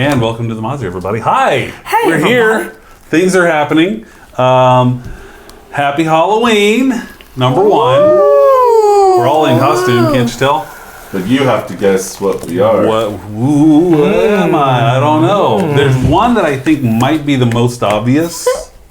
And welcome to the Mozzie, everybody. Hi! Hey, We're here. Things are happening. Happy Halloween, number one. We're all in costume, can't you tell? But you have to guess what we are. What am I? I don't know. There's one that I think might be the most obvious,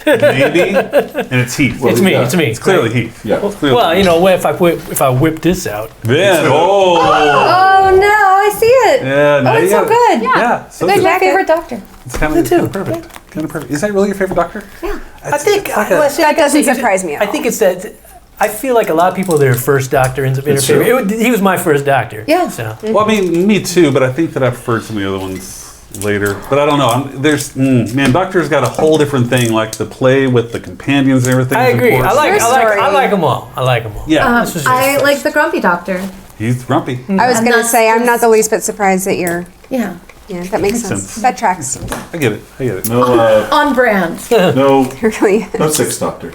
maybe, and it's Heath. It's me. It's me. It's clearly Heath. Yeah. Well, you know, if I whip this out. Then, Oh no, I see it. Yeah, now Oh, it's you so got it. good. Yeah, so That's good. my favorite doctor. It's kind of perfect. Kind of perfect. Is that really your favorite doctor? Yeah. I think That doesn't surprise me at I all. think it's that. I feel like a lot of people, their first doctor ends up being their favorite. He was my first doctor. Yeah. So. Well, I mean, me too, but I think that I preferred some of the other ones later. But I don't know. Man, doctors got a whole different thing, like the play with the companions and everything. I agree. of course. I like them all. I like them all. Yeah. I like the grumpy doctor. He's grumpy. I was I'm going to not say, I'm just- not the least bit surprised that you're. Yeah. Yeah, that makes sense. That tracks. I get it. No, On brand. no, Really. no sixth doctor.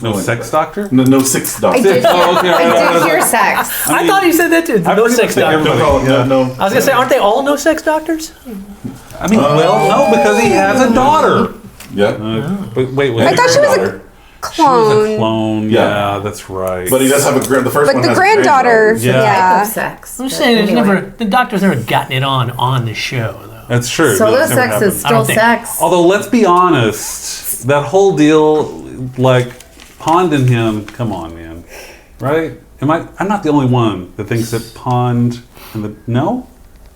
No sex doctor? No sixth doctor. I did, Oh, okay, I right, did right, hear right. sex. I thought you said that too. I No pretty sex much think doctor. everybody- No. I was gonna say, aren't they all no sex doctors? I mean, well, no, because he has a daughter. Yeah. But wait, was I it- thought she was a She was a clone. clone. Yeah. Yeah, that's right. But he does have the first But one the has a granddaughter, Yeah. Type yeah. of sex. I'm just saying, But anyway. the doctor's never gotten it on the show though. That's true. Solo That's never sex happened. is I still don't think- sex. Although, let's be honest, that whole deal, like, Pond and him, come on, man. Right? I'm not the only one that thinks that Pond and no?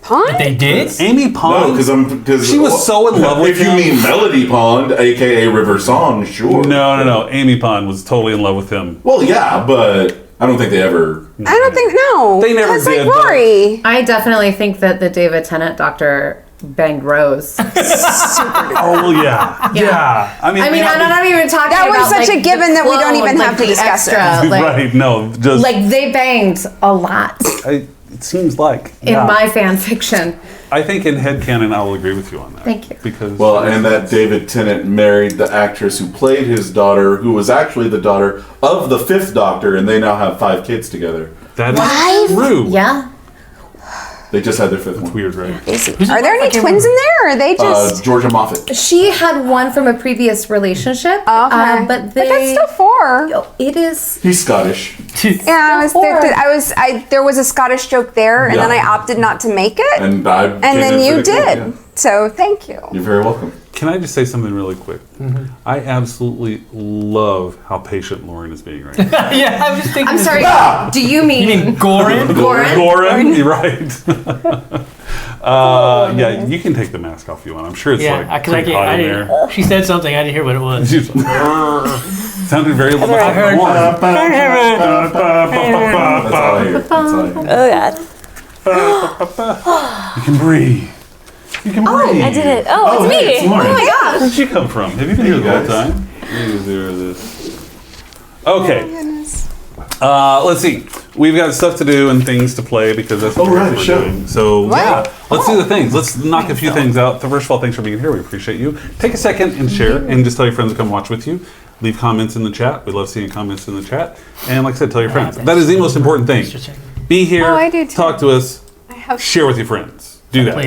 Pond? They did. Amy Pond? No, because she was so in love with If you him. mean Melody Pond, aka River Song, sure. No. Amy Pond was totally in love with him. Well, yeah, but I don't think they ever. I don't think, no. They never That's did, like but- Rory. I definitely think that the David Tennant doctor banged Rose. Oh, yeah. Yeah. I mean, I'm not even talking That about was such like, a given the that we don't clone, even like, have to the discuss it. extra, like, right, no, just. like they banged a lot it seems like. in yeah. my fan fiction. I think in headcanon, I will agree with you on that. Thank you. Because. Well, and that David Tennant married the actress who played his daughter, who was actually the daughter of the fifth Doctor, and they now have 5 kids together. That is true. Yeah. They just had their 5th one. Weird, right? Are there any twins in there, or are they just... Georgia Moffat. She had one from a previous relationship. Okay. But that's they. still 4. It is. He's Scottish. Yeah, there was a Scottish joke there, and then I opted not to make it, And then you did. So thank you. You're very welcome. Can I just say something really quick? I absolutely love how patient Lauren is being right now. Yeah, I was thinking. I'm sorry. Do you mean? You mean Goran? Goran, you're right. Yeah, you can take the mask off if you want. I'm sure it's Yeah, like because pretty hot in there. She said something. I didn't hear what it was. She's like, "Grrr." Sounded very much like heard- Lauren. That's all I hear. That's all I hear. You can breathe. You can breathe. I did it. Oh, it's hey, me. it's Lauren. Oh my gosh. Where'd you come from? Have you been here the whole guys. time? Maybe zero this. Okay. Let's see. We've got stuff to do and things to play because that's what right, we're sure. doing. So yeah, let's do the things. Let's knock a few things out. First of all, thanks for being here. We appreciate you. Take a second and share, and just tell your friends to come watch with you. Leave comments in the chat. We love seeing comments in the chat. And like I said, tell your friends. That is the most important thing. Be here. Oh, I do too. Talk to us. Share with your friends. Do that.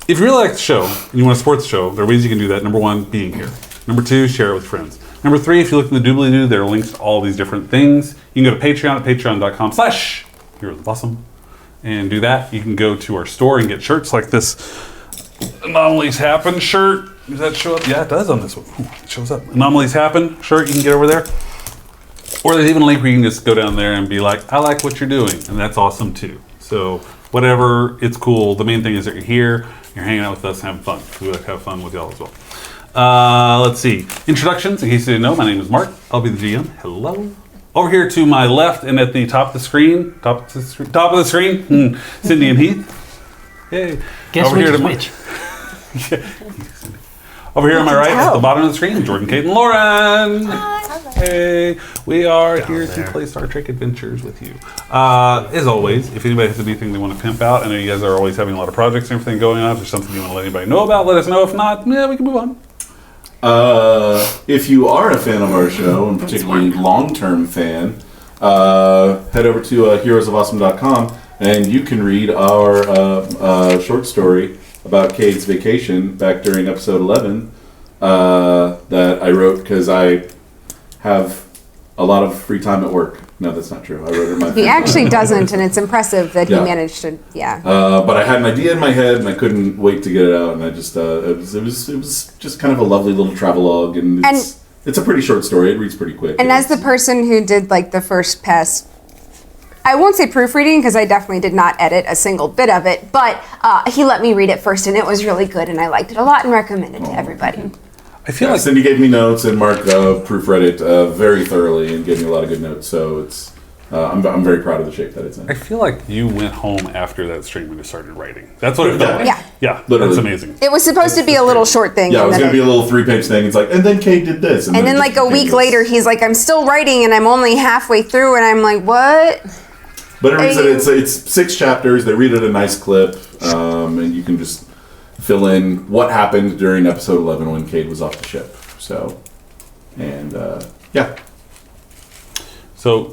If you really like the show and you want to support the show, there are ways you can do that. Number 1, being here. Number 2, share it with friends. Number 3, if you look in the doobly-doo, there are links to all these different things. You can go to Patreon at patreon.com/Heroes of Awesome and do that. You can go to our store and get shirts like this Anomalies Happen shirt. Does that show up? Yeah, it does on this one. Ooh, it shows up. Anomalies Happen shirt. You can get over there. Or there's even a link where you can just go down there and be like, I like what you're doing. And that's awesome too. So whatever, it's cool. The main thing is that you're here, you're hanging out with us, having fun. We like to have fun with y'all as well. Let's see. Introductions. In case you didn't know, my name is Mark. I'll be the GM. Hello. Over here to my left and at the top of the screen, Cindy and Heath. Yay. Guess Over which here is to my- which. Over here on my right, at the bottom of the screen, Jordan, Kate, and Lauren. Hey, we are here to play Star Trek Adventures with you. As always, if anybody has anything they want to pimp out, I know you guys are always having a lot of projects and everything going on. If there's something you want to let anybody know about, let us know. If not, yeah, we can move on. If you are a fan of our show, and particularly long-term fan, head over to heroesofawesome.com. and you can read our short story about Cade's vacation back during episode 11 that I wrote because I have a lot of free time at work. No, that's not true. I wrote it in my free He time. actually doesn't, and it's impressive that Yeah. he managed to. Yeah. But I had an idea in my head, and I couldn't wait to get it out. And I just it was just kind of a lovely little travelogue, and it's a pretty short story. It reads pretty quick. And as the person who did like the first pass, I won't say proofreading because I definitely did not edit a single bit of it, but he let me read it first, and it was really good, and I liked it a lot and recommend it to everybody. I feel like Cindy gave me notes, and Mark proofread it very thoroughly and gave me a lot of good notes. So it's I'm very proud of the shape that it's in. I feel like you went home after that stream and just started writing. That's what it felt like. Yeah. Yeah, Literally. that's amazing. It was supposed to be a little short thing. Yeah, it and was then going to be a little 3-page thing. It's like, and then Kate did this. And then it like just a week continues. later, he's like, I'm still writing, and I'm only halfway through, and I'm like, what? But it reads it's 6 chapters. They read at a nice clip, and you can just fill in what happened during episode 11 when Cade was off the ship. So, and yeah. So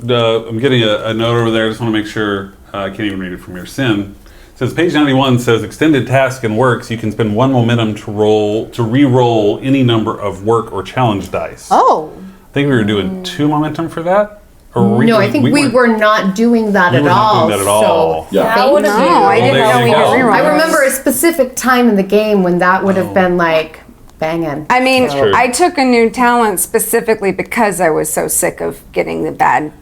I'm getting a note over there. I just want to make sure I can't even read it from your sim. It says page 91 says extended task and works. You can spend 1 momentum to re-roll any number of work or challenge dice. Oh. I think we were doing 2 momentum for that. Or No, I think we were not doing that We at were not all. doing that at all. So Yeah. thank No, you. I didn't there know you we go. could reroll. I remember a specific time in the game when that would have been like banging. I mean, That's true. I took a new talent specifically because I was so sick of getting the bad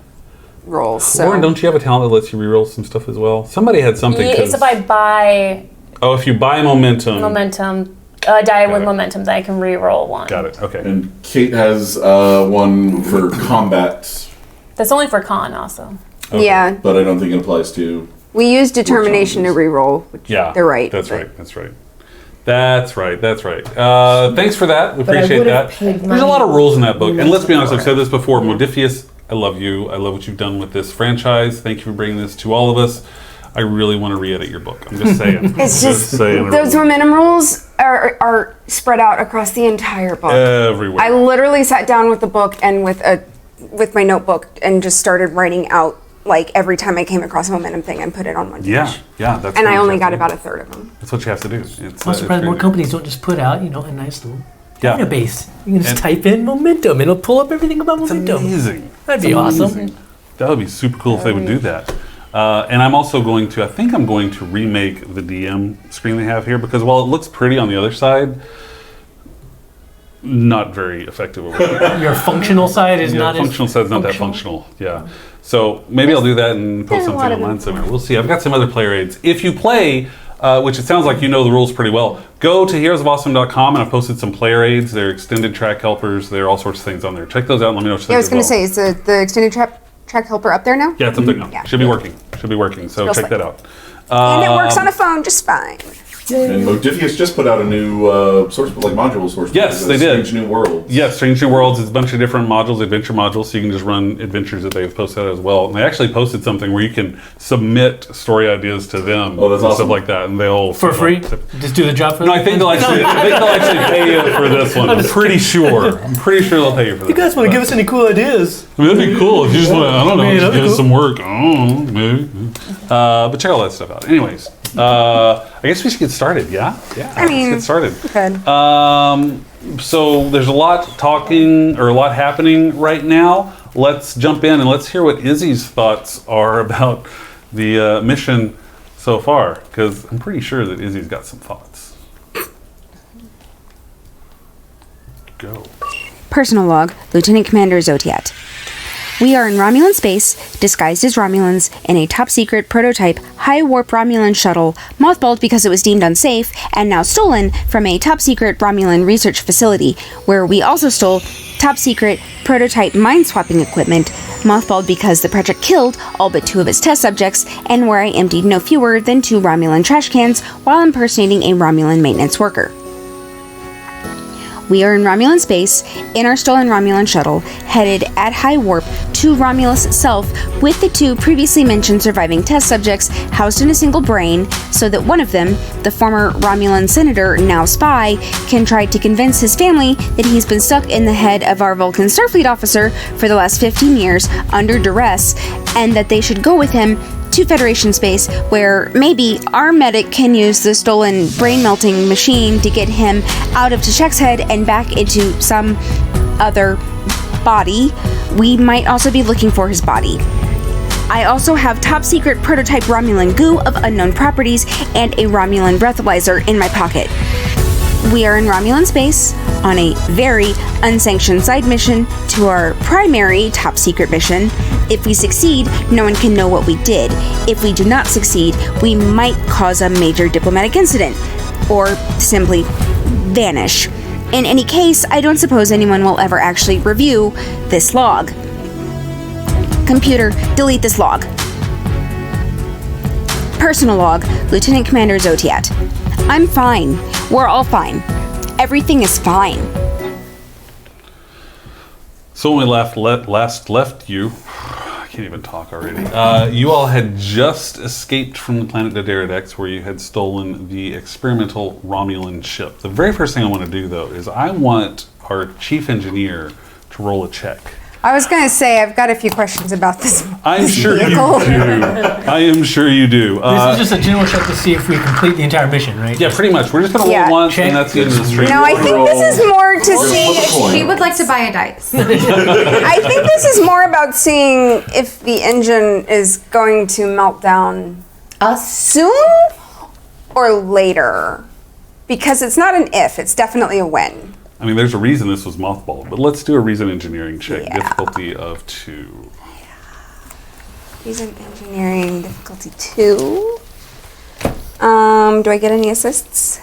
rolls. So. Lauren, don't you have a talent that lets you re-roll some stuff as well? Somebody had something. Yeah, it's 'cause- if I buy oh, if you buy momentum. momentum, a die with it. momentum, then I can re-roll one. Got it. Okay. And Kate has one for combat, That's only for con also. Okay. Yeah, but I don't think it applies to. we used determination to challenges. re-roll, which Yeah, they're right. That's but- right. That's right. That's right. That's right. Thanks for that. We But I appreciate would have that. paid There's a lot of money rules in that book, and let's be honest. I've for said it. this before. Modifius, I love you. I love what you've done with this franchise. Thank you for bringing this to all of us. I really want to re-edit your book. I'm just saying. It's just saying. those momentum rules are spread out across the entire book. Everywhere. I literally sat down with the book and with my notebook and just started writing out like every time I came across a momentum thing and put it on one page. yeah. That's. And what I you only have got to do. about a third of them. That's what you have to do. It's, I'm surprised more crazy. companies don't just put out, a nice little Yeah. database. You can just And- type in momentum. It'll pull up everything about It's momentum. amazing. That'd be It's awesome. amazing. That would be super cool if they would do that. And I'm also going to, I think I'm going to remake the DM screen they have here because while it looks pretty on the other side, not very effective over there. Your functional side is Yeah, not the functional as side's not that functional. Yeah. So maybe I'll do that and post There's a something lot of online them. somewhere. We'll see. I've got some other player aids. If you play, which it sounds like you know the rules pretty well, go to heroesofawesome.com and I've posted some player aids. They're extended track helpers. There are all sorts of things on there. Check those out and let me know what you think Yeah, I was as going well. to say, is the extended track helper up there now? Yeah, it's up there now. Yeah. Should be working. Should be working. So Real check slick. that out. And it works on a phone just fine. And Modifius just put out a new source, like module source. Yes, they did. Strange New World. Yeah, Strange New Worlds is a bunch of different modules, adventure modules, so you can just run adventures that they've posted as well. And they actually posted something where you can submit story ideas to them Oh, that's and awesome. stuff like that, and they'll for free. Just do the job for No, them. I think they'll actually pay you for this one. I'm pretty sure. I'm pretty sure they'll pay you for this. You guys want to give us any cool ideas? I mean, that'd be cool if you just want to, I don't know, Yeah, just that'd be give us cool. some work. I don't know, maybe. But check all that stuff out. Anyways, I guess we should get started, yeah? Yeah, I mean, let's get started. Good. So there's a lot happening right now. Let's jump in and let's hear what Izzy's thoughts are about the mission so far, because I'm pretty sure that Izzy's got some thoughts. Go. Personal log, Lieutenant Commander Zotiat. We are in Romulan space, disguised as Romulans, in a top-secret prototype high-warp Romulan shuttle, mothballed because it was deemed unsafe, and now stolen from a top-secret Romulan research facility, where we also stole top-secret prototype mind-swapping equipment, mothballed because the project killed all but 2 of its test subjects, and where I emptied no fewer than 2 Romulan trash cans while impersonating a Romulan maintenance worker. We are in Romulan space, in our stolen Romulan shuttle, headed at high warp to Romulus itself, with the 2 previously mentioned surviving test subjects housed in a single brain, so that one of them, the former Romulan senator, now spy, can try to convince his family that he's been stuck in the head of our Vulcan Starfleet officer for the last 15 years under duress, and that they should go with him to Federation space, where maybe our medic can use the stolen brain-melting machine to get him out of Tashek's head and back into some other body. We might also be looking for his body. I also have top secret prototype Romulan goo of unknown properties and a Romulan breathalyzer in my pocket. We are in Romulan space on a very unsanctioned side mission to our primary top secret mission. If we succeed, no one can know what we did. If we do not succeed, we might cause a major diplomatic incident, or simply vanish. In any case, I don't suppose anyone will ever actually review this log. Computer, delete this log. Personal log, Lieutenant Commander Zotiat. I'm fine. We're all fine. Everything is fine. So when we last left you, I can't even talk already. You all had just escaped from the planet Dederidex, where you had stolen the experimental Romulan ship. The very first thing I want to do, though, is I want our chief engineer to roll a check. I was going to say, I've got a few questions about this. I'm sure you do. I am sure you do. This is just a general check to see if we complete the entire mission, right? Yeah, pretty much. We're just going to roll Yeah. once, Check. and that's the end of the stream. No, I think this is more to see. She would like to buy a dice. I think this is more about seeing if the engine is going to melt down Us? soon or later. Because it's not an if, it's definitely a when. I mean, there's a reason this was mothballed, but let's do a reason engineering check. Yeah. Difficulty of 2. Reason engineering difficulty 2. Do I get any assists?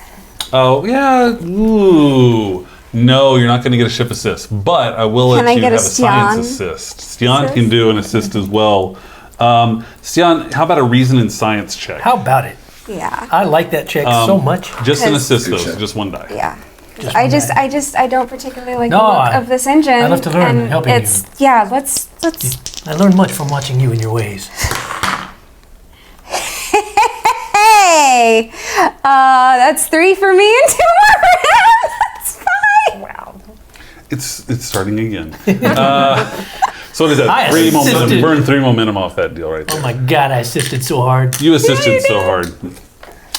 Oh, yeah. Ooh. No, you're not going to get a ship assist, but I will Can let I you get have a a science assist. Stian can do an assist as well. Stian, how about a reason and science check? How about it? Yeah. I like that check so much. Just an 'Cause- assist, though, Good so check. just 1 die. Yeah. Just I don't particularly like No, the look I- of this engine. I love to learn and helping it's, Yeah, let's. I learned much from watching you and your ways. Hey, that's 3 for me and 2 more for him. That's fine. Wow. It's starting again. So what is that? I 3 momentum. assisted. Burn 3 momentum off that deal right there. Oh my god, I assisted so hard. You assisted so hard.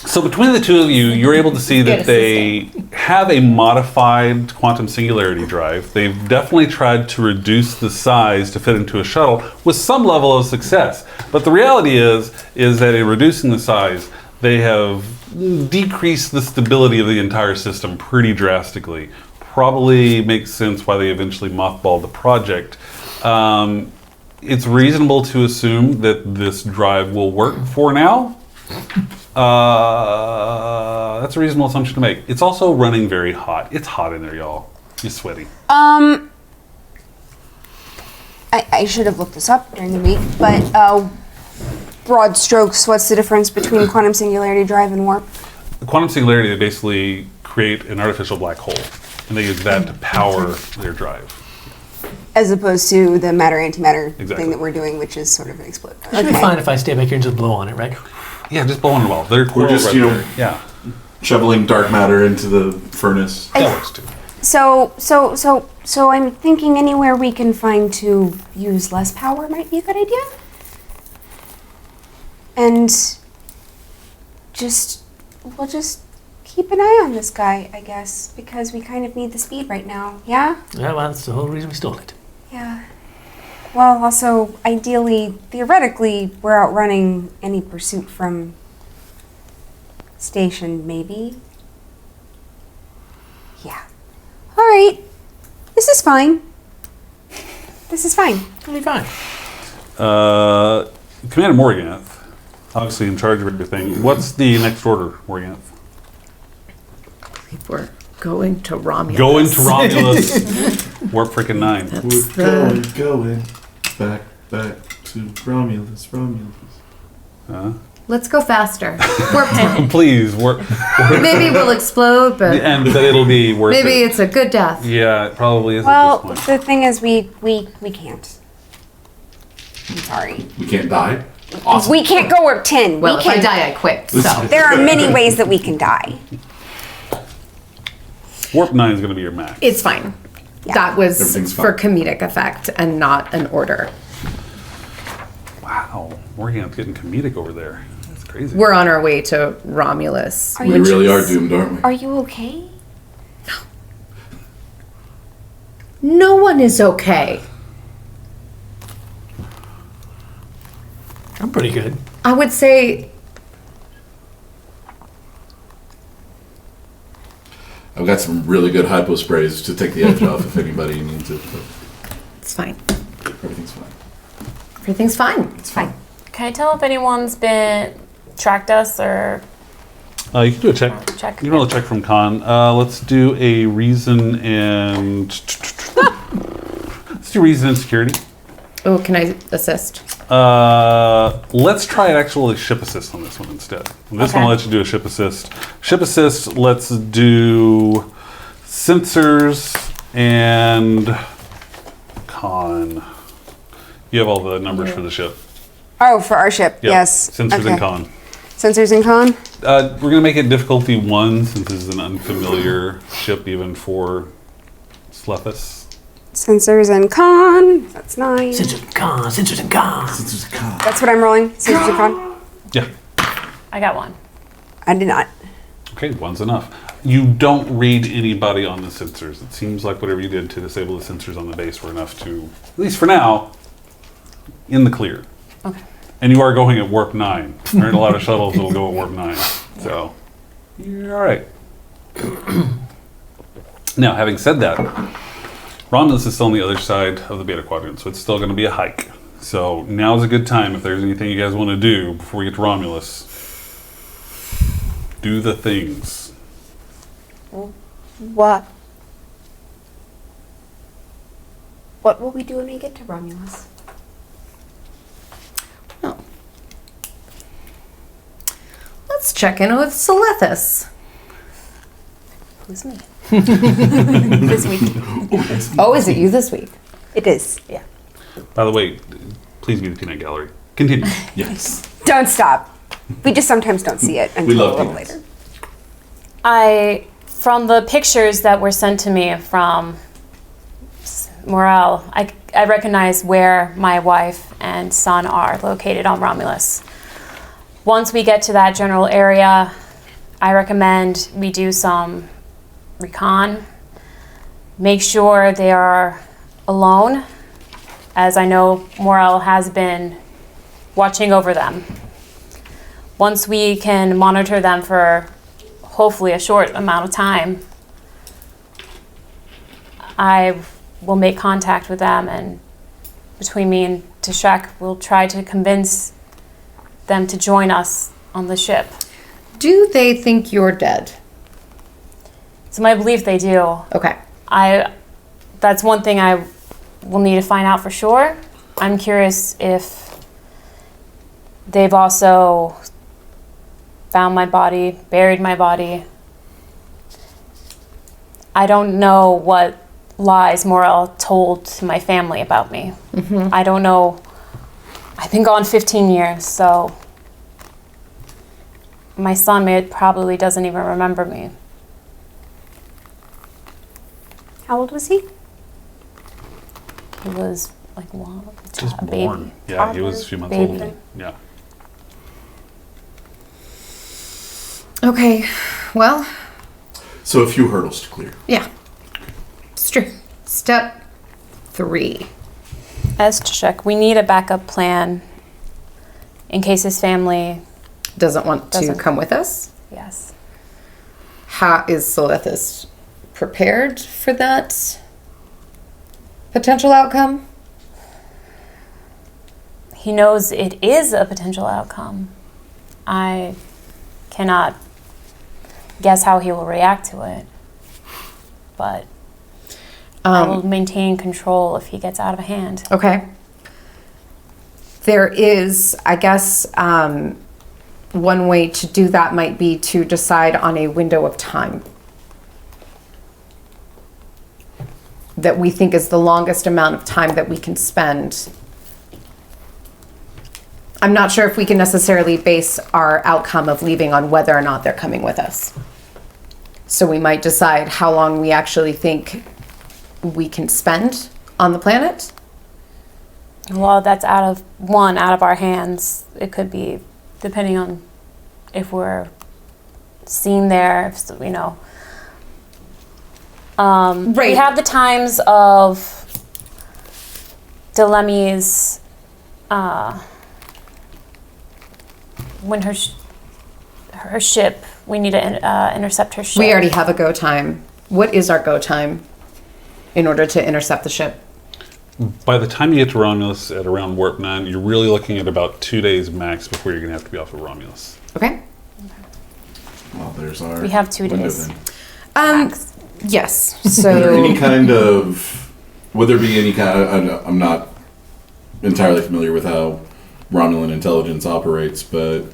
So between the two of you, you're able to see that they have a modified quantum singularity drive. They've definitely tried to reduce the size to fit into a shuttle with some level of success. But the reality is that in reducing the size, they have decreased the stability of the entire system pretty drastically. Probably makes sense why they eventually mothballed the project. It's reasonable to assume that this drive will work for now. That's a reasonable assumption to make. It's also running very hot. It's hot in there, y'all. You're sweaty. I should have looked this up during the week, but broad strokes, what's the difference between quantum singularity drive and warp? The quantum singularity, they basically create an artificial black hole, and they use that to power their drive. As opposed to the matter-antimatter Exactly. thing that we're doing, which is sort of an explode. Should be fine if I stay back here and just blow on it, right? Yeah, just blow on the wall. They're cool just, right you know, there. Yeah, Shoveling dark matter into the furnace. that works too. So I'm thinking anywhere we can find to use less power might be a good idea. And we'll just keep an eye on this guy, I guess, because we kind of need the speed right now. Yeah? Yeah, well, that's the whole reason we stole it. Yeah. Well, also, ideally, theoretically, we're outrunning any pursuit from station, maybe. Yeah. All right. This is fine. This is fine. It'll be fine. Commander Morganth, obviously in charge of everything. What's the next order, Morganth? We're going to Romulus. Go into Romulus. Warp freaking 9. We're going back to Romulus. Let's go faster. Warp 10. Please, warp. Maybe we'll explode, but And that it'll be worth maybe it. it's a good death. Yeah, it probably is Well, at this point. the thing is, we can't. I'm sorry. We can't die. Awesome. We can't go warp 10. Well, we if I can. die, I quit. So There are many ways that we can die. Warp 9 is going to be your max. it's fine. Yeah. That was Everything's for fine. comedic effect and not an order. Wow. Wow, we're getting comedic over there. That's crazy. We're on our way to Romulus. Are We you- really are doomed, aren't we? Are you okay? No one is okay. I'm pretty good. I would say I've got some really good hypo sprays to take the edge off if anybody needs it. But it's fine. everything's fine. Everything's fine. It's fine. Can I tell if anyone's been tracked us or You can do a check. check? You can roll a check from Con. Let's do a reason and let's do reason and security. Oh, can I assist? Let's try actually ship assist on this one instead. This one Okay. I'll let you do a ship assist. Ship assist, let's do sensors and Con. You have all the numbers for the ship. Oh, for our ship. Yep. Yes. Sensors Okay. and Con. Sensors and con. We're going to make it difficulty 1 since this is an unfamiliar ship even for Slethus. Sensors and con. That's 9. Sensors and cons, sensors and cons. That's what I'm rolling. Sensors and con. Yeah. I got one. I did not. Okay, 1's enough. You don't read anybody on the sensors. It seems like whatever you did to disable the sensors on the base were enough to, at least for now, in the clear. Okay. And you are going at warp 9. There aren't a lot of shuttles that'll go at warp 9. So, you're all right. Now, having said that, Romulus is still on the other side of the Beta Quadrant, so it's still going to be a hike. So, now's a good time if there's anything you guys want to do before we get to Romulus. Do the things. What? What will we do when we get to Romulus? Let's check in with Selethis. Who's me? This week. Oh, is it you this week? It is. Yeah. By the way, please be the peanut gallery. Continue. Yes. Don't stop. We just sometimes don't see it until love a little peanuts. later. From the pictures that were sent to me from Morel, I recognize where my wife and son are located on Romulus. Once we get to that general area, I recommend we do some recon. Make sure they are alone, as I know Morel has been watching over them. Once we can monitor them for hopefully a short amount of time, I will make contact with them, and between me and Tashek, we'll try to convince them to join us on the ship. Do they think you're dead? It's my belief they do. Okay. That's one thing I will need to find out for sure. I'm curious if they've also found my body, buried my body. I don't know what lies Morel told to my family about me. I don't know. I've been gone 15 years, so my son probably doesn't even remember me. How old was he? He was like one, Just a born. baby. Yeah, he was a few months Baby. old. Yeah. Okay. Well, So a few hurdles to clear. yeah. It's true. Step 3. As to check, we need a backup plan in case his family. Doesn't want to Doesn't. come with us. Yes. How is Selethis prepared for that potential outcome? He knows it is a potential outcome. I cannot guess how he will react to it, but I will maintain control if he gets out of hand. Okay. There is, I guess, one way to do that might be to decide on a window of time that we think is the longest amount of time that we can spend. I'm not sure if we can necessarily base our outcome of leaving on whether or not they're coming with us. So we might decide how long we actually think we can spend on the planet. Well, that's out of our hands. It could be, depending on if we're seen there, Right. We have the times of Delemmy's, when her ship, we need to intercept her ship. We already have a go time. What is our go time in order to intercept the ship? By the time you get to Romulus at around warp 9, you're really looking at about 2 days max before you're going to have to be off of Romulus. Okay. Well, there's our. We have 2 window days. then. Yes. Is there any So kind of? Would there be any kind of? I'm not entirely familiar with how Romulan intelligence operates, but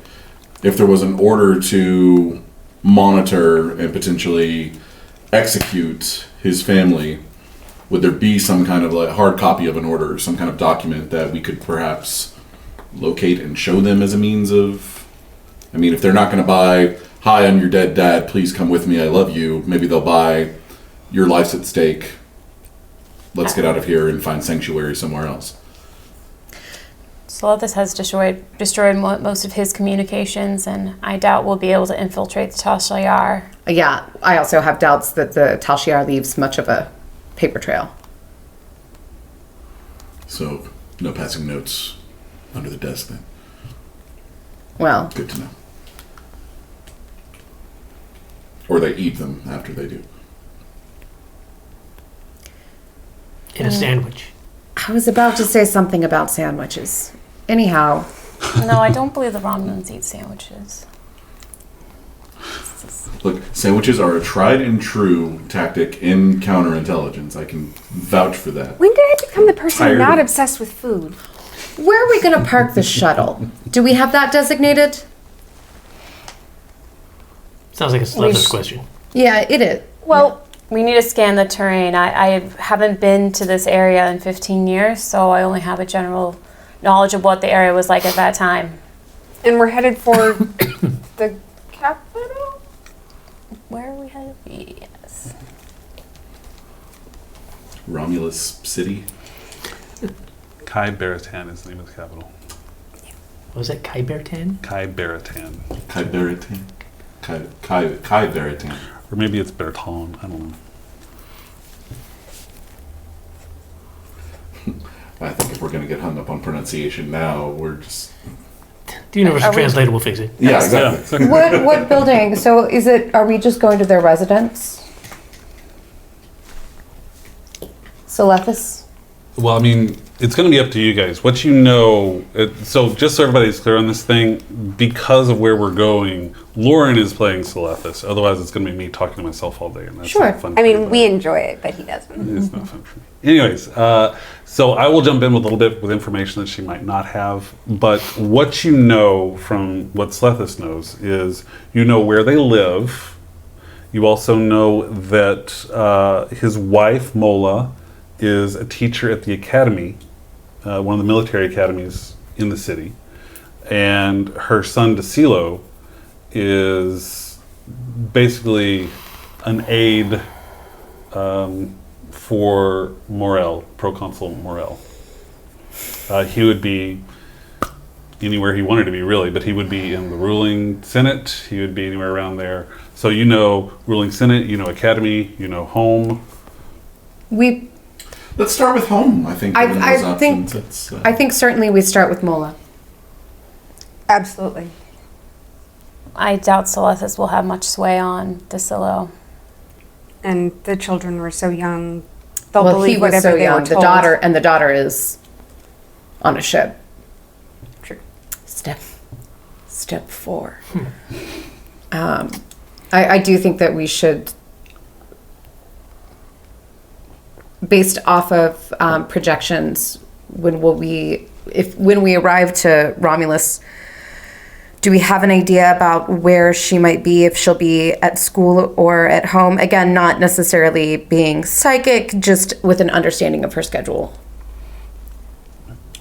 if there was an order to monitor and potentially execute his family, would there be some kind of like hard copy of an order, some kind of document that we could perhaps locate and show them as a means of? I mean, if they're not going to buy, "Hi, I'm your dead dad, please come with me, I love you," maybe they'll buy, "Your life's at stake, let's get out of here and find sanctuary somewhere else." Solithus has destroyed most of his communications, and I doubt we'll be able to infiltrate the Tal Shiar. yeah, I also have doubts that the Tal Shiar leaves much of a paper trail. So, no passing notes under the desk then. Well, Good to know. Or they eat them after they do. In a sandwich. I was about to say something about sandwiches. Anyhow, No, I don't believe the Romulans eat sandwiches. Look, sandwiches are a tried and true tactic in counterintelligence. I can vouch for that. When did I become the person Tired not of- obsessed with food? where are we going to park the shuttle? Do we have that designated? Sounds like a Slethis question. Yeah, it is. Well, we need to scan the terrain. I haven't been to this area in 15 years, so I only have a general knowledge of what the area was like at that time. And we're headed for the capital? Where are we headed? Yes. Romulus City. Kai Baratan is the name of the capital. What was that, Kybertan? Kai Baratan. Kai Baratan. Kai Baratan. Or maybe it's Berton. I don't know. I think if we're going to get hung up on pronunciation now, we're just. The universal Are we- translator will fix it. Yeah, exactly. What building? So are we just going to their residence? Selethis? Well, I mean, it's going to be up to you guys. What you know, so just so everybody's clear on this thing, because of where we're going, Lauren is playing Selethis. Otherwise, it's going to be me talking to myself all day. And that's Sure. not fun I for mean, anybody. we enjoy it, but he doesn't. It's not fun for me. Anyways, so I will jump in with a little bit with information that she might not have. But what you know from what Slethis knows is you know where they live. You also know that his wife, Mola, is a teacher at the academy, one of the military academies in the city. And her son, DeCilo, is basically an aide for Morel, Proconsul Morel. He would be anywhere he wanted to be, really, but he would be in the ruling Senate. He would be anywhere around there. So you know ruling Senate, you know academy, you know home. Let's start with home, I think. given I those think options. It's, I think certainly we start with Mola. Absolutely. I doubt Selethis will have much sway on DeCilo. And the children were so young. They'll Well, believe he was whatever so they young. were The told. daughter is on a ship. True. Step 4. I do think that we should, based off of projections, when we arrive to Romulus, do we have an idea about where she might be, if she'll be at school or at home? Again, not necessarily being psychic, just with an understanding of her schedule.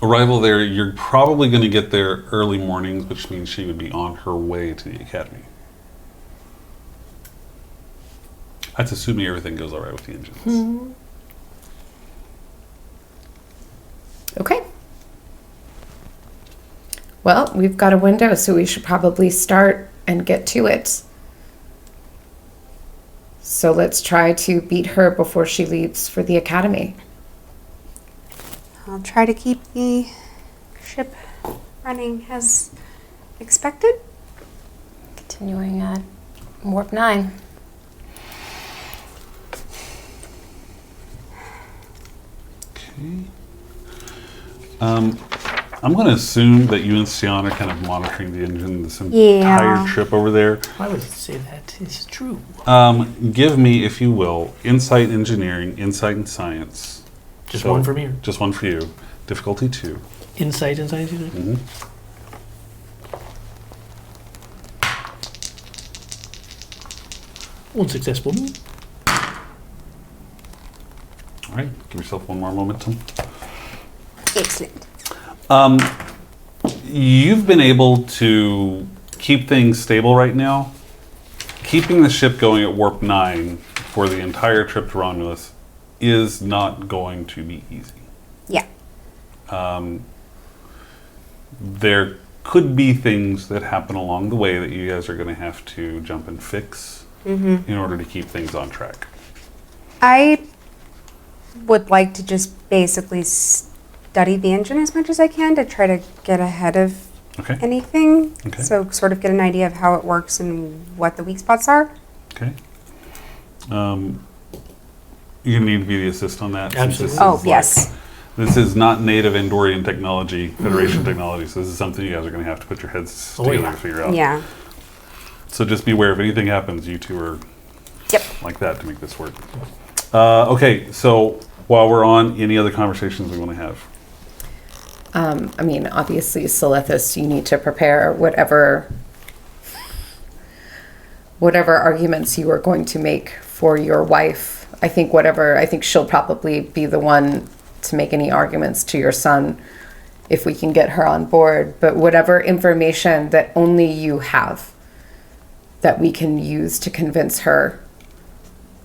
Arrival there, you're probably going to get there early mornings, which means she would be on her way to the academy. That's assuming everything goes all right with the engines. Okay. Well, we've got a window, so we should probably start and get to it. So let's try to beat her before she leaves for the academy. I'll try to keep the ship running as expected. Continuing at warp 9. Okay. I'm going to assume that you and Sian are kind of monitoring the engine this entire trip over there. I would say that is true. Give me, if you will, insight engineering, insight and science. Just one for me. Just one for you. Difficulty 2. Insight and science. Mm-hmm. One successful. All right. Give yourself one more momentum. Excellent. You've been able to keep things stable right now. Keeping the ship going at warp 9 for the entire trip to Romulus is not going to be easy. Yeah. There could be things that happen along the way that you guys are going to have to jump and fix in order to keep things on track. I would like to just basically study the engine as much as I can to try to get ahead of Okay. anything. Okay. So sort of get an idea of how it works and what the weak spots are. Okay. You need to be the assist on that. since this Absolutely. Oh, is yes. This is not native Andorian technology, Federation technology, so this is something you guys are going to have to put your heads Oh, together yeah. to figure out. Yeah. So just be aware if anything happens, you two are Yep. like that to make this work. Okay, so while we're on, any other conversations we want to have? I mean, obviously, Silithus, you need to prepare whatever arguments you are going to make for your wife. I think she'll probably be the one to make any arguments to your son if we can get her on board. But whatever information that only you have that we can use to convince her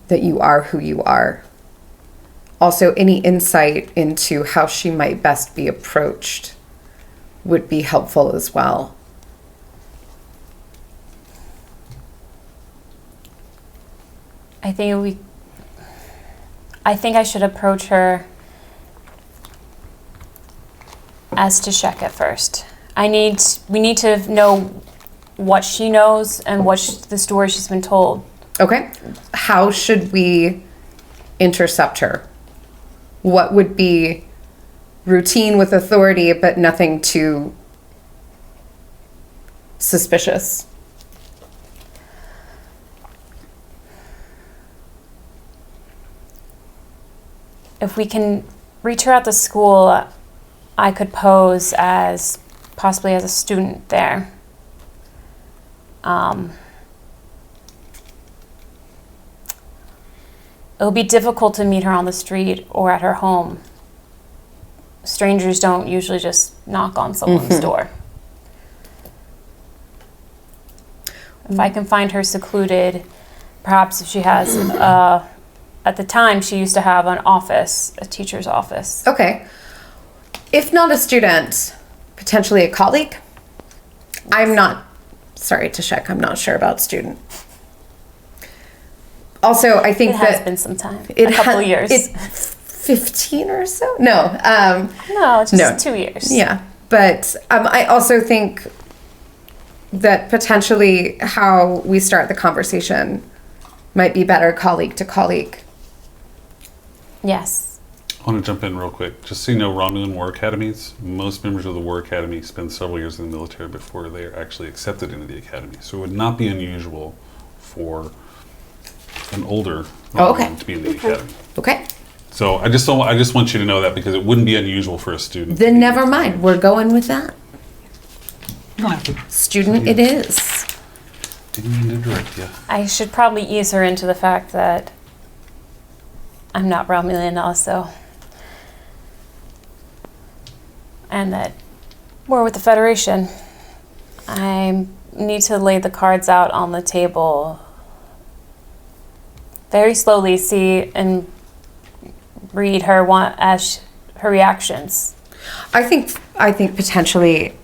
that you are who you are. Also, any insight into how she might best be approached would be helpful as well. I think I should approach her as Tashek at first. We need to know what she knows and what the story she's been told. Okay. How should we intercept her? What would be routine with authority, but nothing too suspicious? If we can reach her at the school, I could pose as possibly as a student there. It'll be difficult to meet her on the street or at her home. Strangers don't usually just knock on someone's door. If I can find her secluded, perhaps if she has, at the time she used to have an office, a teacher's office. Okay. If not a student, potentially a colleague. I'm not sure about student. Also, I think It that has been some time, a couple years. 15 or so? No. No, just No. 2 years. Yeah. But I also think that potentially how we start the conversation might be better colleague to colleague. Yes. I want to jump in real quick. Just so you know, Romulan War Academies, most members of the War Academy spend several years in the military before they are actually accepted into the academy. So it would not be unusual for an older Romulan to be in the academy. Okay. So I just want you to know that because it wouldn't be unusual for a student. to Then be never in the mind. academy. We're going with that. You don't have to. Student it is. Didn't mean to direct you. I should probably ease her into the fact that I'm not Romulan also. And that we're with the Federation. I need to lay the cards out on the table very slowly, see and read her reactions. I think potentially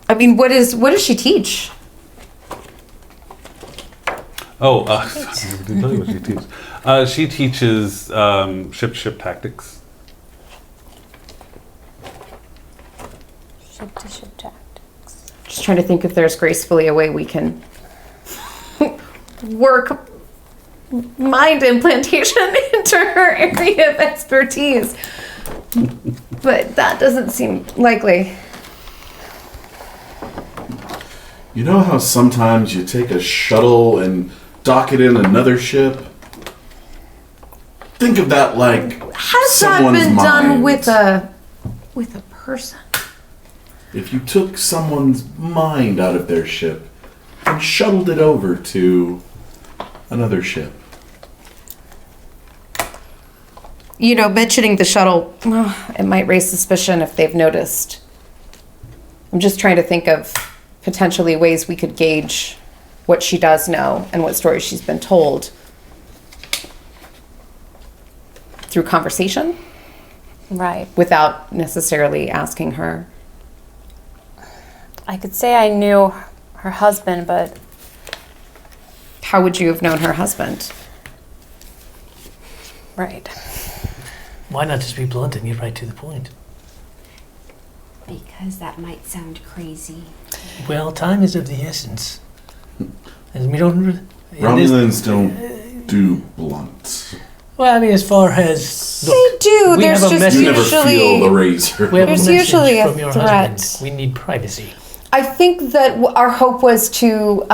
I mean, what does she teach? Oh, I didn't tell you what she teaches. She teaches ship-to-ship tactics. Ship-to-ship tactics. Just trying to think if there's gracefully a way we can work mind implantation into her area of expertise. But that doesn't seem likely. You know how sometimes you take a shuttle and dock it in another ship? Think of that like Has that someone's been done mind. with a person? If you took someone's mind out of their ship and shuttled it over to another ship. You know, mentioning the shuttle, it might raise suspicion if they've noticed. I'm just trying to think of potentially ways we could gauge what she does know and what stories she's been told through conversation Right. without necessarily asking her. I could say I knew her husband, but How would you have known her husband? right. Why not just be blunt and get right to the point? Because that might sound crazy. Well, time is of the essence. And we don't... Romulans don't do blunt. Well, I mean, as far as... They Look, do. we There's have a just message. You never feel the usually. razor. we have There's a message usually a from your threat. husband. We need privacy. I think that our hope was to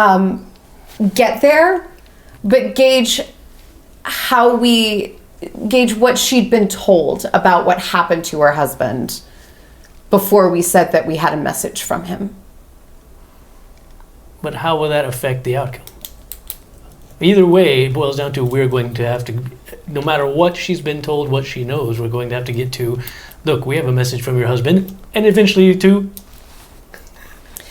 get there, but gauge what she'd been told about what happened to her husband before we said that we had a message from him. But how will that affect the outcome? Either way, it boils down to we're going to have to, no matter what she's been told, what she knows, we're going to have to get to, look, we have a message from your husband, and eventually to,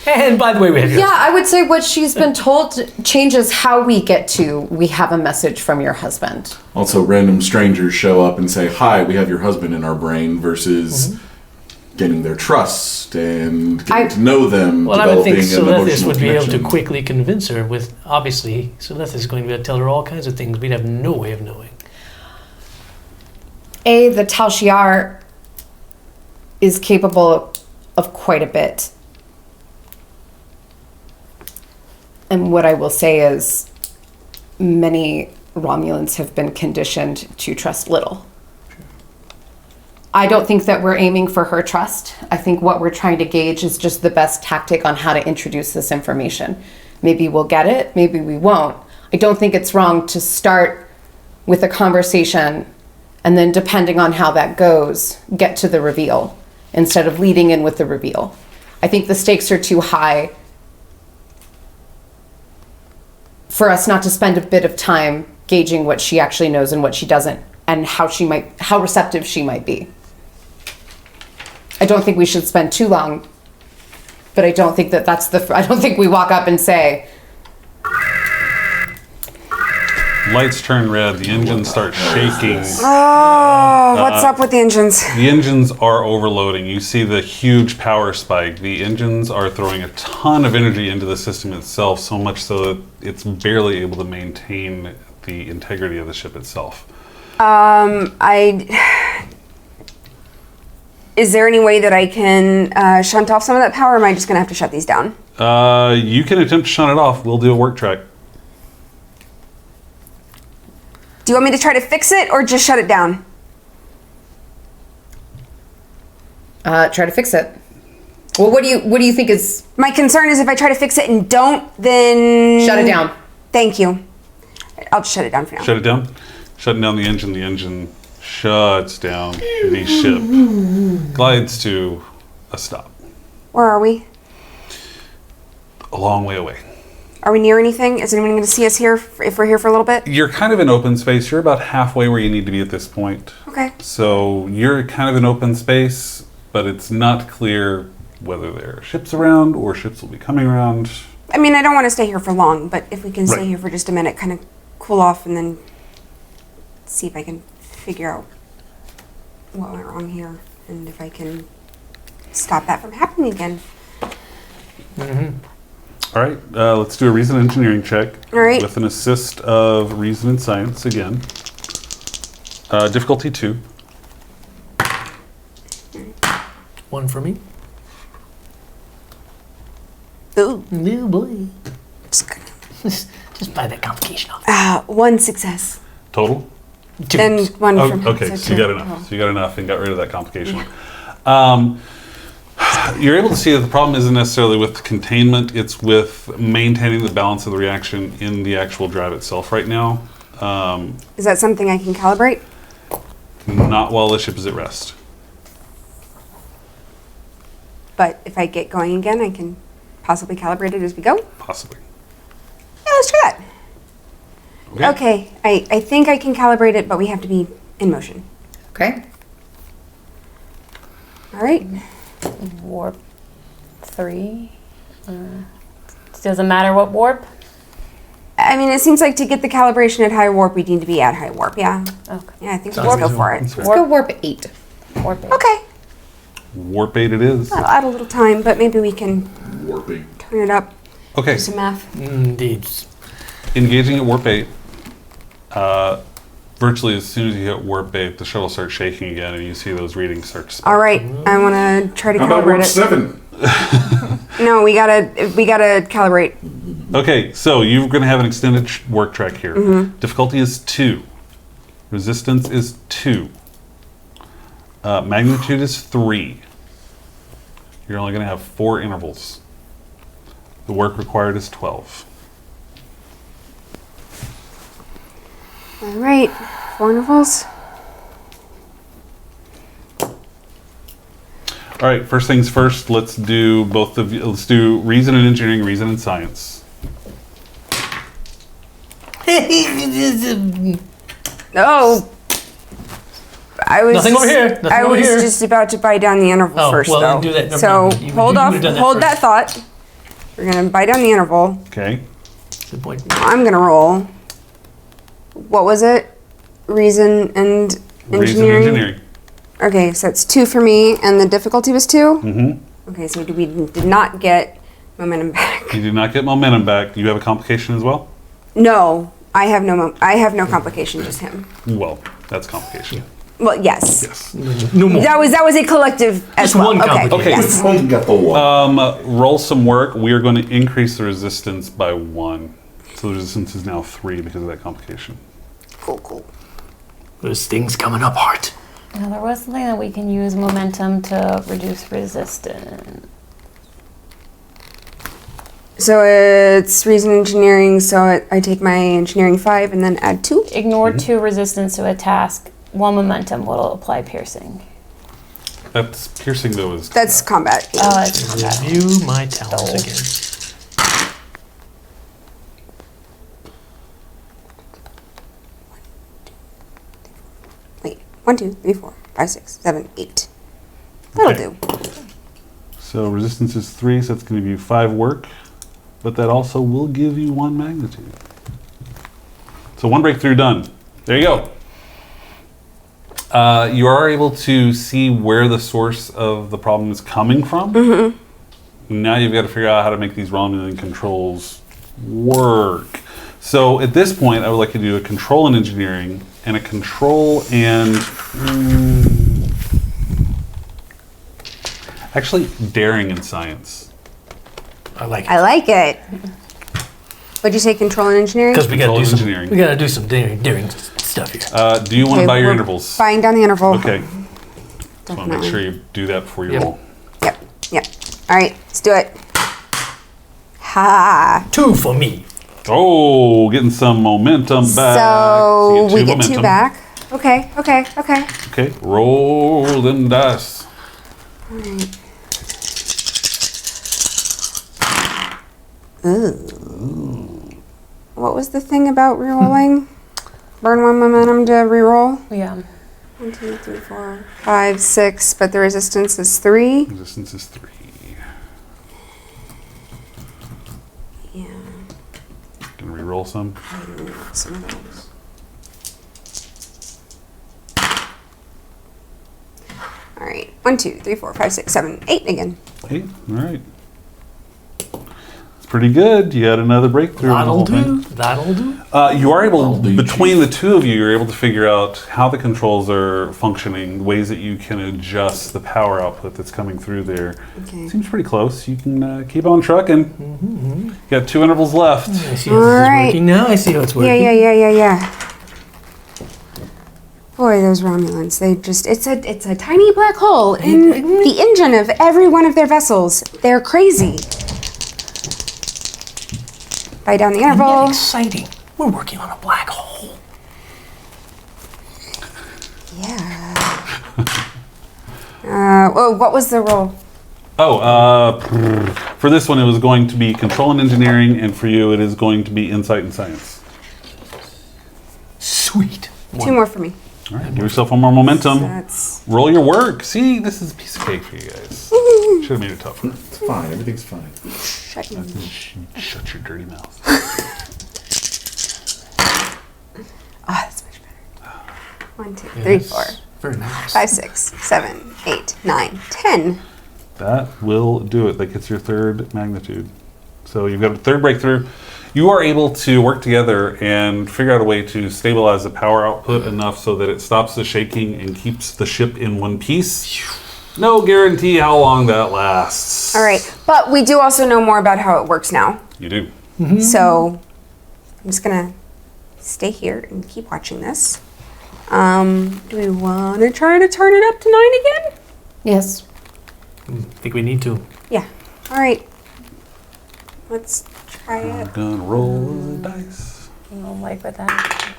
and by the way, we have your Yeah, I would say what she's been told changes how we get to, we have a message from your husband. Also, random strangers show up and say, "Hi, we have your husband in our brain," versus getting their trust and getting to know them, Well, I would think developing an Celethis emotional would be able to connection. quickly convince her with, obviously, Celethis is going to be able to tell her all kinds of things we'd have no way of knowing. The Tal Shiar is capable of quite a bit. And what I will say is many Romulans have been conditioned to trust little. I don't think that we're aiming for her trust. I think what we're trying to gauge is just the best tactic on how to introduce this information. Maybe we'll get it, maybe we won't. I don't think it's wrong to start with a conversation and then, depending on how that goes, get to the reveal instead of leading in with the reveal. I think the stakes are too high for us not to spend a bit of time gauging what she actually knows and what she doesn't, and how receptive she might be. I don't think we should spend too long, but I don't think that I don't think we walk up and say, Lights turn red. The engines start shaking. Oh, what's up with the engines? The engines are overloading. You see the huge power spike. The engines are throwing a ton of energy into the system itself, so much so that it's barely able to maintain the integrity of the ship itself. Is there any way that I can shunt off some of that power, or am I just going to have to shut these down? You can attempt to shut it off. We'll do a work track. Do you want me to try to fix it, or just shut it down? try to fix it. Well, what do you think is... My concern is if I try to fix it and don't, then... Shut it down. Thank you. I'll just shut it down for now. Shut it down. Shutting down the engine. The engine shuts down. The ship glides to a stop. Where are we? A long way away. Are we near anything? Is anyone going to see us here if we're here for a little bit? You're kind of in open space. You're about halfway where you need to be at this point. Okay. So you're kind of in open space, but it's not clear whether there are ships around or ships will be coming around. I mean, I don't want to stay here for long, but if we can stay Right. here for just a minute, kind of cool off, and then see if I can figure out what went wrong here, and if I can stop that from happening again. All right, let's do a reason engineering check. All right. With an assist of reason and science again. Difficulty 2. 1 for me. Ooh. Oh boy. Just gonna- Just buy that complication off. 1 success. Total? 2. And 1 Oh, from okay, so you got enough. So you got enough and got rid of that complication. You're able to see that the problem isn't necessarily with containment, it's with maintaining the balance of the reaction in the actual drive itself right now. Is that something I can calibrate? Not while the ship is at rest. But if I get going again, I can possibly calibrate it as we go? Possibly. Yeah, let's try that. Okay, I think I can calibrate it, but we have to be in motion. Okay. All right. Warp 3. Doesn't matter what warp. I mean, it seems like to get the calibration at high warp, we need to be at high warp, yeah. Okay. Yeah, I think Sounds let's go reasonable. for it. That's Let's fair. go warp 8. Warp 8. Okay. Warp 8 it is. I'll add a little time, but maybe we can Warping. turn it up. Okay, Do some math. Indeed. engaging at warp 8. Virtually as soon as you hit warp 8, the shuttle starts shaking again and you see those readings start to spike. All right, I want to try to How about calibrate warp it. 7? No, we gotta calibrate. Okay, so you're going to have an extended work track here. Mm-hmm. Difficulty is 2. Resistance is 2. Magnitude is 3. You're only going to have 4 intervals. The work required is 12. All right, 4 intervals. All right, first things first, let's do both of you. Let's do reason and engineering, reason and science. Oh, I was Nothing over here. Nothing I over was here. just about to buy down the interval Oh, first, well, though. then do that. Never So mind. You hold would've done that hold first. that thought. We're gonna buy down the interval. Okay. Good point. I'm gonna roll. What was it? Reason and engineering. Reason and engineering. Okay, so it's 2 for me, and the difficulty was 2. Mm-hmm. Okay, so we did not get momentum back. You do not get momentum back. Do you have a complication as well? No, I have no complication, just him. Well, that's complication. Well, yes. Yes. No more. That was a collective as Just well. one Okay. complication. Okay. Yes. We've only got the one. Roll some work. We are going to increase the resistance by 1. So the resistance is now 3 because of that complication. Cool. This thing's coming up hard. Now, there was something that we can use momentum to reduce resistance. So it's reason engineering. So I take my engineering 5 and then add 2. Ignore 2 resistance to a task. 1 momentum will apply piercing. That's piercing though is That's combat. Oh, that's combat. Review my talents again. Wait, 1, 2, 3, 4, 5, 6, 7, 8. That'll Okay. do. So resistance is 3, so that's going to give you 5 work, but that also will give you 1 magnitude. So 1 breakthrough done. There you go. You are able to see where the source of the problem is coming from. Now you've got to figure out how to make these Romulan controls work. So at this point, I would like you to do a control in engineering and a control and actually daring in science. I like I it. like it. What'd you say? Control and engineering. Because we Control gotta do some engineering. We gotta do some daring stuff here. Do you want to Okay, buy your we're intervals? Buying down the interval. Okay. Just want to make Definitely. sure you do that before you Yep. roll. Yep. All right, let's do it. Ha. 2 for me. Oh, getting some momentum back. So you we get momentum. 2 back. Okay. Okay, roll them dice. What was the thing about rerolling? Burn 1 momentum to reroll. Yeah. 1, 2, 3, 4, 5, 6, but the resistance is 3. Resistance is 3. Yeah. Gonna re-roll some. Some of those. All right. 1, 2, 3, 4, 5, 6, 7, 8 again. 8. All right. pretty good. You had another breakthrough. on the That'll whole thing. do. That'll do. You are able, do, between the two of you, you're able to figure out how the controls are functioning, ways that you can adjust the power output that's coming through there. Okay. Seems pretty close. You can keep on trucking. You got 2 intervals left. I see how this is Alright. working now. I see how it's working. Yeah. Boy, those Romulans, it's a tiny black hole in the engine of every one of their vessels. They're crazy. Write down the Isn't that interval. exciting? We're working on a black hole. Yeah. What was the roll? For this one, it was going to be control and engineering, and for you, it is going to be insight and science. Sweet. 2 more for me. All right, give yourself one more momentum. That's Roll your work. See, this is a piece of cake for you guys. Should have made it tougher. It's fine. Everything's fine. shut you. Shut your dirty mouth. That's much better. 1, 2, 3, Yes. 4, Very nice. 5, 6, 7, 8, 9, 10. That will do it. That gets your 3rd magnitude. So you've got a 3rd breakthrough. You are able to work together and figure out a way to stabilize the power output enough so that it stops the shaking and keeps the ship in one piece. No guarantee how long that lasts. All right, but we do also know more about how it works now. You do. So I'm just gonna stay here and keep watching this. Do we want to try to turn it up to 9 again? Yes. I think we need to. Yeah. All right. Let's try I'm it. gonna roll the dice. I'm like with that.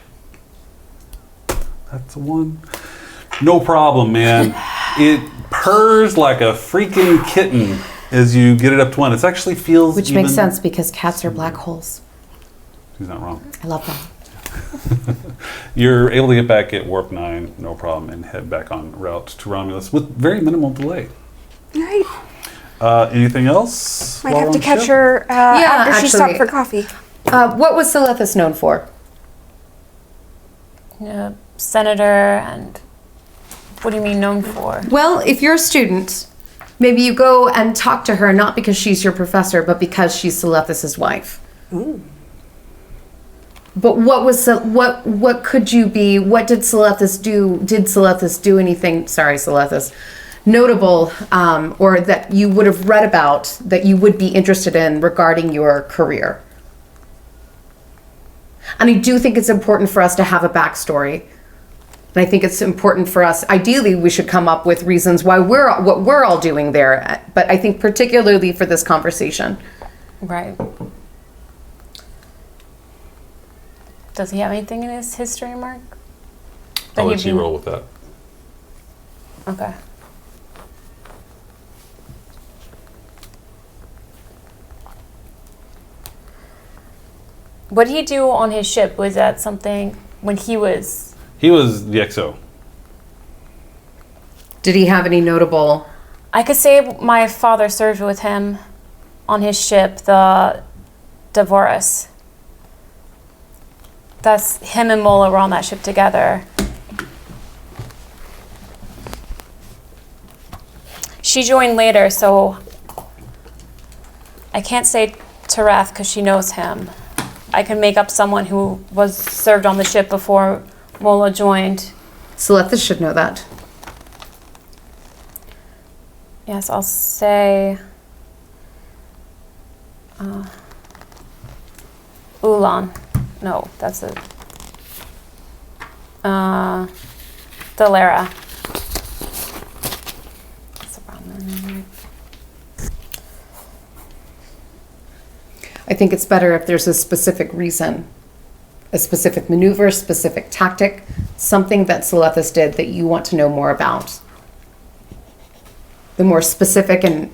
That's a 1. No problem, man. It purrs like a freaking kitten as you get it up to 1. It actually feels Which makes sense because cats are black holes. He's not wrong. I love them. You're able to get back at warp 9, no problem, and head back on route to Romulus with very minimal delay. All right. Anything else? Might while have we're to on the catch ship? her after she stopped actually. for coffee. What was Selethis known for? Senator and what do you mean known for? Well, if you're a student, maybe you go and talk to her not because she's your professor, but because she's Selethis' wife. But what could you be? What did Selethis do? Did Selethis do anything? Sorry, Selethis. Notable, or that you would have read about that you would be interested in regarding your career. And I do think it's important for us to have a backstory. And I think it's important for us. Ideally, we should come up with reasons why what we're all doing there. But I think particularly for this conversation. Right. Does he have anything in his history, Mark? I'll That let he'd you be- roll with that. Okay. What did he do on his ship? Was that something when he was... He was the XO. Did he have any notable? I could say my father served with him on his ship, the Devorus. That's him and Mola were on that ship together. She joined later, so I can't say Tarath because she knows him. I can make up someone who was served on the ship before Mola joined. Selethis should know that. Yes, I'll say Ulan. No, that's a Delara. That's the problem. I think it's better if there's a specific reason, a specific maneuver, specific tactic, something that Selethis did that you want to know more about. The more specific and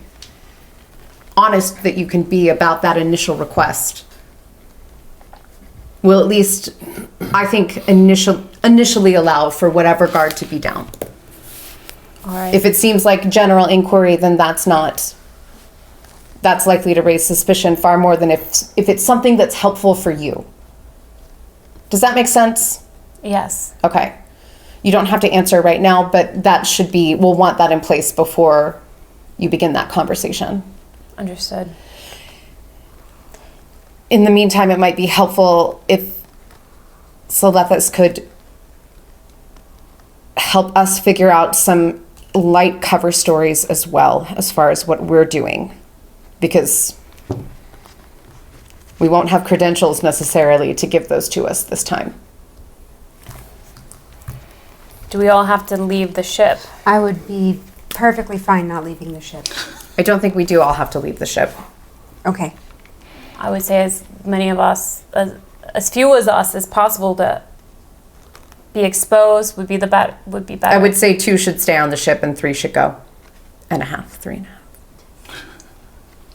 honest that you can be about that initial request will at least, I think, initially allow for whatever guard to be down. All right. If it seems like general inquiry, then that's likely to raise suspicion far more than if it's something that's helpful for you. Does that make sense? Yes. Okay. You don't have to answer right now, but that should be, we'll want that in place before you begin that conversation. Understood. in the meantime, it might be helpful if Selethis could help us figure out some light cover stories as well, as far as what we're doing. Because we won't have credentials necessarily to give those to us this time. Do we all have to leave the ship? I would be perfectly fine not leaving the ship. I don't think we do all have to leave the ship. Okay. I would say as many of us, as few as us as possible to be exposed would be better. I would say 2 should stay on the ship and 3 should go. 3.5.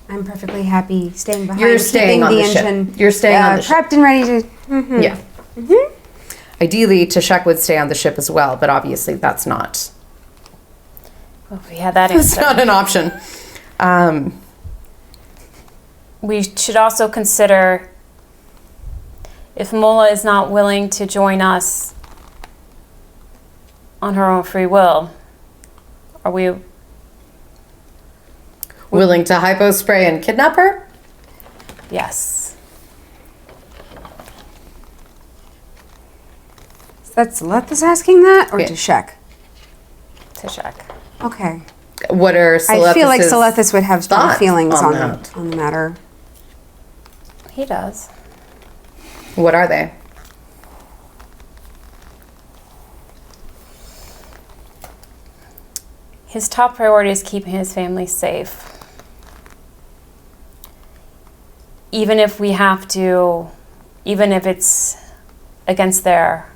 I'm perfectly happy staying behind. You're staying keeping on the ship. engine, You're staying on the ship. prepped and ready to. Mhm. Yeah. Ideally, Tashek would stay on the ship as well, but obviously that's not. If we had that It's answer. not an option. We should also consider if Mola is not willing to join us on her own free will, are we Willing to hypo spray and kidnap her? yes. That's Selethis asking that, or Yeah. to check? To check. Okay. What are I feel like Selethis' Selethis would have strong thoughts feelings on on that? the matter. He does. What are they? His top priority is keeping his family safe. Even if we have to, even if it's against their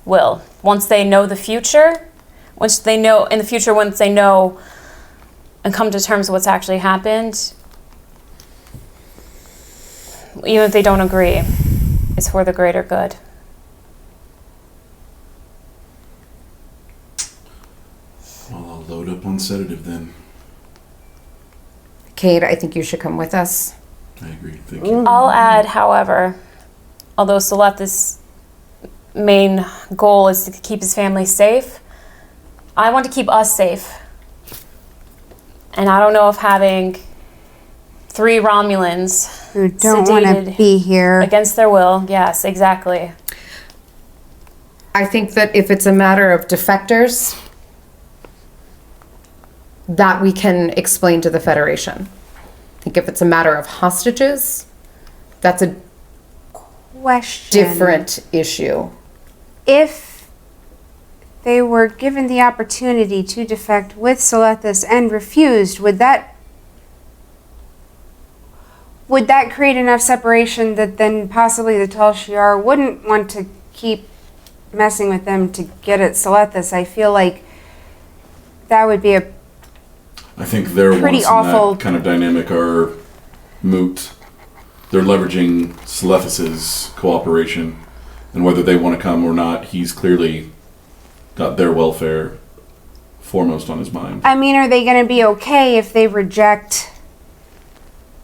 will. Once they know the future, once they know in the future, once they know and come to terms with what's actually happened, even if they don't agree, it's for the greater good. Well, I'll load up on sedative then. Kate, I think you should come with us. I agree. Thank you. I'll add, however, although Selethis' main goal is to keep his family safe, I want to keep us safe. And I don't know if having 3 Romulans Who don't want to sedated be here. against their will, yes, exactly. I think that if it's a matter of defectors, that we can explain to the Federation. I think if it's a matter of hostages, that's a Question. different issue. If they were given the opportunity to defect with Selethis and refused, would that create enough separation that then possibly the Tal Shiar wouldn't want to keep messing with them to get at Selethis? I feel like that would be a I think their Pretty wants in awful. that kind of dynamic are moot. They're leveraging Selethis' cooperation, and whether they want to come or not, he's clearly got their welfare foremost on his mind. I mean, are they going to be okay if they reject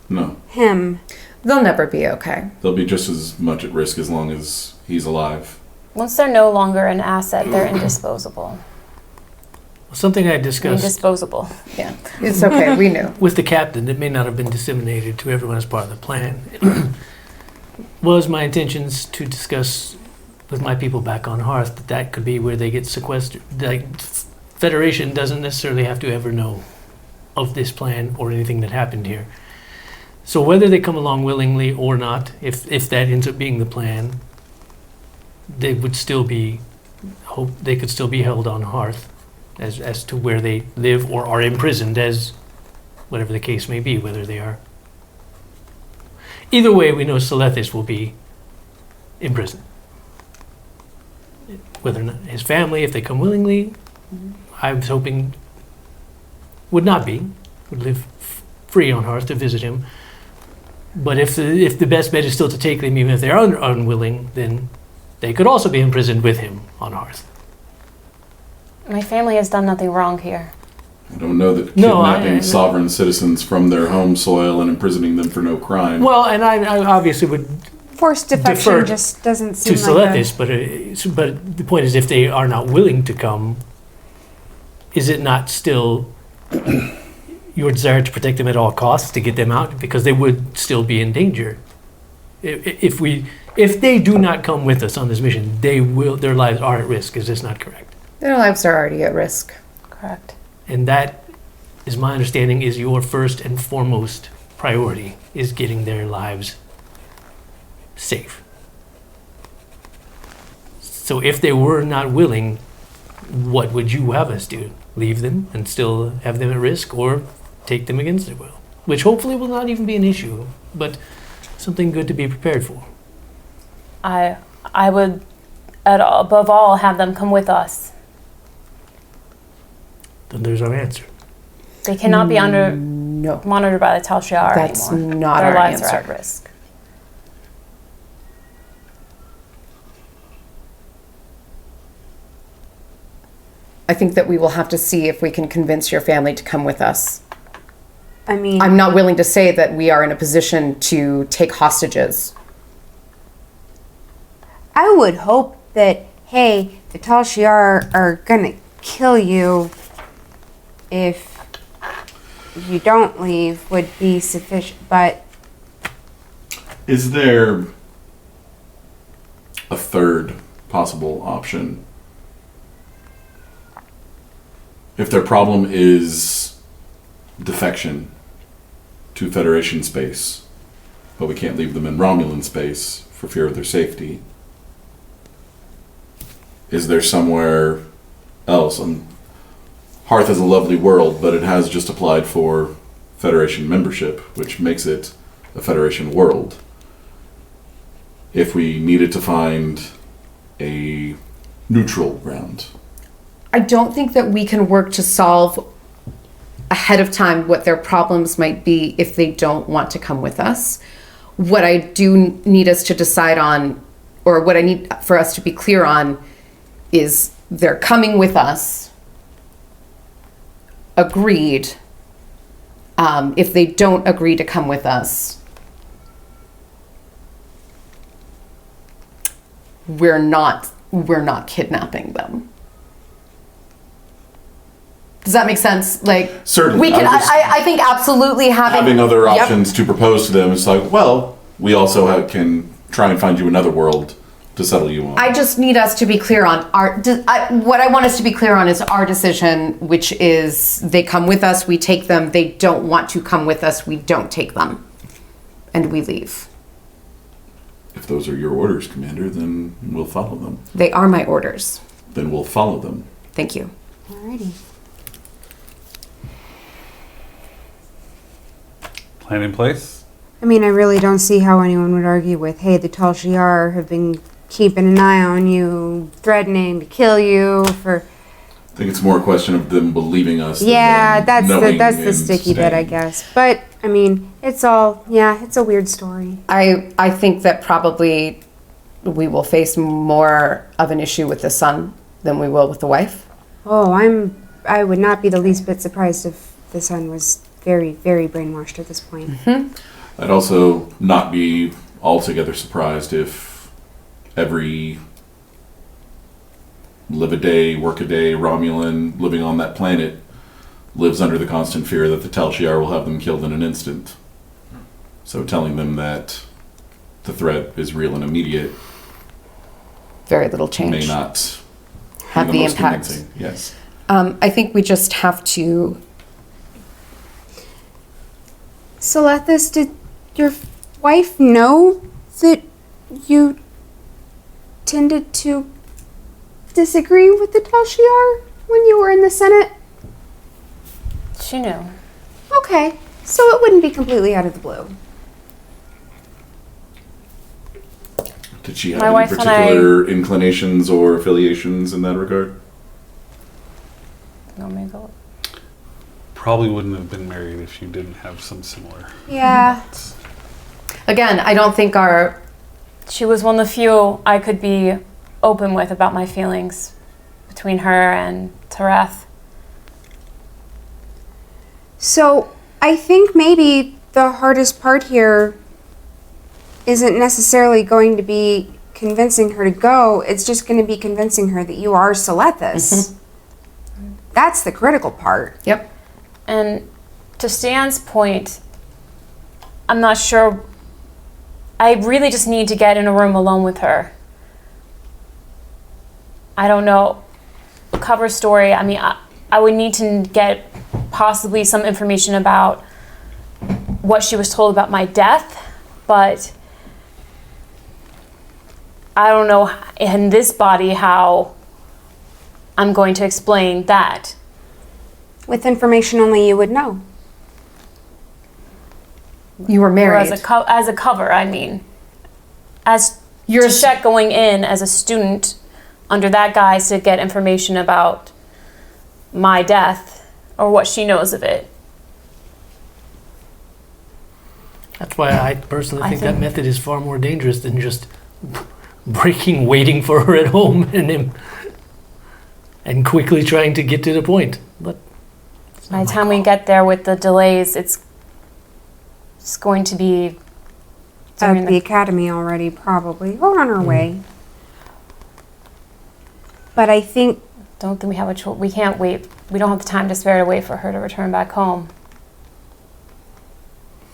No, him? They'll never be okay. they'll be just as much at risk as long as he's alive. Once they're no longer an asset, they're indisposable. Something I discussed Indisposable. Yeah, it's okay. We knew. with the captain that may not have been disseminated to everyone as part of the plan was my intentions to discuss with my people back on Hearth that could be where they get sequestered. The Federation doesn't necessarily have to ever know of this plan or anything that happened here. So whether they come along willingly or not, if that ends up being the plan, they would still be they could still be held on Hearth as to where they live or are imprisoned, as whatever the case may be, whether they are. Either way, we know Selethis will be imprisoned. Whether or not his family, if they come willingly, I was hoping would not be, would live free on Hearth to visit him. But if the best bet is still to take them, even if they are unwilling, then they could also be imprisoned with him on Hearth. My family has done nothing wrong here. I don't know that No, kidnapping sovereign citizens from their home soil and imprisoning them for no crime. Well, and I obviously would Forced defection Defer just doesn't to seem like Selethis, but the point is, if they are not willing to come, is it not still your desire to protect them at all costs to get them out, because they would still be in danger? If they do not come with us on this mission, their lives are at risk. Is this not correct? Their lives are already at risk. Correct. And that is my understanding is your first and foremost priority is getting their lives safe. So if they were not willing, what would you have us do? Leave them and still have them at risk, or take them against their will? Which hopefully will not even be an issue, but something good to be prepared for. I would, above all, have them come with us. Then there's our answer. They cannot be No. monitored by the Tal Shiar That's anymore. not Their our lives answer. are at risk. I think that we will have to see if we can convince your family to come with us. I mean, I'm not willing to say that we are in a position to take hostages. I would hope that, hey, the Tal Shiar are gonna kill you if you don't leave would be sufficient, but Is there a third possible option? If their problem is defection to Federation space, but we can't leave them in Romulan space for fear of their safety, is there somewhere else? Hearth is a lovely world, but it has just applied for Federation membership, which makes it a Federation world. If we needed to find a neutral ground. I don't think that we can work to solve ahead of time what their problems might be if they don't want to come with us. What I do need us to decide on, or what I need for us to be clear on, is they're coming with us. Agreed. If they don't agree to come with us, we're not kidnapping them. Does that make sense? Like, Certainly. we can. I'm just- I think absolutely Having other Yep. options to propose to them, it's like, well, we also can try and find you another world to settle you on. I just need us to be clear on what I want us to be clear on is our decision, which is they come with us, we take them. They don't want to come with us, we don't take them, and we leave. If those are your orders, Commander, then we'll follow them. They are my orders. Then we'll follow them. Thank you. alrighty. Plan in place. I mean, I really don't see how anyone would argue with, hey, the Tal Shiar have been keeping an eye on you, threatening to kill you for... I think it's more a question of them believing us. Yeah, than them that's the knowing sticky and bit, I staying. guess. But, I mean, it's a weird story. I think that probably we will face more of an issue with the son than we will with the wife. Oh, I would not be the least bit surprised if the son was very, very brainwashed at this point. I'd also not be altogether surprised if every live-a-day, work-a-day Romulan living on that planet lives under the constant fear that the Tal Shiar will have them killed in an instant. So telling them that the threat is real and immediate Very little change. may not Have be the most impact. convincing. Yes. I think we just have to. Selethis, did your wife know that you tended to disagree with the Tal Shiar when you were in the Senate? She knew. Okay, so it wouldn't be completely out of the blue. Did she have My any wife and I- particular inclinations or affiliations in that regard? No, maybe go. Probably wouldn't have been married if you didn't have some similar. Yeah. Again, I don't think our. She was one of the few I could be open with about my feelings between her and Tarath. So I think maybe the hardest part here isn't necessarily going to be convincing her to go. It's just going to be convincing her that you are Selethis. That's the critical part. Yep. And to Stan's point, I'm not sure. I really just need to get in a room alone with her. I don't know. Cover story, I mean, I would need to get possibly some information about what she was told about my death, but I don't know in this body how I'm going to explain that. With information only you would know. You were Or married. as a cover, I mean. As You're to check going in as a student under that guise to get information about my death or what she knows of it. That's why I personally I think that think- method is far more dangerous than just breaking, waiting for her at home, and quickly trying to get to the point. But By the time we get there with the delays, it's going to be during At the academy already, probably, or on our way. But I think don't think we have a choice. We can't wait. We don't have the time to spare to wait for her to return back home.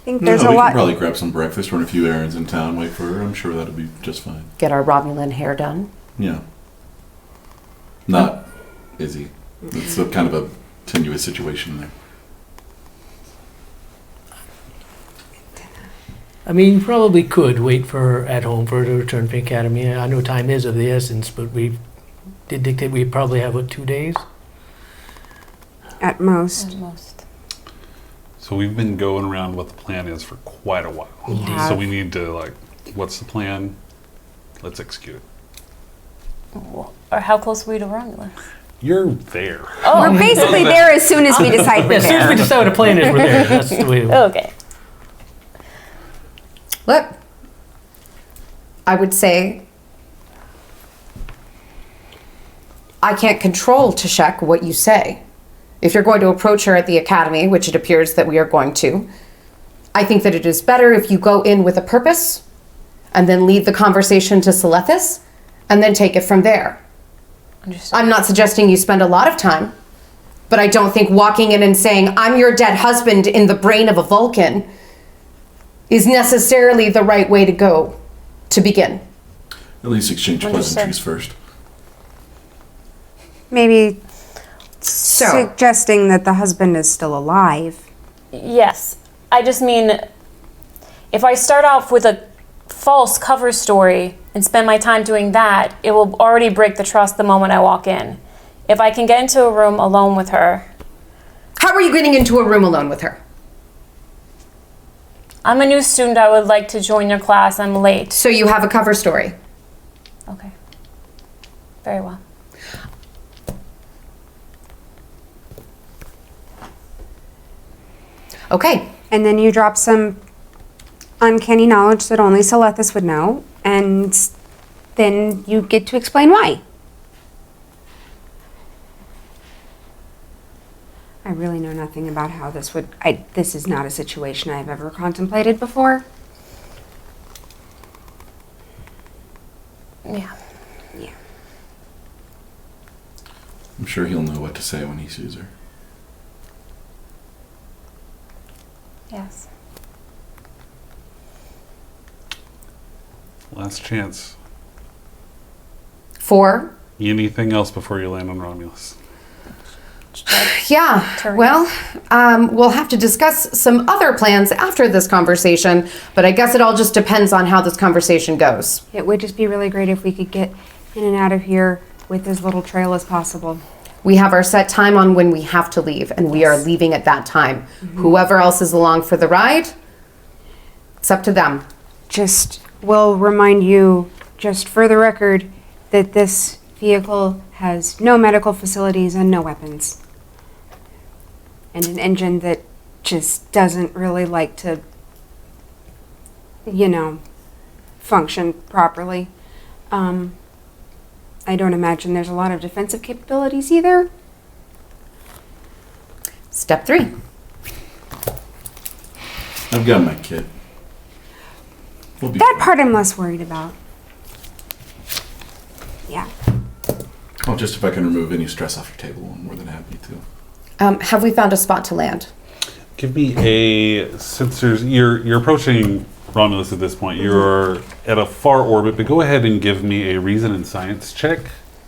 there's No, a we lot. can probably grab some breakfast, run a few errands in town, wait for her. I'm sure that'll be just fine. Get our Romulan hair done. Yeah. Not Izzy. It's a kind of a tenuous situation there. I mean, you probably could wait for her at home for her to return from the academy. I know time is of the essence, but we did dictate we probably have, 2 days? At most. At most. So we've been going around what the plan is for quite a while. We have. So we need to what's the plan? Let's execute it. Or how close are we to Romulus? You're there. We're basically there as soon as we decide we're As soon as we there. decide what a plan is, we're there. That's the way. Okay. Look, I would say I can't control Tashek what you say. If you're going to approach her at the academy, which it appears that we are going to, I think that it is better if you go in with a purpose and then lead the conversation to Selethis and then take it from there. Understood. I'm not suggesting you spend a lot of time, but I don't think walking in and saying, I'm your dead husband in the brain of a Vulcan is necessarily the right way to go to begin. At least exchange Understood. pleasantries first. Maybe So, suggesting that the husband is still alive. Yes. I just mean, if I start off with a false cover story and spend my time doing that, it will already break the trust the moment I walk in. If I can get into a room alone with her, how are you getting into a room alone with her? I'm a new student, I would like to join your class, I'm late. So you have a cover story. Okay. Very well. Okay. And then you drop some uncanny knowledge that only Selethis would know, and then you get to explain why. I really know nothing about how this would. This is not a situation I've ever contemplated before. Yeah. Yeah. I'm sure he'll know what to say when he sees her. Yes. Last chance. 4. Anything else before you land on Romulus? Yeah. Turn. Well, we'll have to discuss some other plans after this conversation, but I guess it all just depends on how this conversation goes. It would just be really great if we could get in and out of here with as little trail as possible. We have our set time on when we have to leave, and we are leaving at that time. Whoever else is along for the ride, it's up to them. Just will remind you, just for the record, that this vehicle has no medical facilities and no weapons. And an engine that just doesn't really like to, function properly. I don't imagine there's a lot of defensive capabilities either. Step 3. I've got my kit. We'll be That fine. part I'm less worried about. Yeah. Oh, just if I can remove any stress off your table, I'm more than happy to. Have we found a spot to land? Give me since you're approaching Romulus at this point. You're at a far orbit, but go ahead and give me a reason and science check.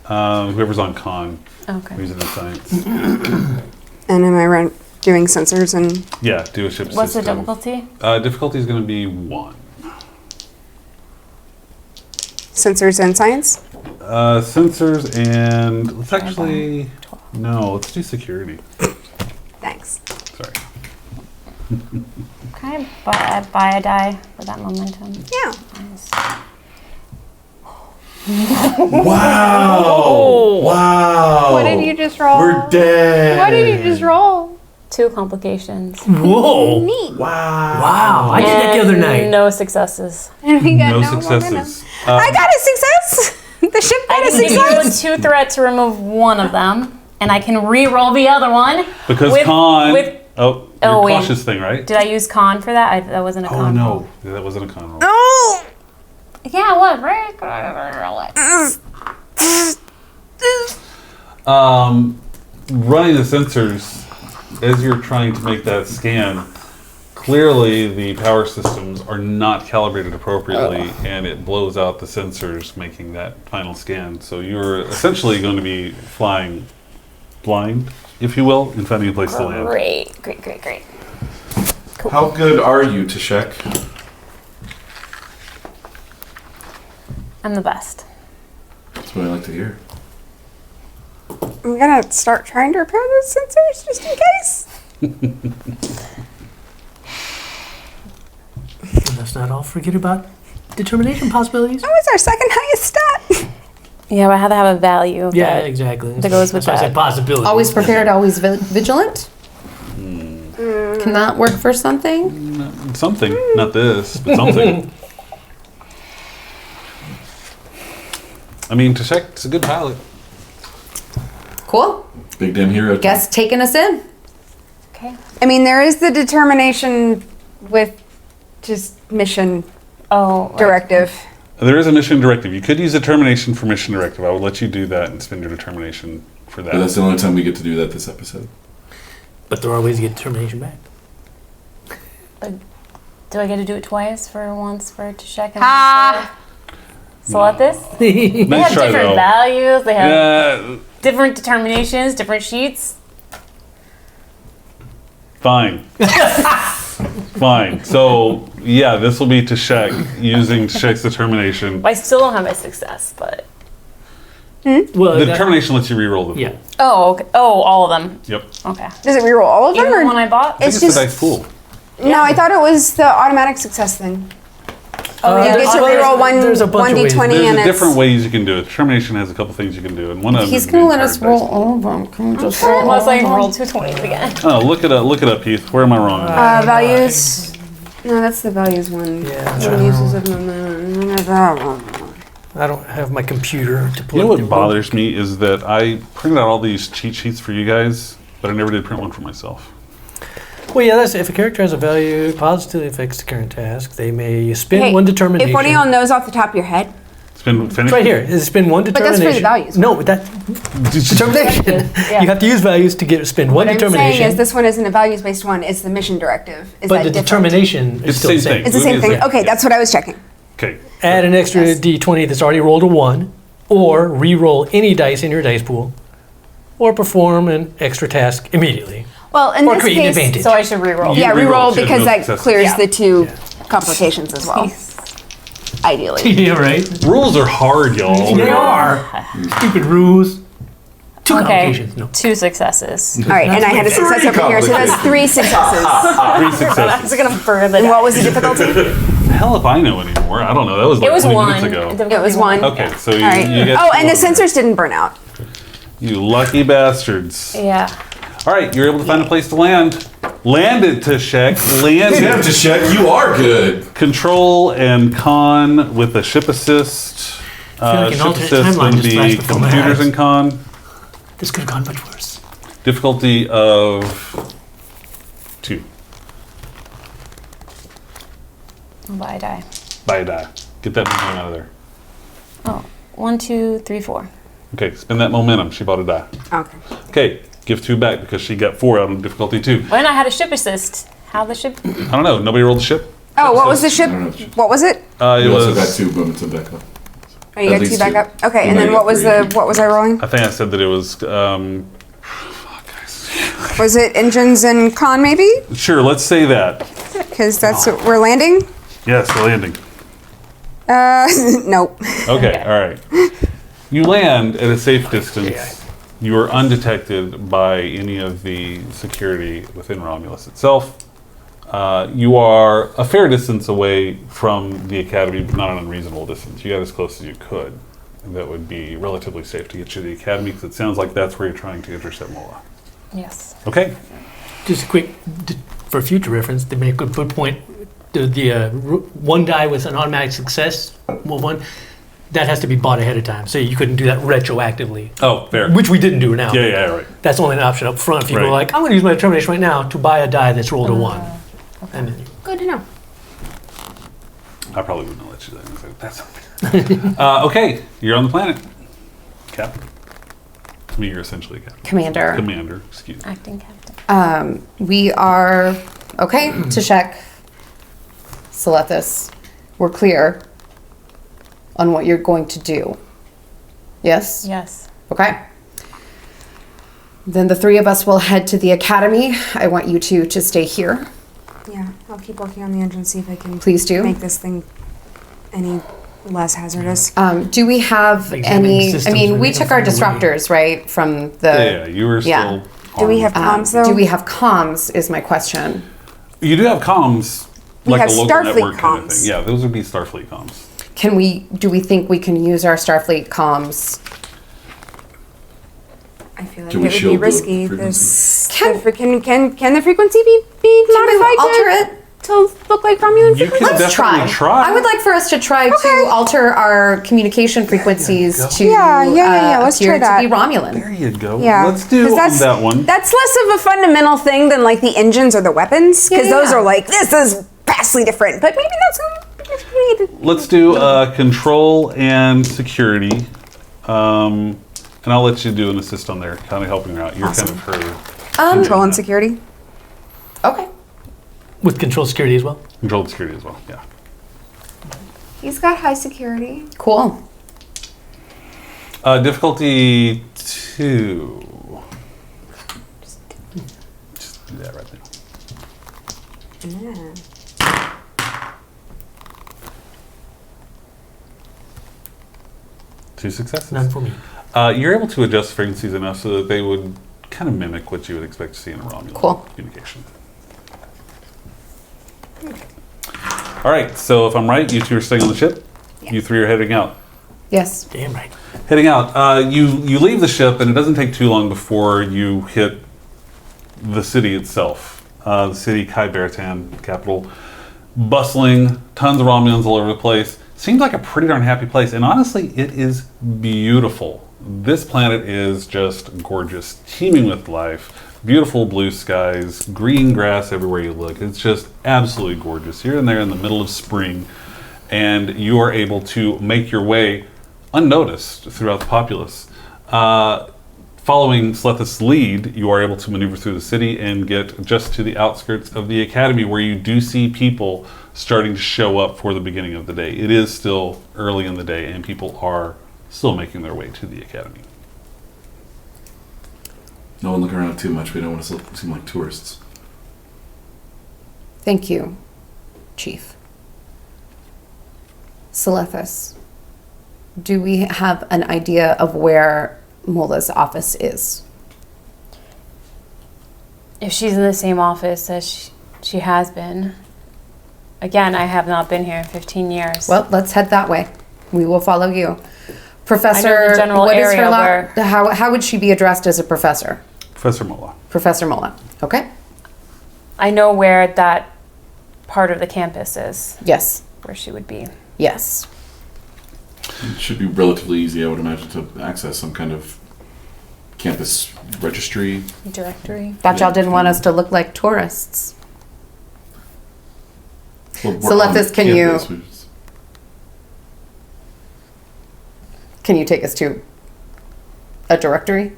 Whoever's on con, Okay. reason and science. And am I doing sensors and Yeah, do a ship What's the system. difficulty? Difficulty is going to be 1. sensors and science? Sensors and let's actually let's do security. Thanks. Sorry. Can I buy a die for that momentum? Yeah. Nice. Wow! Wow! What did you just roll? We're dead. What did you just roll? 2 complications. Whoa! Neat. Wow! Wow! I did that the other night. No successes. And we got No no momentum. successes. I got a success. The ship I got a can give success. you a 2 threat to remove one of them, and I can re-roll the other one. Because with- con. with- your Oh, wait. cautious thing, right? Did I use con for that? That wasn't a Oh con. no, that wasn't a con roll. Oh. Yeah, what? Right? Running the sensors as you're trying to make that scan. Clearly, the power systems are not calibrated appropriately, and it blows out the sensors making that final scan. So you're essentially going to be flying blind, if you will, and finding a place to land. Great. How good are you, Tashek? I'm the best. That's what I like to hear. I'm gonna start trying to repair those sensors just in case. Let's not all forget about determination possibilities. That was our second highest stat. Yeah, but I have to have a value. Yeah, that- exactly. that goes with That's why I that. said possibilities. Always prepared, always vigilant. Can that work for something? Something, not this, but something. I mean, Tashek's a good pilot. Cool. Big damn hero. Guess taking us in. Okay. I mean, there is the determination with just mission Oh, directive. There is a mission directive. You could use determination for mission directive. I would let you do that and spend your determination for that. But that's the only time we get to do that this episode. But there are ways to get determination back. Do I get to do it twice for once for to check and Ah. so let this? They Nice have try, different though. values. They have Yeah, different determinations, different sheets. fine. Fine. So, yeah, this will be Tashek using Tashek's determination. I still don't have my success, but Well, The that- determination lets you reroll them. yeah. okay. Oh, all of them. Yep. Okay. Does it reroll all of them? Even the Or? one I bought. I think It's it's the just- dice pool. No, I thought it was the automatic success thing. Oh, You yeah. get to well, reroll one there's a bunch of ways. d20 There's and a it's different ways you can do it. Determination has a couple things you can do, and one of them He's is gonna the let entire us dice roll pool. all of them. Can we just roll Unless all I of them? roll 2 20s again. Oh, look it up, Heath. Where am I wrong? values. No, that's the values one. Yeah, I'm The trying to uses of momentum. I don't have my computer to pull You know up the what bothers me is that I printed out all these cheat sheets for you guys, but I never did print one for myself. Well, yeah, that's if a character has a value positively affects the current task, they may spend Hey, one determination. if one of y'all knows off the top of your head, It's been finished. It's right here. Is spend one that's determination. for the values. No, but that determination. Yeah. You have to use values to get spend one what I'm determination. saying is this one isn't a values-based one, it's the mission directive. Is but that the different? determination is It's still the the same same. thing. It's the same thing. Yeah. Okay, that's what I was checking. Okay. Add an extra Yes. d20 that's already rolled a 1, or re-roll any dice in your dice pool, or perform an extra task immediately. Well, in Or this create an case, advantage. So I should reroll. You yeah, re-roll, re-roll so because no that successes. clears Yeah. the two complications as well. Ideally. Yeah, right? Rules are hard, y'all. They are. Stupid rules. Two Okay. complications. No. 2 successes. All right, and I had a success over here, so that's 3 successes. 3 successes. That's gonna burn the. And what was the difficulty? Hell if I know anymore. I don't know. That was like It was 20 1. minutes ago. It was 1. Okay, so you, All right. you get Oh, and the 2 on there. sensors didn't burn out. You lucky bastards. Yeah. All right, you're able to find a place to land. Land it, Tashek. Land Damn, it. Tashek, you are good. Control and con with a ship assist. like an Ship alternate assist timeline would just flashed be before my computers eyes. and con. This could have gone much worse. Difficulty of 2. I'll buy a die. Buy a die. Get that momentum out of there. Oh, 1, 2, 3, 4. Okay, spend that momentum. She bought a die. Okay. Okay, give 2 back because she got 4 out of difficulty 2. When I had a ship assist, how the ship? I don't know. Nobody rolled the ship? Oh, what was the ship? I don't know if- What was it? It You also got was. 2 momentum backup. Oh, you At got least 2 back two. up. Okay, You and might then get what was 3 the if you- what was I rolling? I think I said that it was. Was it engines and con maybe? Sure, let's say that. Because that's what we're landing. Yes, we're landing. Nope. Okay, all right. You land at a safe distance. You are undetected by any of the security within Romulus itself. You are a fair distance away from the Academy, but not an unreasonable distance. You got as close as you could. And that would be relatively safe to get you to the Academy, because it sounds like that's where you're trying to intercept Mola. Yes. Okay? Just a quick, for future reference, to make a good point, the one die with an automatic success, one, that has to be bought ahead of time. So you couldn't do that retroactively, Oh, fair. which we didn't do now. Yeah, right. That's only an option up front. If you Right. go like, I'm going to use my determination right now to buy a die that's rolled a 1. And then, Good to know. I probably wouldn't have let you do that. That's something. Okay, you're on the planet. Captain. I mean, you're essentially a captain. Commander. Commander, excuse me. Acting captain. We are okay to check. Selethis, we're clear on what you're going to do. Yes? Yes. Okay. Then the 3 of us will head to the academy. I want you two to stay here. Yeah, I'll keep working on the engine, see if I can Please do. make this thing any less hazardous. Do we have Examining any? I systems mean, when we they took come our from the way. disruptors, right, from the. Yeah, you were Yeah. still. Do we armed. have comms though? Do we have comms? Is my question. You do have comms, We like have a local Starfleet network kind of comms. thing. Yeah, those would be Starfleet comms. Can we? Do we think we can use our Starfleet comms? I feel like Can it we would be shield the risky. frequency? Can the frequency be Can we modified alter it? to look like Romulan You frequency? can Let's definitely try. I would like for us to try to alter our communication frequencies to Yeah, let's appear try that. to be Romulan. There you go. Yeah, Let's do 'cause on that one. That's less of a fundamental thing than like the engines or the weapons, because Yeah, those yeah. are like this is vastly different. But maybe that's Let's do control and security. And I'll let you do an assist on there, kind of helping her out. You're Awesome. kind of her. control and security. Okay. with control security as well. Control and security as well, yeah. He's got high security. Cool. Difficulty 2. Just do that right now. Yeah. 2 successes. None for me. You're able to adjust frequencies enough so that they would kind of mimic what you would expect to see in a Romulan Cool. communication. All right, so if I'm right, you 2 are staying on the ship. You 3 are heading out. Yes. Damn right. Heading out. You leave the ship, and it doesn't take too long before you hit the city itself. The city, Kai Beratan, capital. Bustling, tons of Romulans all over the place. Seems like a pretty darn happy place, and honestly, it is beautiful. This planet is just gorgeous, teeming with life. Beautiful blue skies, green grass everywhere you look. It's just absolutely gorgeous. You're in there in the middle of spring, and you are able to make your way unnoticed throughout the populace. Following Selethis' lead, you are able to maneuver through the city and get just to the outskirts of the academy, where you do see people starting to show up for the beginning of the day. It is still early in the day, and people are still making their way to the academy. No one look around too much. We don't want to seem like tourists. Thank you, Chief. Selethis, do we have an idea of where Mola's office is? If she's in the same office as she has been. Again, I have not been here in 15 years. Well, let's head that way. We will follow you. Professor, general what is her area la- where- how would she be addressed as a professor? Professor Mola. Professor Mola. Okay? I know where that part of the campus is, Yes. where she would be. Yes. It should be relatively easy, I would imagine, to access some kind of campus registry. Directory. Thought y'all didn't want us to look like tourists. Well, we're Selethis, on can you- campus, we just- Can you take us to a directory?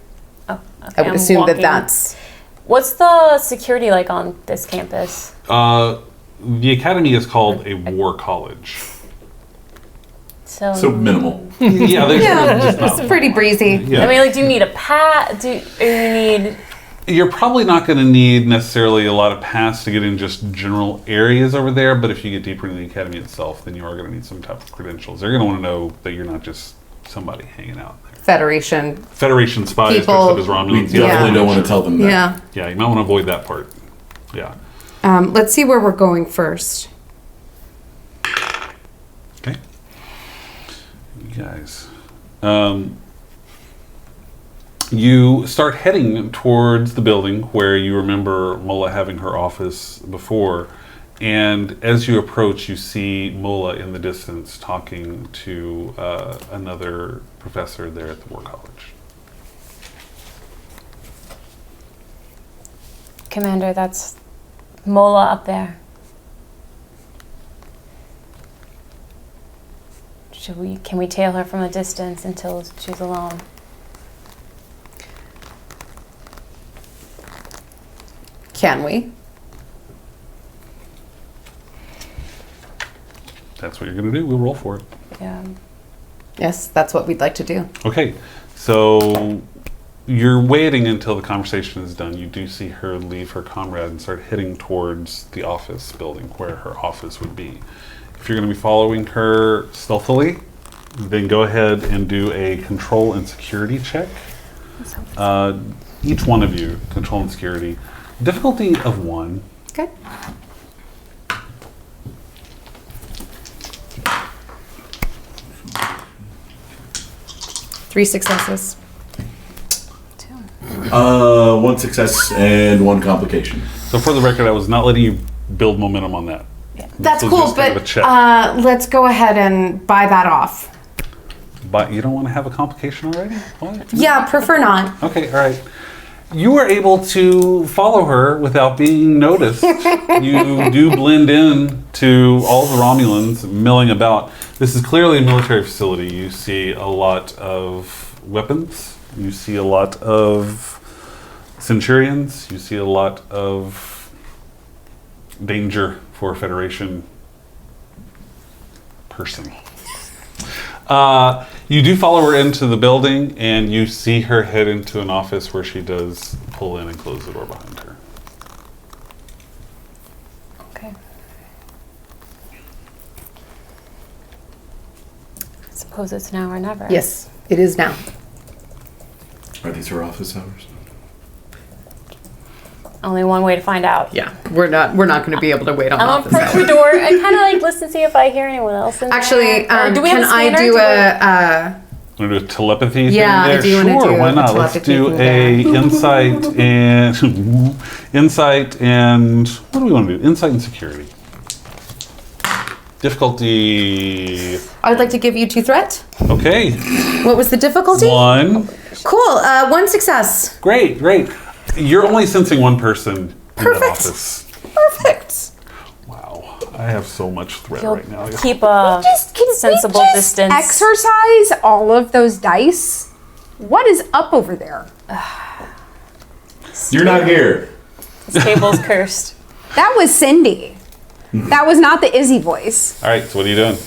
Oh, okay. I would I'm assume that walking. that's... What's the security like on this campus? the academy is called a war college. So minimal. Yeah, there's just not It's pretty breezy. Yeah. I mean, like, do you need a pat? Or you need? You're probably not going to need necessarily a lot of paths to get in just general areas over there, but if you get deeper into the academy itself, then you are going to need some type of credentials. They're going to want to know that you're not just somebody hanging out there. Federation spies dressed People- up as We Romulans. definitely don't want to tell them that. Yeah. Yeah, you might want to avoid that part. Yeah. Let's see where we're going first. Okay. You guys. You start heading towards the building where you remember Mola having her office before. And as you approach, you see Mola in the distance talking to another professor there at the War College. Commander, that's Mola up there. Can we tail her from a distance until she's alone? Can we? That's what you're going to do. We'll roll for it. Yeah. Yes, that's what we'd like to do. Okay, so you're waiting until the conversation is done. You do see her leave her comrade and start heading towards the office building where her office would be. If you're going to be following her stealthily, then go ahead and do a control and security check. Each one of you, control and security. Difficulty of 1. Okay. Three successes. 2. 1 success and 1 complication. So for the record, I was not letting you build momentum on that. That's This was cool, just kind but of a check. let's go ahead and buy that off. But you don't want to have a complication already? What? Yeah, prefer not. Okay, all right. You were able to follow her without being noticed. You do blend in to all the Romulans milling about. This is clearly a military facility. You see a lot of weapons. You see a lot of Centurions. You see a lot of danger for a Federation person. You do follow her into the building, and you see her head into an office where she does pull in and close the door behind her. Okay. I suppose it's now or never. Yes, it is now. Are these her office hours? Only one way to find out. Yeah, we're not going to be able to wait on I'm gonna office approach hours. the door and kind of like listen to see if I hear anyone else. In Actually, there. Or do we have can a scanner? I do a? Want to do a telepathy Yeah, thing I there? do wanna Sure, do why a not? Let's telepathy do thing a insight and insight and what do we want to do? Insight and security. Difficulty. I'd like to give you 2 threat. Okay. What was the difficulty? 1. Cool. 1 success. Great, great. You're only sensing one person in that Perfect. office. Perfect. Wow, I have so much threat You'll right now. keep a Can sensible we just distance. exercise all of those dice? What is up over there? You're not here. This table's cursed. That was Cindy. That was not the Izzy voice. All right, so what are you doing?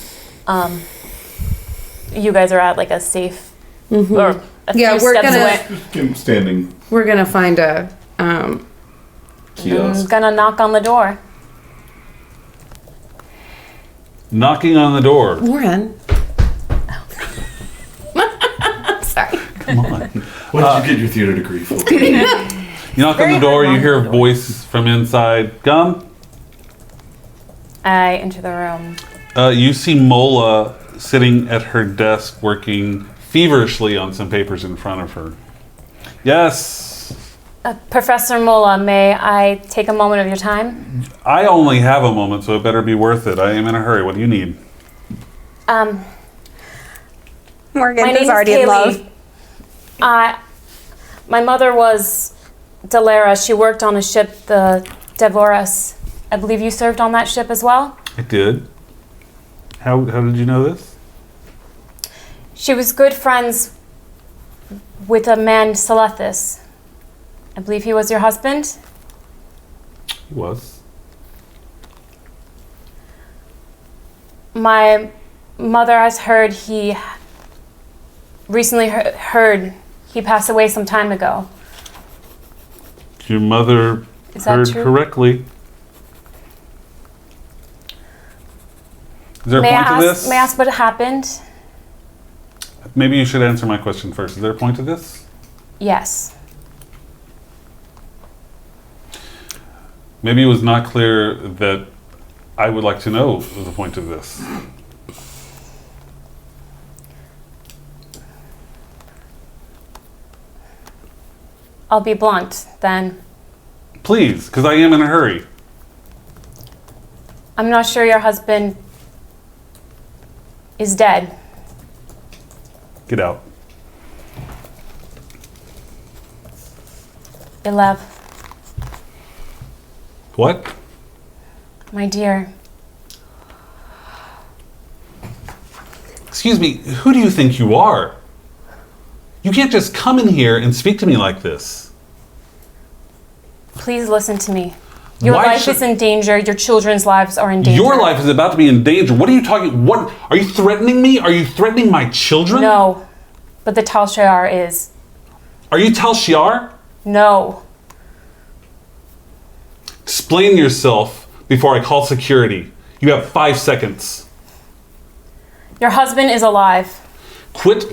You guys are at like a safe or a Yeah, few we're steps gonna- away. I'm standing We're gonna find a. I'm kiosk. gonna knock on the door. Knocking on the door. Warren. Sorry. Come on. What did you get your theater degree for? You knock on the door, you hear a voice from inside. Come. I enter the room. You see Mola sitting at her desk working feverishly on some papers in front of her. Yes. Professor Mola, may I take a moment of your time? I only have a moment, so it better be worth it. I am in a hurry. What do you need? Morgan My name is is already in love. Kaylee. My mother was Delara. She worked on a ship, the Devoras. I believe you served on that ship as well? I did. How did you know this? She was good friends with a man, Selethis. I believe he was your husband? He was. My mother has heard he recently heard he passed away some time ago. Your mother Is that heard true? correctly. Is there a point to this? May I ask what happened? Maybe you should answer my question first. Is there a point to this? Yes. Maybe it was not clear that I would like to know the point of this. I'll be blunt then. Please, because I am in a hurry. I'm not sure your husband is dead. Get out. 11. What? My dear. Excuse me, who do you think you are? You can't just come in here and speak to me like this. Please listen to me. Your Why life should- is in danger. Your children's lives are in danger. Your life is about to be in danger. What are you talking? What are you threatening me? Are you threatening my children? No, but the Tal Shiar is. Are you Tal Shiar? No. Explain yourself before I call security. You have 5 seconds. Your husband is alive. Quit.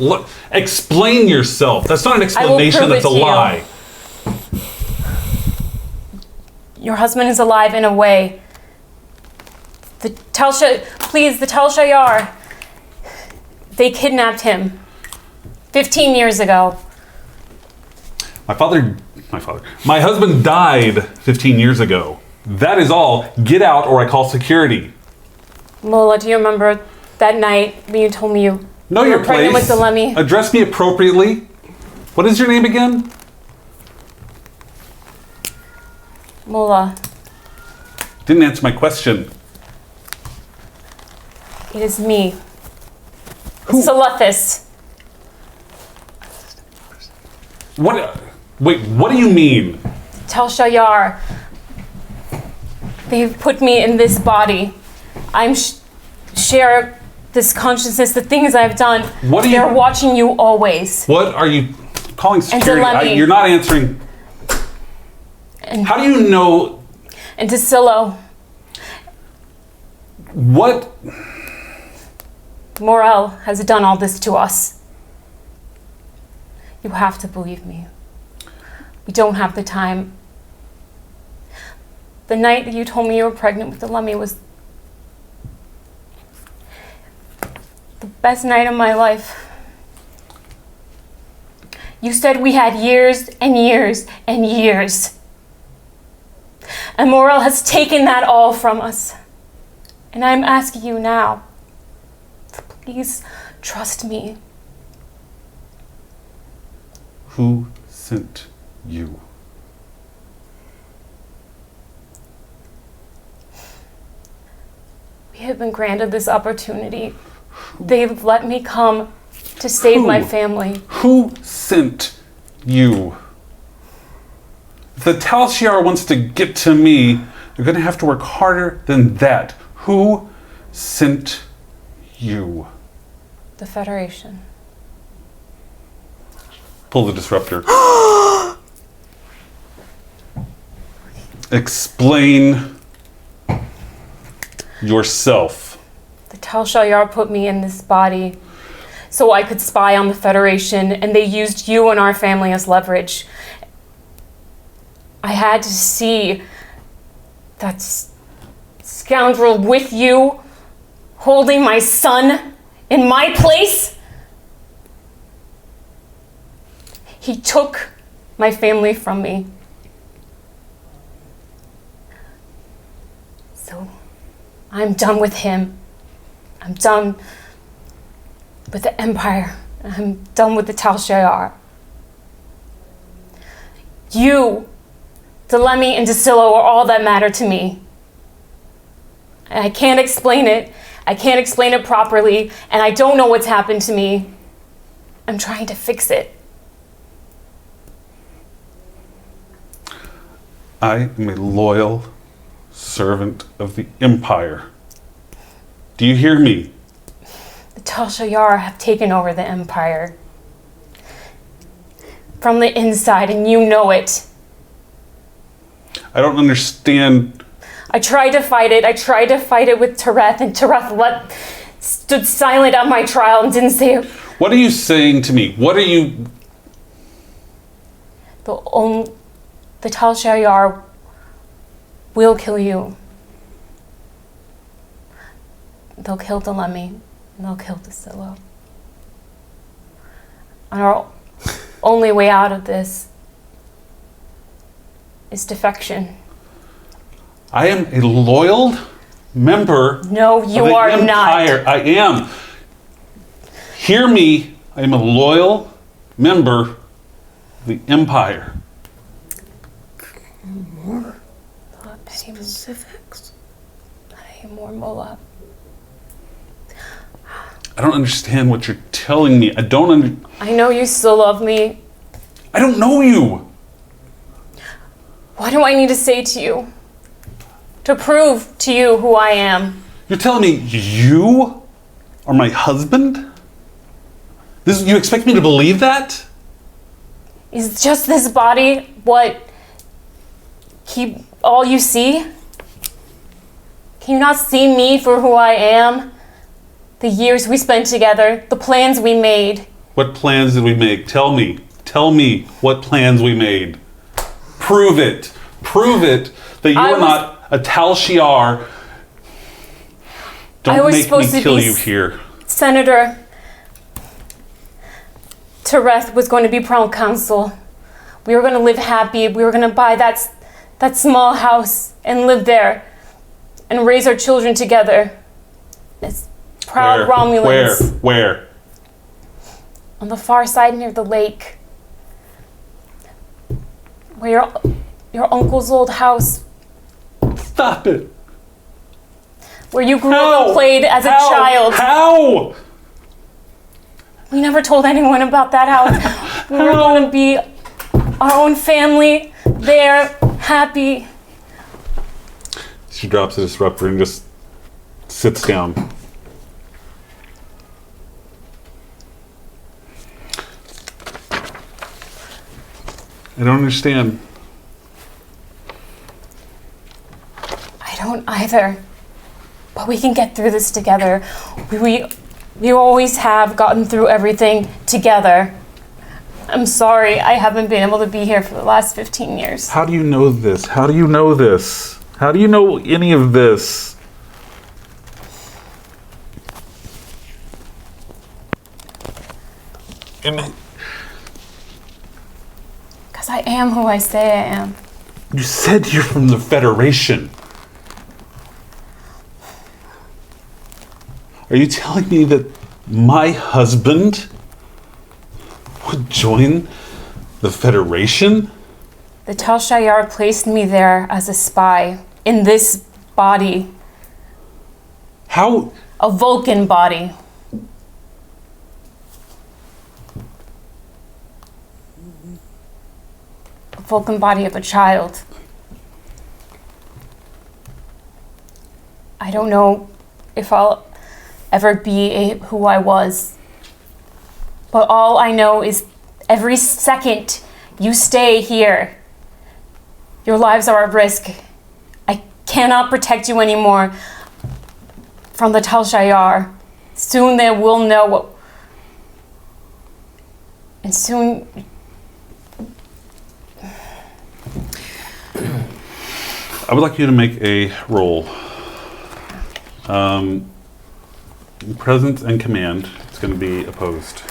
Explain yourself. That's not an I will explanation. prove That's it a to you. lie. Your husband is alive in a way. The Tal Shiar, they kidnapped him 15 years ago. My husband died 15 years ago. That is all. Get out or I call security. Mola, do you remember that night when you told me you Know were your pregnant place. with Delemy? Address me appropriately. What is your name again? Mola, Didn't answer my question. it is me. Salethis. What? Wait, what do you mean? Tal Shiar. They've put me in this body. I'm share this consciousness, the things I've done. What are you- They're watching you always. What are you calling security? Delemy. You're not answering. And, How do you know and Tassilo. what? Morel has done all this to us. You have to believe me. We don't have the time. The night that you told me you were pregnant with Delemy was the best night of my life. You said we had years and years and years. And Morel has taken that all from us. And I'm asking you now, please trust me. Who sent you? We have been granted this opportunity. They've let me come to save my Who? family. Who sent you? If the Tal Shiar wants to get to me, they're going to have to work harder than that. Who sent you? The Federation. Pull the disruptor. Explain yourself. The Tal Shiar put me in this body so I could spy on the Federation, and they used you and our family as leverage. I had to see that scoundrel with you, holding my son in my place. He took my family from me. So I'm done with him. I'm done with the Empire. I'm done with the Tal Shiar. You, Delemy, and Tassilo are all that matter to me. And I can't explain it. I can't explain it properly, and I don't know what's happened to me. I'm trying to fix it. I am a loyal servant of the Empire. Do you hear me? The Tal Shiar have taken over the Empire. From the inside, and you know it. I don't understand. I tried to fight it. I tried to fight it with Tereth, and Tereth stood silent at my trial and didn't say it. What are you saying to me? What are you... The Tal Shiar will kill you. They'll kill Delemy, and they'll kill Dacillo. And our only way out of this is defection. I am a loyal member No, you of the are Empire. not. I am. Hear me. I am a loyal member of the Empire. More specifics. More Mola. I don't understand what you're telling me. I know you still love me. I don't know you. What do I need to say to you? To prove to you who I am? You're telling me you are my husband? You expect me to believe that? Is just this body what all you see? Can you not see me for who I am? The years we spent together, the plans we made. What plans did we make? Tell me. Tell me what plans we made. Prove it. Prove it that you are not a Tal Shiar. Don't make me kill you here. Senator Tereth was going to be Crown Counsel. We were going to live happy. We were going to buy that small house and live there and raise our children together as proud Romulans. Where? On the far side near the lake. Where your uncle's old house. Stop it. Where you grew up and played as a child. How? We never told anyone about that house. We were going to be our own family, there, happy. She drops the disruptor and just sits down. I don't understand. I don't either. But we can get through this together. We always have gotten through everything together. I'm sorry I haven't been able to be here for the last 15 years. How do you know this? How do you know this? How do you know any of this? Because I am who I say I am. You said you're from the Federation. Are you telling me that my husband would join the Federation? The Tal Shiar placed me there as a spy in this body. How? A Vulcan body. A Vulcan body of a child. I don't know if I'll ever be who I was. But all I know is every second you stay here, your lives are at risk. I cannot protect you anymore from the Tal Shiar. Soon they will know what... And soon... I would like you to make a roll. Presence and command. It's going to be opposed.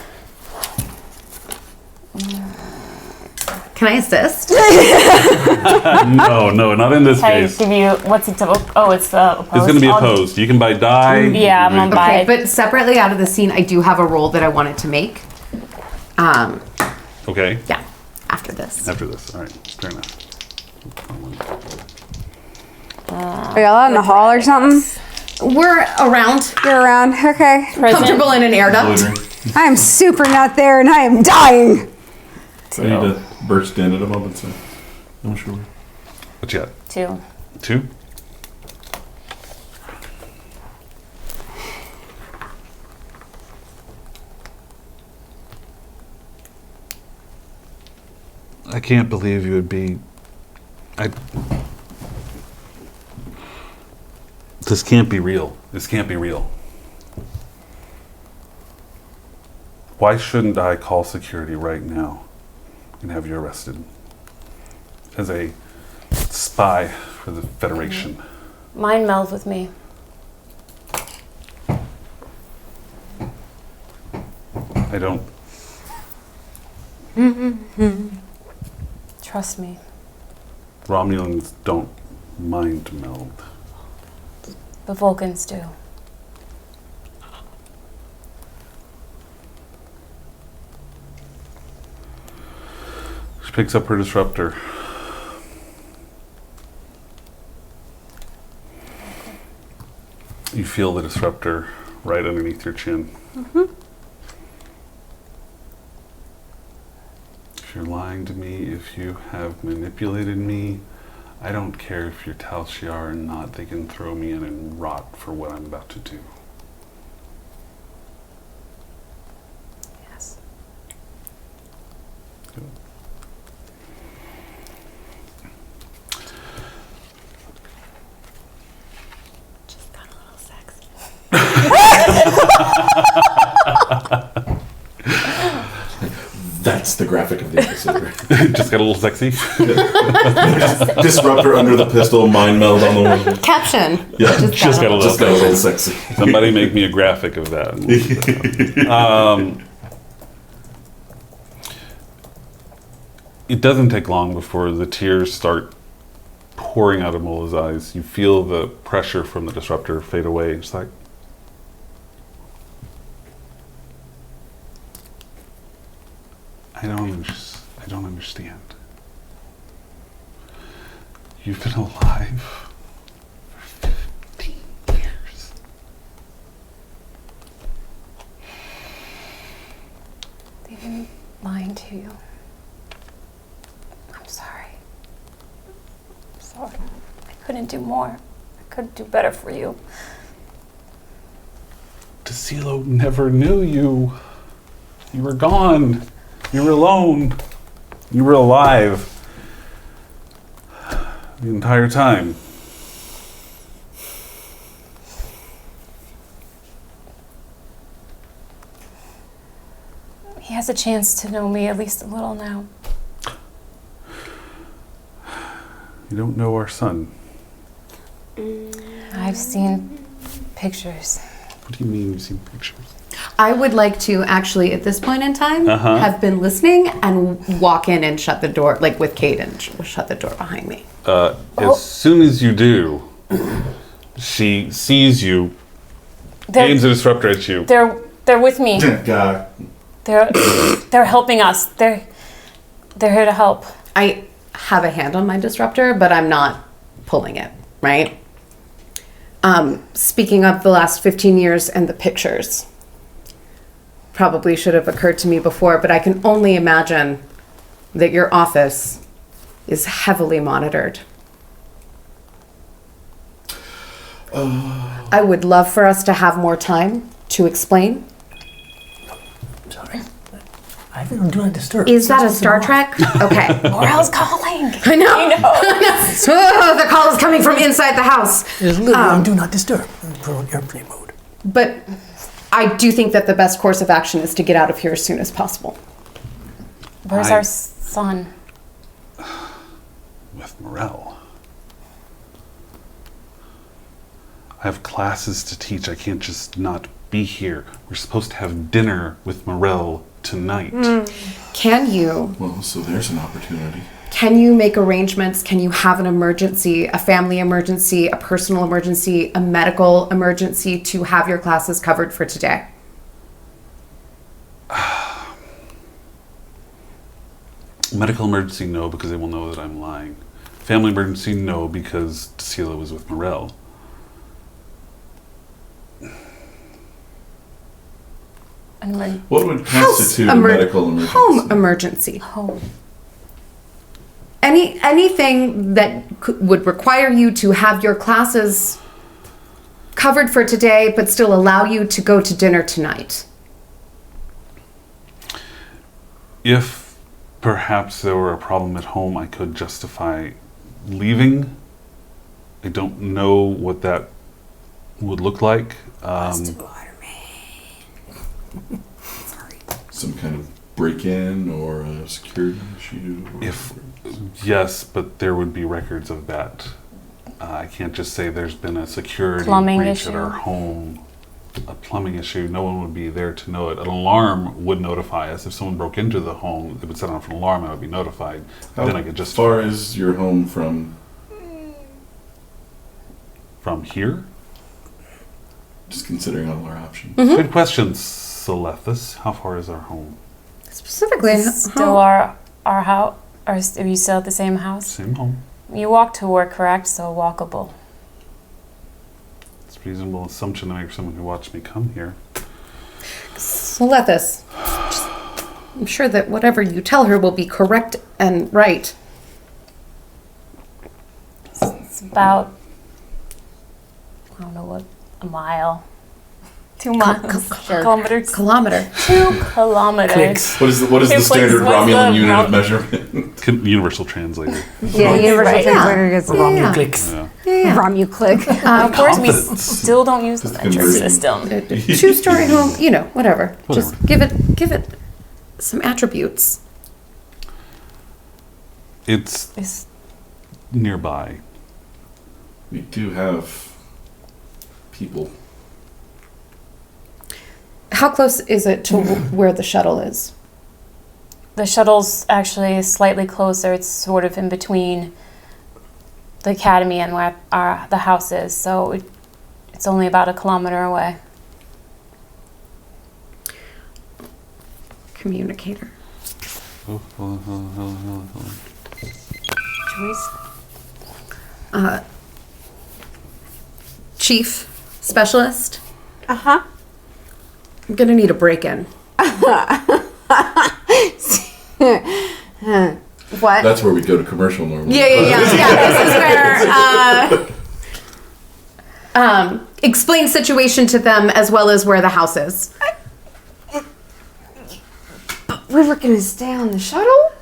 Can I assist? No, not in this case. Give you... What's it... Oh, it's opposed. It's going to be opposed. You can buy die. Yeah, I'm gonna buy Okay, but separately out of the scene, I do have a roll that I wanted to make. Okay. Yeah, after this. After this. All right. Fair enough. Are y'all out in the hall or something? We're around, You're around. Okay. comfortable in an air duct. I am super not there and I am dying. I need to burst in at a moment, so I'm sure. What you got? 2. 2? I can't believe you would be. This can't be real. This can't be real. Why shouldn't I call security right now and have you arrested as a spy for the Federation? Mind meld with me. I don't. Trust me. Romulans don't mind meld. The Vulcans do. She picks up her disruptor. You feel the disruptor right underneath your chin. If you're lying to me, if you have manipulated me, I don't care if you're Tal Shiar or not, they can throw me in and rot for what I'm about to do. Yes. Good. Just got a little sexy. That's the graphic of the episode. Right? Just got a little sexy. Disruptor under the pistol, mind meld on the wing. Caption. Yeah, Just got a little just got a little sexy. Somebody make me a graphic of that. It doesn't take long before the tears start pouring out of Mola's eyes. You feel the pressure from the disruptor fade away. It's like, I don't understand. You've been alive for 15 years. They've been lying to you. I'm sorry. I'm sorry. I couldn't do more. I couldn't do better for you. Tassilo never knew you. You were gone. You were alone. You were alive the entire time. He has a chance to know me at least a little now. You don't know our son. I've seen pictures. What do you mean you've seen pictures? I would like to actually, at this point in time, Uh-huh. have been listening and walk in and shut the door, like with Kate, and shut the door behind me. As soon as you do, she sees you, aims a disruptor at you. They're with me. God. They're helping us. They're here to help. I have a hand on my disruptor, but I'm not pulling it, right? Speaking of the last 15 years and the pictures, probably should have occurred to me before, but I can only imagine that your office is heavily monitored. I would love for us to have more time to explain. Sorry. I think do not disturb. Is that a Star Trek? Okay. Morale's calling. I know. You know. Oh, the call is coming from inside the house. It is literally on do not disturb. Put on airplane mode. But I do think that the best course of action is to get out of here as soon as possible. Where's our son? With Morel. I have classes to teach. I can't just not be here. We're supposed to have dinner with Morel tonight. Can you Well, so there's an opportunity. make arrangements? Can you have an emergency, a family emergency, a personal emergency, a medical emergency to have your classes covered for today? Medical emergency, no, because they will know that I'm lying. Family emergency, no, because Tassilo was with Morel. What would constitute a medical emergency? Home emergency. Home. Anything that would require you to have your classes covered for today, but still allow you to go to dinner tonight. If perhaps there were a problem at home I could justify leaving. I don't know what that would look like. Some kind of break-in or a security issue? Yes, but there would be records of that. I can't just say there's been a security Plumbing breach issue. at our home. A plumbing issue, no one would be there to know it. An alarm would notify us. If someone broke into the home, it would set off an alarm, I would be notified. Then I could just... How far is your home from... From here? Just considering all our options. Good question, Selethis. How far is our home? Specifically, Still our house? Or are you still at the same house? Same home. You walk to work, correct? So walkable. It's a reasonable assumption to make for someone who watched me come here. Selethis. I'm sure that whatever you tell her will be correct and right. It's about, I don't know what, a mile. 2 miles. Kilometers. Kilometer. 2 kilometers. Clicks. What is the What's standard the Romulan unit Rom- of measurement? Universal translator. Yeah, Universal Right. Translator gets Wrong Yeah. clicks. Yeah. Yeah. Rom, you click. Of course, we Confidence. still don't use the Just metric conversion. system. Two-story home, you know, whatever. Whatever. Just give it some attributes. It's It's nearby. We do have people. How close is it to where the shuttle is? The shuttle's actually slightly closer. It's sort of in between the academy and where the house is. So it's only about 1 kilometer away. Communicator. Chief specialist. Uh-huh. I'm gonna need a break-in. What? That's where we go to commercial normally. Yeah. This is where explain situation to them as well as where the house is. We were gonna stay on the shuttle?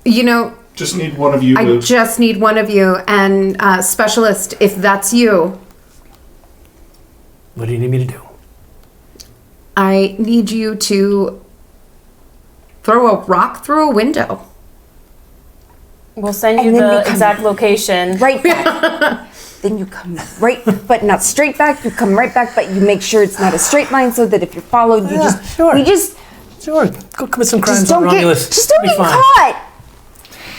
You know, Just need one of you I to... just need one of you and specialist, if that's you, What do you need me to do? I need you to throw a rock through a window. We'll send you And then you the come exact location. Right back. Then you come right, but not straight back. You come right back, but you make sure it's not a straight line so that if you're followed, you Yeah, just... sure. We just Sure, go commit some crimes just on don't get... Romulus. Just don't Be get fine. caught!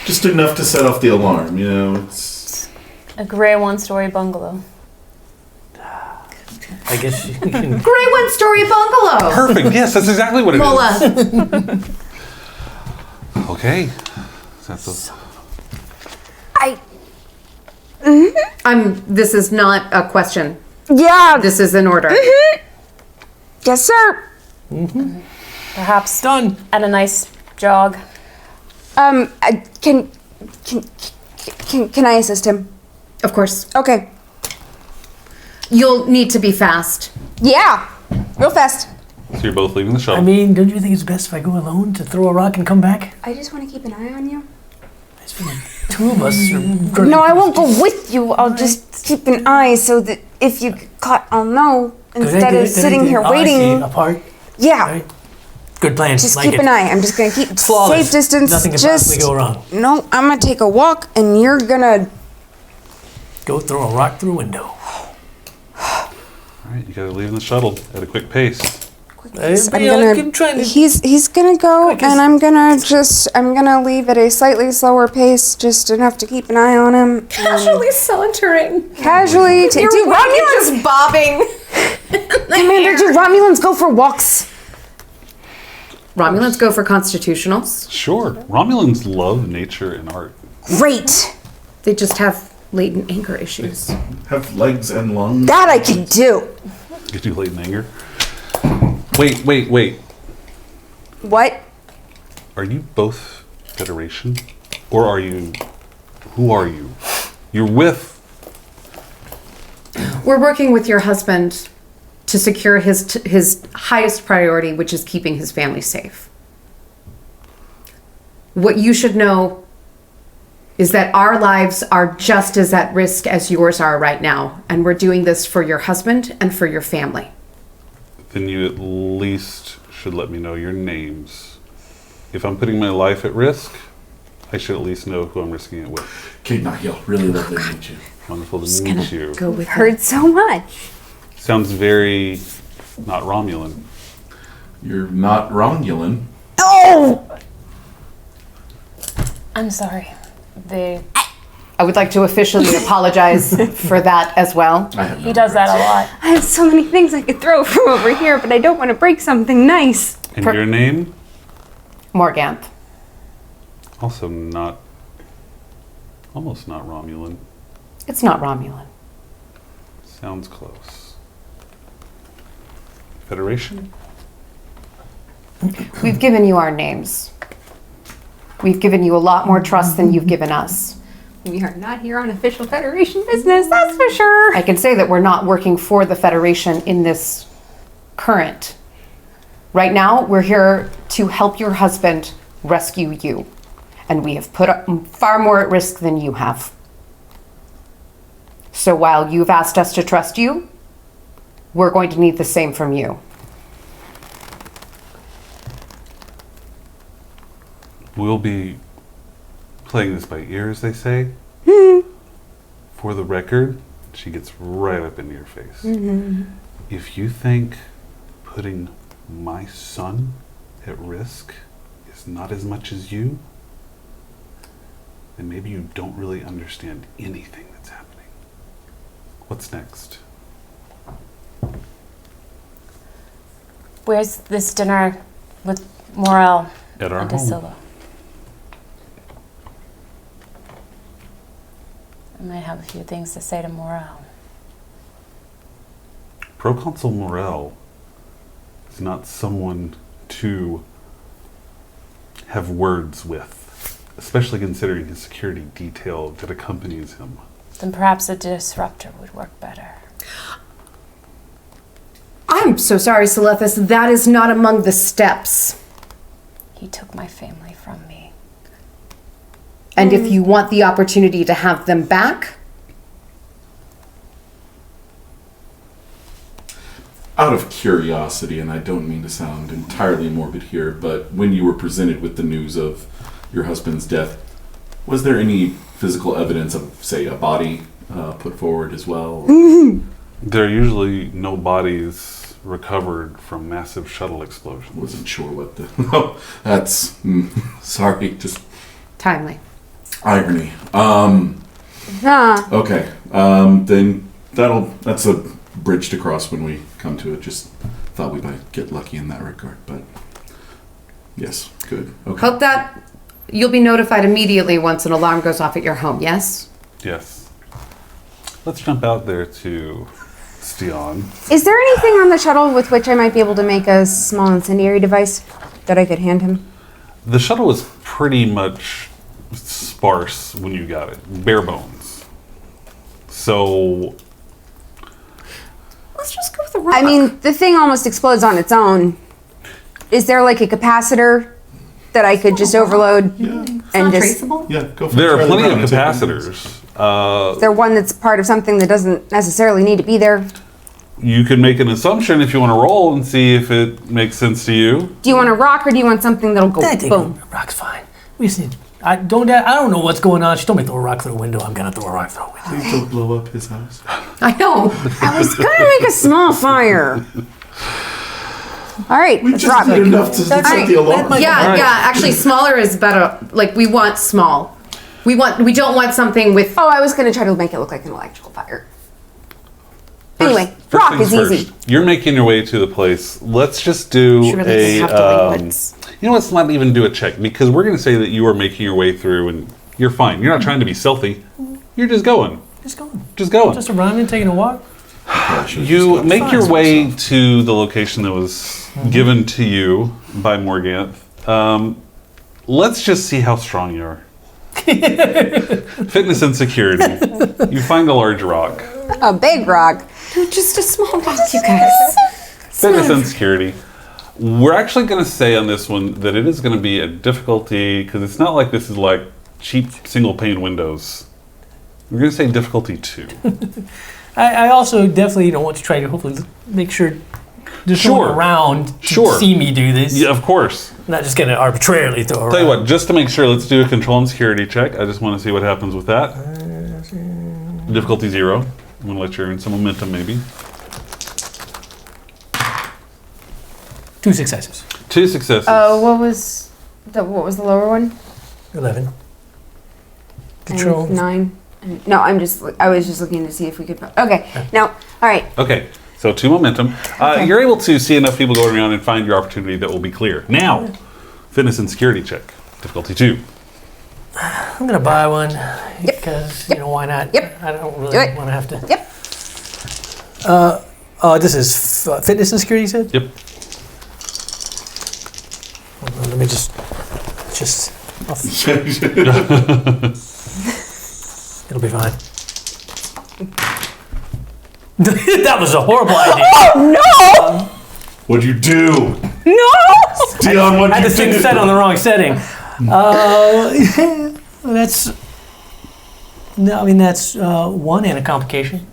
Just enough to set off the alarm, you know? It's... A gray 1-story bungalow. I guess you can. Gray one-story bungalow. Perfect. Yes, that's exactly what it is. Mola. Okay. That's This is not a question. Yeah. This is an order. Yes, sir. Perhaps Done. at a nice jog. Can I assist him? Of course. Okay. You'll need to be fast. Yeah. Real fast. So you're both leaving the shuttle. I mean, don't you think it's best if I go alone to throw a rock and come back? I just want to keep an eye on you. It's for the two of us. Are No, I won't go with you. I'll just keep an eye so that if you get caught, I'll know instead of sitting here waiting. Apart. Yeah. Right? Good plan. Just like keep it. an eye. I'm just gonna keep Flawless. safe distance. Nothing can just possibly go wrong. no. I'm gonna take a walk, and you're gonna. Go throw a rock through a window. All right, you gotta leave the shuttle at a quick pace. I'm gonna. He's gonna go, Quick as- and I'm gonna leave at a slightly slower pace, just enough to keep an eye on him. Casually sauntering. Casually. You're Do Romulans, just bobbing. Commander? Do Romulans go for walks? Romulans go for constitutionals. Sure. Romulans love nature and art. Great. They just have latent anger issues. Have legs and lungs. That I can do. You do latent anger. Wait. What? Are you both Federation? Or are you... Who are you? You're with... We're working with your husband to secure his highest priority, which is keeping his family safe. What you should know is that our lives are just as at risk as yours are right now. And we're doing this for your husband and for your family. Then you at least should let me know your names. If I'm putting my life at risk, I should at least know who I'm risking it with. Kate Nahil, really lovely to meet you. Wonderful to meet you. Go with Heard so much. Sounds very not Romulan. You're not Romulan. Oh! I'm sorry. I would like to officially apologize for that as well. I have no He does that a regrets. lot. I have so many things I could throw from over here, but I don't want to break something nice. And your name? Morganth. Also not, almost not Romulan. It's not Romulan. Sounds close. Federation? We've given you our names. We've given you a lot more trust than you've given us. We are not here on official Federation business, that's for sure. I can say that we're not working for the Federation in this current. Right now, we're here to help your husband rescue you. And we have put far more at risk than you have. So while you've asked us to trust you, we're going to need the same from you. We'll be playing this by ear, as they say. For the record, she gets right up into your face. If you think putting my son at risk is not as much as you, then maybe you don't really understand anything that's happening. What's next? Where's this dinner with Morel At our and De home. Silva? I might have a few things to say to Morel. Proconsul Morel is not someone to have words with, especially considering his security detail that accompanies him. Then perhaps a disruptor would work better. I'm so sorry, Selethis. That is not among the steps. He took my family from me. And if you want the opportunity to have them back, Out of curiosity, and I don't mean to sound entirely morbid here, but when you were presented with the news of your husband's death, was there any physical evidence of, say, a body put forward as well? There are usually no bodies recovered from massive shuttle explosions. Wasn't sure what the... No, that's... sorry, just timely. irony. Huh. Okay, then that's a bridge to cross when we come to it. Just thought we might get lucky in that regard, but yes, good. Okay. Hope that you'll be notified immediately once an alarm goes off at your home, yes? Yes. Let's jump out there to Stian. Is there anything on the shuttle with which I might be able to make a small incendiary device that I could hand him? The shuttle was pretty much sparse when you got it, bare bones. So Let's just go with the rock. I mean, the thing almost explodes on its own. Is there like a capacitor that I could just overload and Not just... traceable? Yeah, go for there it. are Charlie plenty of Brown, take one. capacitors. Is there one that's part of something that doesn't necessarily need to be there? You can make an assumption if you want to roll and see if it makes sense to you. Do you want a rock or do you want something that'll go I think boom? rock's fine. We just need. I don't know what's going on. Just don't make throw a rock through a window. I'm gonna throw a rock through a window. Please don't blow up his house. I know. I was gonna make a small fire. All right, We let's just rock. did enough to set the alarm. Yeah, Alright. yeah. Actually, smaller is better. Like we want small. We don't want something with. Oh, I was gonna try to make it look like an electrical fire. Anyway, rock things is easy. first. You're making your way to the place. Let's just do Surely they have delinquents. you know, let's not even do a check because we're going to say that you are making your way through and you're fine. You're not trying to be stealthy. You're just going. Just going. Just going. Just a rhyming, taking a walk. You make Fine. your way to the location that was given to you by Morganth. Let's just see how strong you are. Fitness and security. You find a large rock. A big rock. Just a small rock, you guys. Fitness and security. We're actually going to say on this one that it is going to be a difficulty, because it's not like this is like cheap single pane windows. We're going to say difficulty 2. I also definitely don't want to try to hopefully make sure there's Sure. someone around to Sure. see me do this. Yeah, of course. I'm not just going to arbitrarily throw around. Tell you what, just to make sure, let's do a control and security check. I just want to see what happens with that. Difficulty 0. I'm going to let you earn some momentum, maybe. 2 successes. 2 successes. What was the lower one? 11. And Control. 9. No, I was just looking to see if we could. Okay, no, all right. Okay, so 2 momentum. You're able to see enough people going around and find your opportunity that will be clear. Now, fitness and security check. Difficulty 2. I'm going to buy one because, why not? Yep. I don't really Do it. want to have to. Yep. This is fitness and security, you said? Yep. Hold on, let me just it'll be fine. That was a horrible idea. Oh What'd you do? no! No! Dion, I what'd had you this thing do? set on the wrong setting. That's 1 and a complication.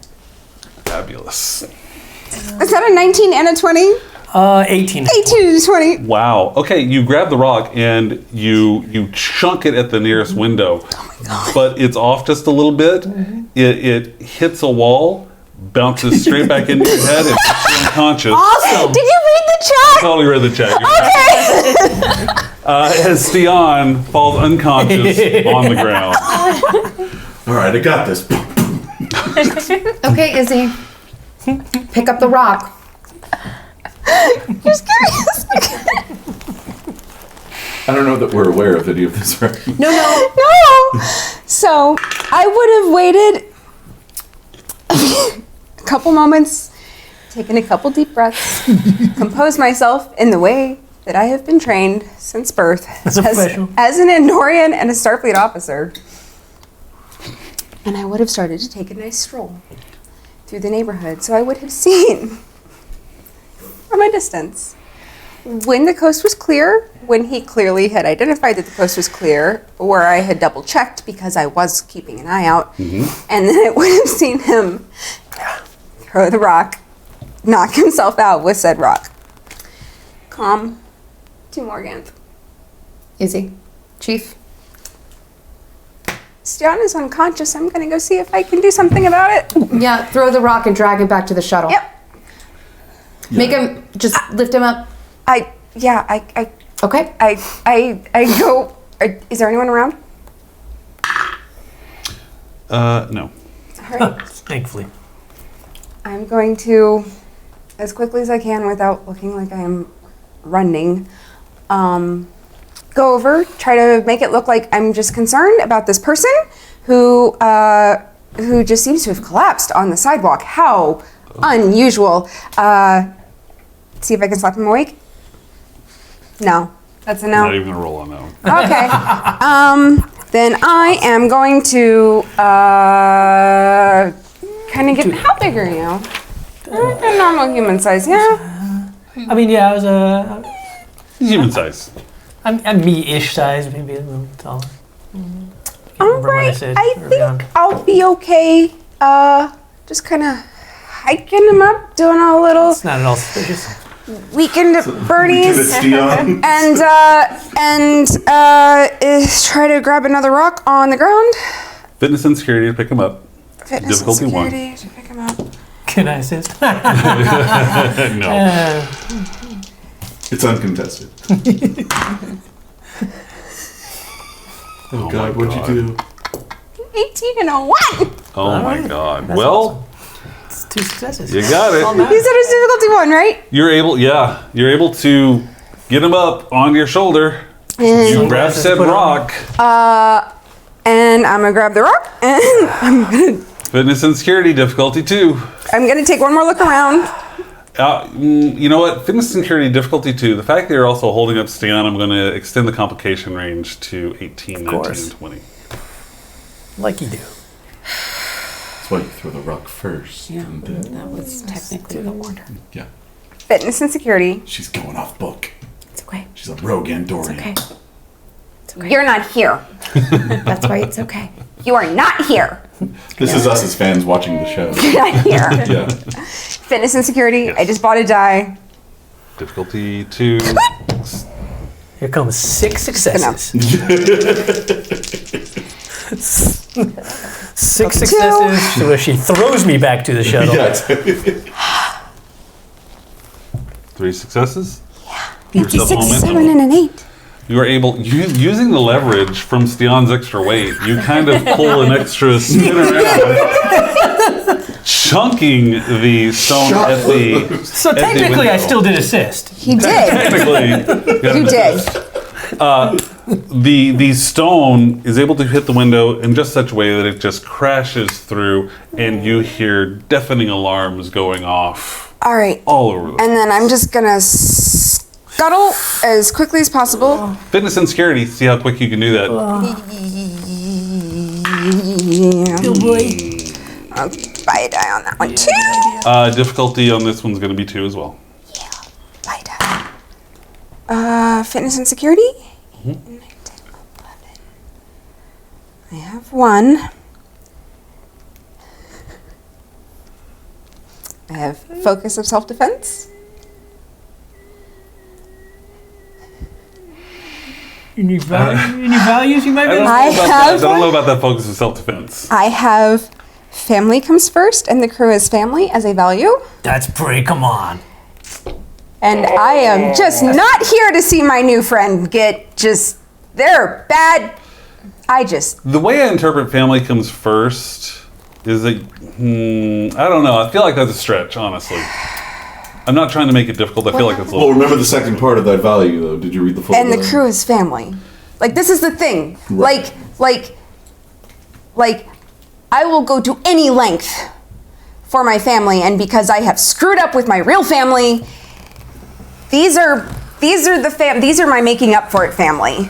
Fabulous. Is that a 19 and a 20? 18. 18 to 20. Wow. Okay, you grab the rock and you chunk it at the nearest window. Oh my god. But it's off just a little bit. It hits a wall, bounces straight back into your head, and puts you unconscious. Awesome. Did you read the chat? Totally read the check. Okay. As Theon falls unconscious on the ground. All right, I got this. Okay, Izzy. Pick up the rock. Just curious. I don't know that we're aware of any of this, right? No. No. So I would have waited a couple moments, taken a couple deep breaths, composed myself in the way that I have been trained since birth As a professional. as an Andorian and a Starfleet officer. And I would have started to take a nice stroll through the neighborhood. So I would have seen from a distance when the coast was clear, when he clearly had identified that the coast was clear, where I had double checked because I was keeping an eye out, and then I would have seen him throw the rock, knock himself out with said rock. Calm to Morgan. Izzy. Chief. Stian is unconscious. I'm gonna go see if I can do something about it. Yeah, throw the rock and drag it back to the shuttle. Yep. Make him, just lift him up. I Okay. go. Is there anyone around? No. All right. Thankfully. I'm going to, as quickly as I can without looking like I am running, go over, try to make it look like I'm just concerned about this person who just seems to have collapsed on the sidewalk. How unusual. See if I can slap him awake. No, that's a no. Not even gonna roll on that one. Okay. Then I am going to kind of get. How big are you? A normal human size, yeah. I mean, yeah, I was Human size. I'm me-ish size, maybe a little taller. All remember what I right. said I early think on. I'll be okay. Just kind of hiking him up, doing a little It's not at all suspicious. weekend at Bernie's, Dion. and try to grab another rock on the ground. Fitness and security to pick him up. Fitness Difficulty and 1. security to pick him up. Can I assist? No. It's uncontested. Oh, God, my what'd you do? 18 and a 1. Oh my Alright. God. That's Well, awesome. It's 2 successes. you got it. You said it's difficulty 1, right? You're able to get him up on your shoulder. You grab Sunglasses said put on. rock. And I'm gonna grab the rock, and Fitness and security difficulty 2. I'm gonna take one more look around. You know what? Fitness and security difficulty 2. The fact that you're also holding up Stian, I'm going to extend the complication range to 18, 19, course. and 20. Like you do. That's why you throw the rock first. Yeah, And then, that was technically the order. yeah. fitness and security. She's going off book. It's okay. She's a rogue Andorian. Okay. It's okay. You're not here. That's right. It's okay. You are not here. This is us as fans watching the show. You're not here. Yeah. Fitness and security. I just bought a die. Difficulty 2. Here comes 6 successes. 6 successes, so she throws me back to the shuttle. Yeah. 3 successes. It's a Yourself 6, momentum. 7, and an 8. You are able, using the leverage from Steon's extra weight, you kind of pull an extra spin around, chunking the stone at the. So at the technically, I window. still did assist. He did. Technically, You did. the stone is able to hit the window in just such a way that it just crashes through, and you hear deafening alarms going off All right. all over the And then I'm just gonna scuttle as quickly as possible. Fitness and security, see how quick you can do that. Yeah. I'll buy a die on that one too. Difficulty on this one's going to be 2 as well. Buy a die. Fitness and security. 8, 9, 10, 11. I have 1. I have focus of self-defense. Any values you might be? I don't know about that focus of self-defense. I have family comes first and the crew is family as a value. That's pretty. Come on. And I am just not here to see my new friend get just, they're bad. The way I interpret family comes first is that, I don't know. I feel like that's a stretch, honestly. I'm not trying to make it difficult. I feel like it's a Well, little. remember the second part of that value, though. Did you read the full? And the crew is family. Like, this is the thing. Right. Like, I will go to any length for my family, and because I have screwed up with my real family, these are my making up for it family.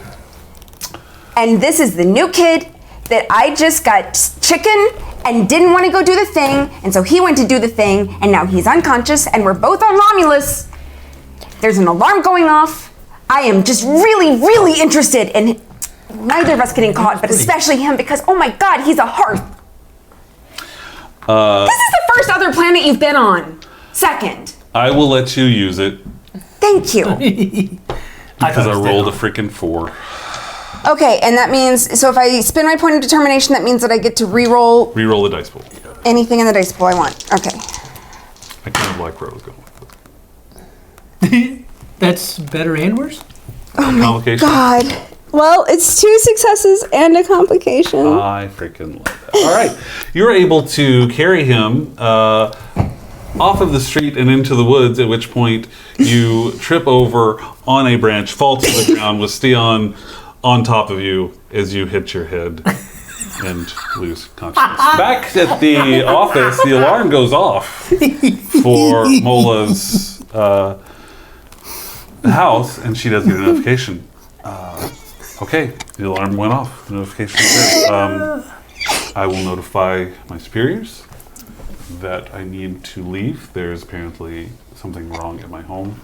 And this is the new kid that I just got chicken and didn't want to go do the thing, and so he went to do the thing, and now he's unconscious, and we're both on Romulus. There's an alarm going off. I am just really, really interested in neither of us getting caught, but especially him, because oh my god, he's a hearth. This is the first other planet you've been on. Second. I will let you use it Thank you. because I rolled a freaking 4. Okay, and that means, so if I spend my point of determination, that means that I get to re-roll Reroll the dice pool. anything in the dice pool I want. Okay. I kind of like where I was going with it. That's better and worse. Complication. God. Well, it's 2 successes and a complication. I freaking love that. All right. You're able to carry him off of the street and into the woods, at which point you trip over on a branch, fall to the ground with Steon on top of you as you hit your head and lose consciousness. Back at the office, the alarm goes off for Mola's house, and she does get a notification. Okay, the alarm went off. The notification is there. I will notify my superiors that I need to leave. There's apparently something wrong at my home,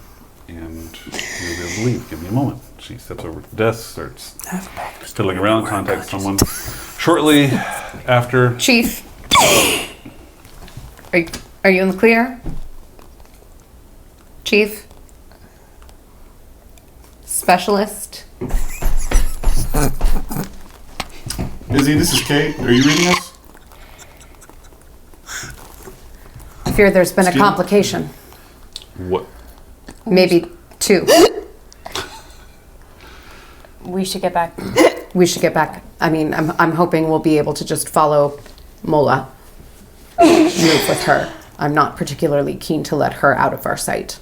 and you'll be able to leave. Give me a moment. She steps over to the desk, starts fiddling around, contacts someone. Shortly after, Chief, are you in the clear? Chief? Specialist? Izzy, this is Kate. Are you reading us? I fear there's been a Excuse me? complication. what? Maybe 2. We should get back. We should get back. I mean, I'm hoping we'll be able to just follow Mola. Move with her. I'm not particularly keen to let her out of our sight.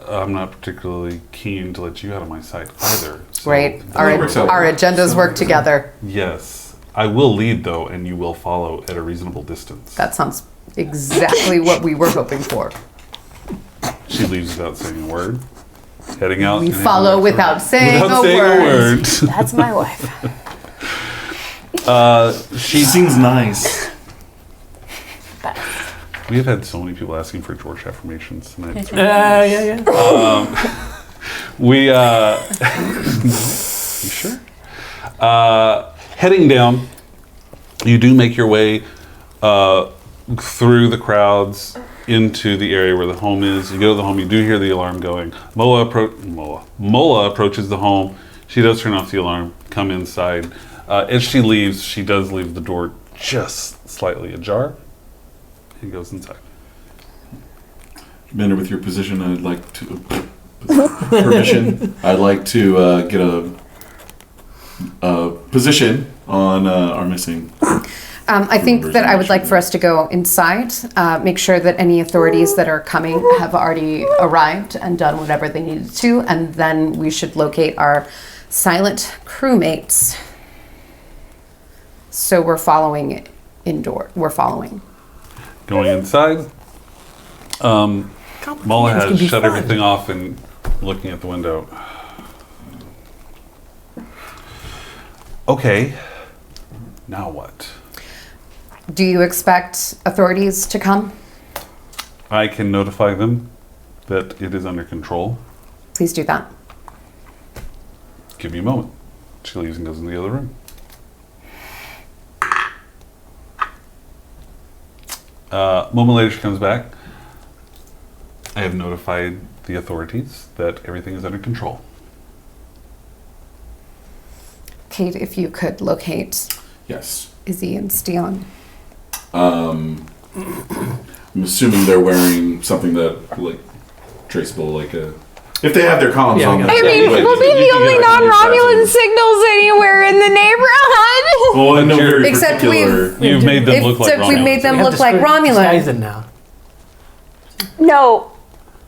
I'm not particularly keen to let you out of my sight either. So Right? That works out. Our agendas work together. Yes. I will lead, though, and you will follow at a reasonable distance. That sounds exactly what we were hoping for. She leaves without saying a word. Heading out. We and follow heading without saying without a saying word. That's my wife. She Seems nice. We have had so many people asking for George affirmations tonight. Yeah. We, you sure? Heading down, you do make your way through the crowds into the area where the home is. You go to the home, you do hear the alarm going. Mola approaches the home. She does turn off the alarm, come inside. As she leaves, she does leave the door just slightly ajar and goes inside. Commander, with your position, I'd like to permission. I'd like to get a position on our missing. I think that I would like for us to go inside, make sure that any authorities that are coming have already arrived and done whatever they needed to, and then we should locate our silent crewmates. So we're following indoor. We're following. Going inside, Mola Complications can has be shut fun. everything off and looking at the window. Okay, now what? Do you expect authorities to come? I can notify them that it is under control. Please do that. Give me a moment. She leaves and goes in the other room. A moment later, she comes back. I have notified the authorities that everything is under control. Kate, if you could locate Yes. Izzy and Stian. I'm assuming they're wearing something that like traceable, like a. If they have their columns Yeah, on. I them, got it. I mean, you we'll be can the get only a copy of that non-Romulan too. signals anywhere in the neighborhood. Well, I know very Except particular. You've made them look like Except we made Romulans. them We have look like disguise Romulans. them now. No,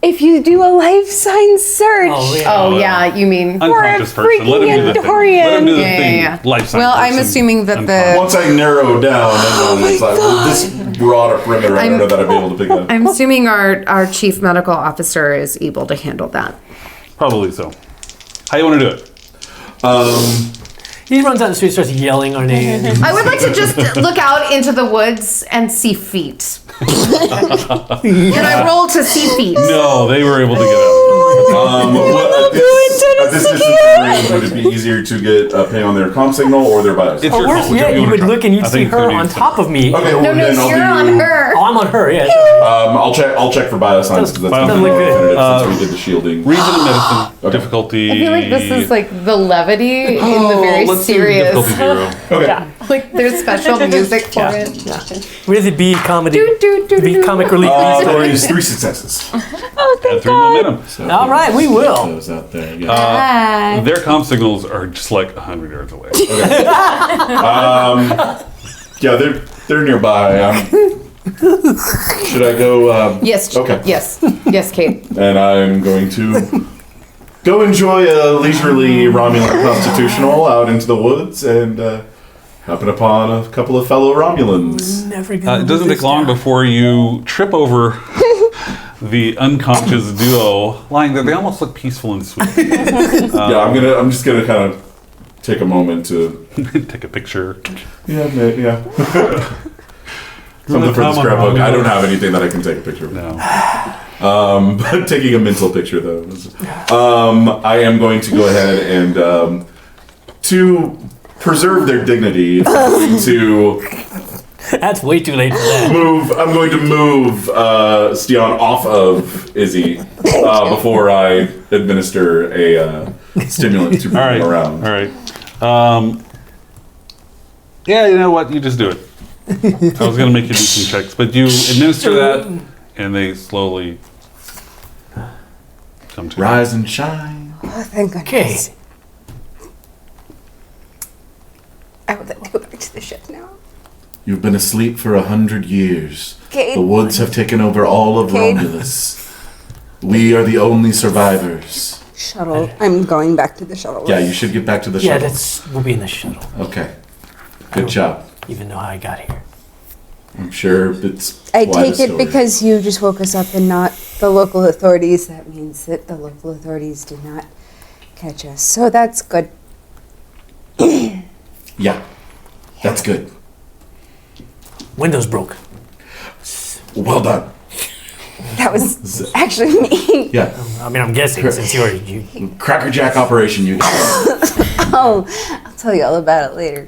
if you do a life sign search. Oh, yeah. Oh yeah, you mean? Unconscious For a person. Let him do the thing. Let him do the Yeah, thing. yeah. Life sign Well, I'm person. assuming that the- Unconscious. Once I narrow down, and then it's like this broad a perimeter, I don't know that I'd be able to pick it up. I'm assuming our chief medical officer is able to handle that. Probably so. How you want to do it? He runs out the street, starts yelling our names. I would like to just look out into the woods and see feet. Can I roll to see feet? No, they were able to get out. At this distance of range, would it be easier to get a ping on their comm signal or their bios? It's Or your worse call. yet, You you wanna would try? look and I you'd see think it's her gonna be on simple. top of me. Okay, well No, then I'll you're do. on her. Oh, I'm on her, yeah. Sorry. I'll check for biosigns because that's Doesn't gonna be look more good. definitive since we did the shielding. Reason and medicine. Okay. Difficulty. I feel like this is like the levity in the very Let's do serious. difficulty 0. Okay. Like there's special music for Yeah, it. yeah. Where's the B comedy? Do, do, do, B do. comic relief There story. is 3 successes. Add 3 momentum. So All right, we will. Those out there. Yeah. Their comm signals are just like 100 yards away. Yeah, they're nearby. Should I go? Yes. Okay. Yes. Yes, Kate. And I'm going to go enjoy a leisurely Romulan constitutional out into the woods and happen upon a couple of fellow Romulans. Never gonna It doesn't live take long this before you trip over the unconscious duo lying there. They almost look peaceful and sweet. Yeah, I'm just gonna kind of take a moment to. Take a picture. Yeah. Something for the Come on, scrapbook. I don't Romulus. have anything that I can take a picture of. No. But taking a mental picture though. I am going to go ahead and to preserve their dignity, I'm going to That's way too late for that. I'm going to move Stian off of Izzy before I administer a stimulant to bring All right. him around. All right. Yeah, you know what? You just do it. I was going to make you do some checks, but you administer that, and they slowly come to. Rise and shine. Oh, thank Okay. goodness. I would like to go back to the ship now. You've been asleep for 100 years. Kate. The woods have taken over all of Kate. Romulus. We are the only survivors. Shuttle. I'm going back to the shuttle. Yeah, you should get back to the Yeah, shuttle. we'll be in the shuttle. Okay. Good job. Even know how I got here. I'm sure it's. I quite a take it story. because you just woke us up and not the local authorities. That means that the local authorities did not catch us. So that's good. Yeah, that's good. Windows broke. Well done. That was actually me. Yeah. I mean, I'm guessing since you Cracker Jack operation, you guys. Oh, I'll tell you all about it later.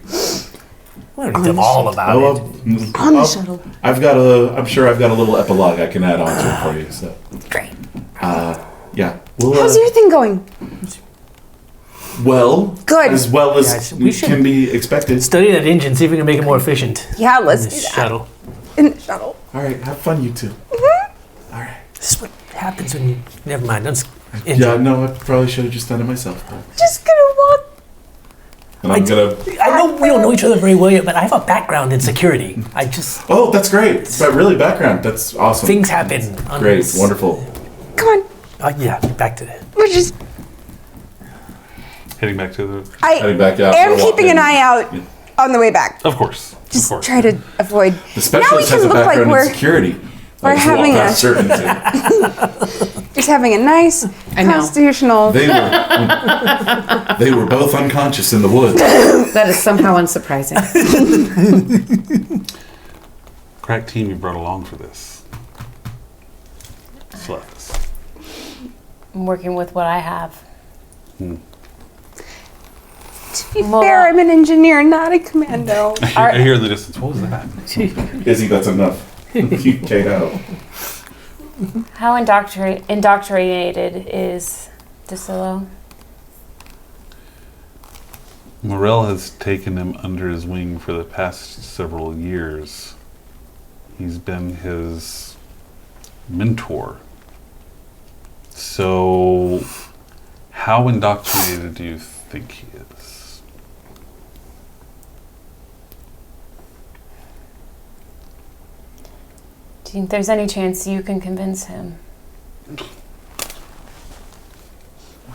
we don't need to all about Oh, it. On the shuttle. I'm sure I've got a little epilogue I can add on to it for you. So, Great. yeah. We'll, How's your thing going? well, Good. as well as Guys, we should- can be expected. Study that engine, see if we can make it more efficient. Yeah, let's do This that. shuttle. In the shuttle. All right, have fun, you two. All right. This is what happens when you. Never mind. Yeah, no, I probably should have just done it myself. But, Just gonna walk. and I'm gonna. I know we don't know each other very well yet, but I have a background in security. I just Oh, that's great. But really, background. That's awesome. things happen. On Great, this- wonderful. Come on. Yeah, back to that. We're just. Heading back to the. Heading back out. I am we'll walk keeping in. an eye out on the way back. Of course. Just of course. try to avoid. The specialist can has a look like background we're- in security. we're Like, to walk having past a- certainty. Just having a nice I know. constitutional. They were both unconscious in the woods. That is somehow unsurprising. Crack team you brought along for this. Sluts. I'm working with what I have. To be fair, I'm an engineer, not a commando. I hear in the distance. What was that? Izzy, that's enough. You KO. How indoctrinated is DeSillo? Morel has taken him under his wing for the past several years. He's been his mentor. So, how indoctrinated do you think he is? Do you think there's any chance you can convince him?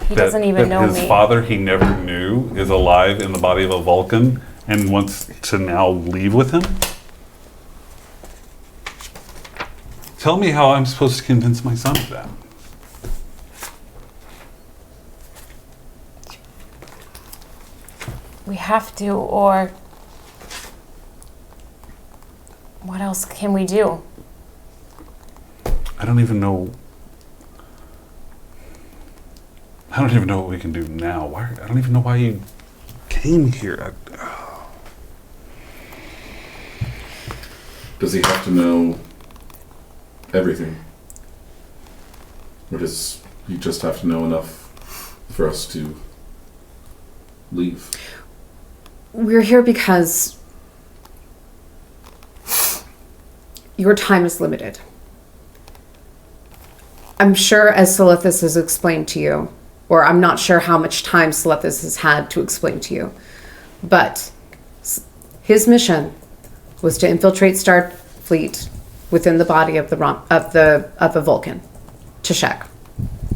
He doesn't even know his me. father he never knew is alive in the body of a Vulcan and wants to now leave with him? Tell me how I'm supposed to convince my son of that. We have to, or what else can we do? I don't even know. I don't even know what we can do now. Why? I don't even know why you came here. Does he have to know everything? Or does he just have to know enough for us to leave? We're here because your time is limited. I'm sure, as Silithus has explained to you, or I'm not sure how much time Silithus has had to explain to you, but his mission was to infiltrate Starfleet within the body of the Vulcan, Tashek,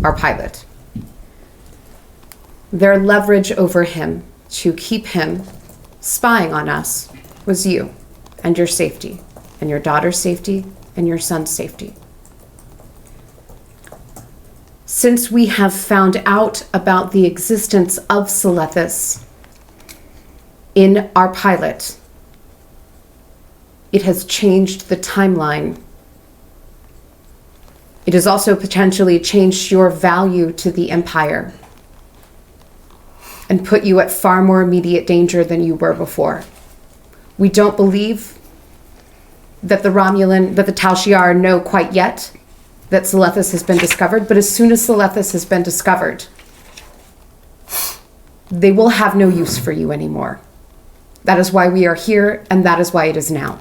our pilot. Their leverage over him to keep him spying on us was you and your safety, and your daughter's safety, and your son's safety. Since we have found out about the existence of Silithus in our pilot, it has changed the timeline. It has also potentially changed your value to the Empire and put you at far more immediate danger than you were before. We don't believe that the Tal Shiar know quite yet that Silithus has been discovered, but as soon as Silithus has been discovered, they will have no use for you anymore. That is why we are here, and that is why it is now.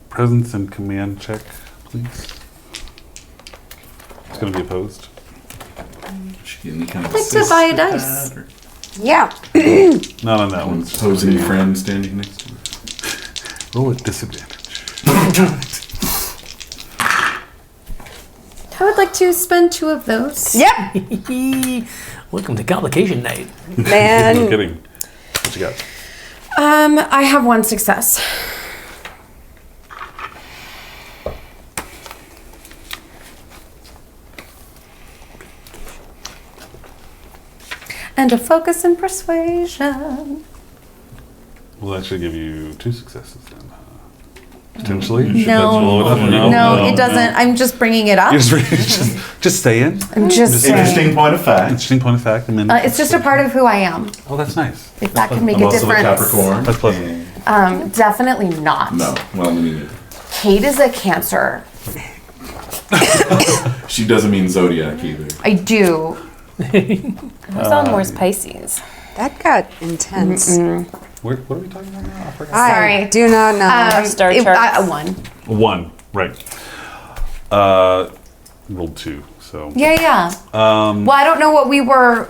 Presence and command check, please. It's going to be opposed. Any kind of Like to assist buy a with dice. that, or Yeah. Not on that one. opposing friend standing next to it. Roll at disadvantage. I would like to spend 2 of those. Yep. Welcome to complication night. No Man. kidding. What you got? I have 1 success. And a focus in persuasion. Well, that should give you 2 successes then. Potentially. No, no, it doesn't. I'm just bringing it up. You're just saying. I'm just saying. Interesting point of fact. Interesting point of fact. And then It's just a part of who I am. oh, that's nice. If that can make I'm a also a difference. Capricorn. That's pleasant. Definitely not. No, well, me neither. Kate is a Cancer. She doesn't mean zodiac either. I do. Who's on Moore's Pisces? That got intense. What are we talking about now? I forgot. I Sorry. do not know. Star charts. 1. 1, right. Rolled 2, so. Yeah. Well, I don't know what we were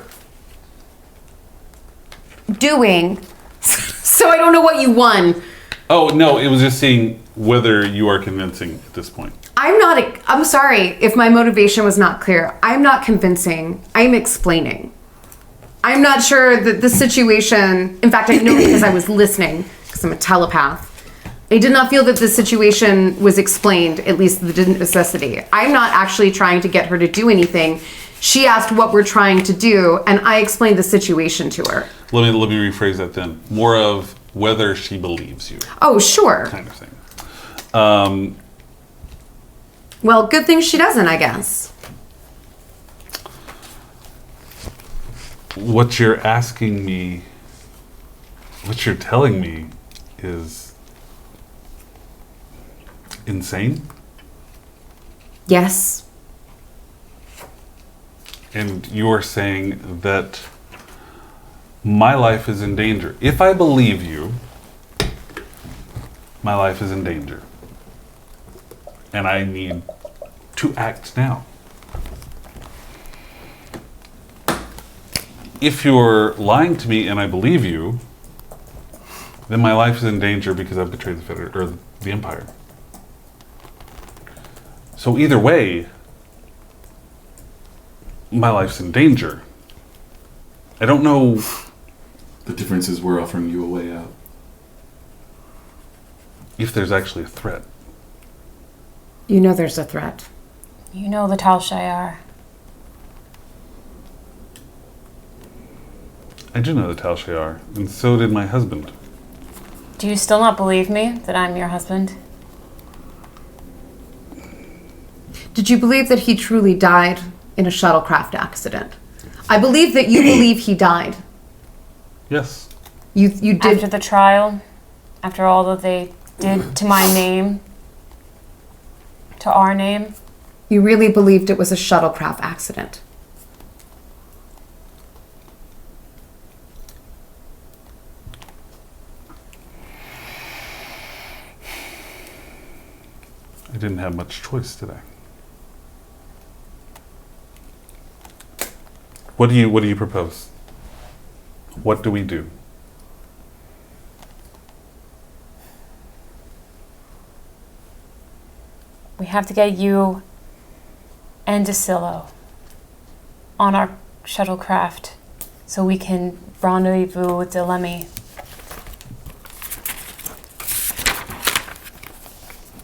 doing, so I don't know what you won. Oh, no, it was just seeing whether you are convincing at this point. I'm sorry if my motivation was not clear. I'm not convincing. I'm explaining. I'm not sure that the situation, in fact, I know because I was listening, because I'm a telepath. I did not feel that the situation was explained, at least the necessity. I'm not actually trying to get her to do anything. She asked what we're trying to do, and I explained the situation to her. Let me rephrase that then. More of whether she believes you, Oh, sure. kind of thing. Well, good thing she doesn't, I guess. What you're asking me, what you're telling me is insane. Yes. And you are saying that my life is in danger. If I believe you, my life is in danger. And I need to act now. If you're lying to me and I believe you, then my life is in danger because I've betrayed the Empire. So either way, my life's in danger. I don't know. The difference is we're offering you a way out. If there's actually a threat. You know there's a threat. You know the Tal Shiar. I do know the Tal Shiar, and so did my husband. Do you still not believe me that I'm your husband? Did you believe that he truly died in a shuttlecraft accident? I believe that you believe he died. Yes. You did. After the trial, after all that they did to my name, to our name, You really believed it was a shuttlecraft accident. I didn't have much choice, did I? What do you propose? What do we do? we have to get you and Desillo on our shuttlecraft so we can rendezvous with Dilemi.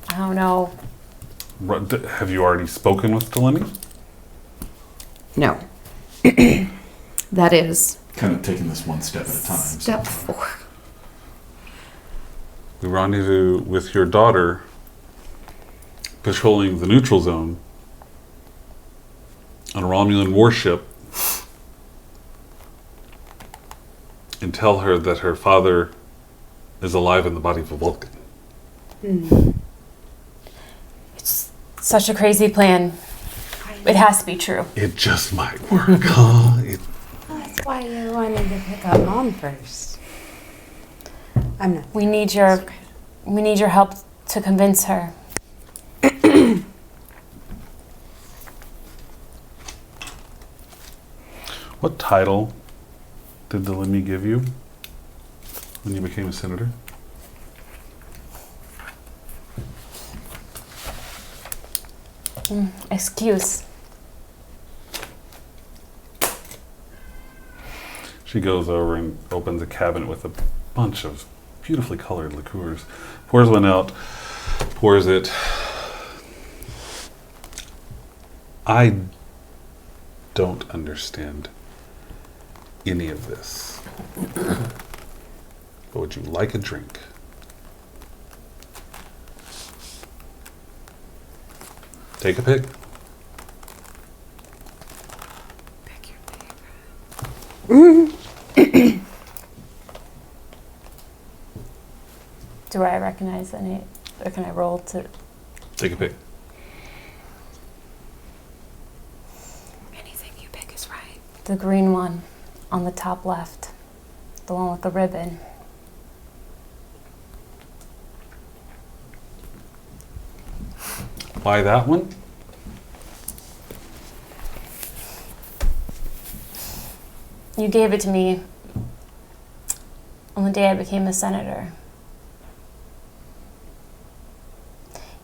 I don't know. Have you already spoken with Delaney? No. That is Kind of taking this one step at a time. step 4. We rendezvous with your daughter patrolling the neutral zone on a Romulan warship and tell her that her father is alive in the body of a Vulcan. It's such a crazy plan. It has to be true. It just might work, huh? That's why you wanted to pick up Mom first. I'm not. We need your help to convince her. What title did Delaney give you when you became a senator? Excuse. She goes over and opens a cabinet with a bunch of beautifully colored liqueurs. Pours one out, pours it. I don't understand any of this. But would you like a drink? Take a pick. Do I recognize any, or can I roll to? Take a pick. Anything you pick is right. The green one on the top left, the one with the ribbon. Why that one? You gave it to me on the day I became a senator.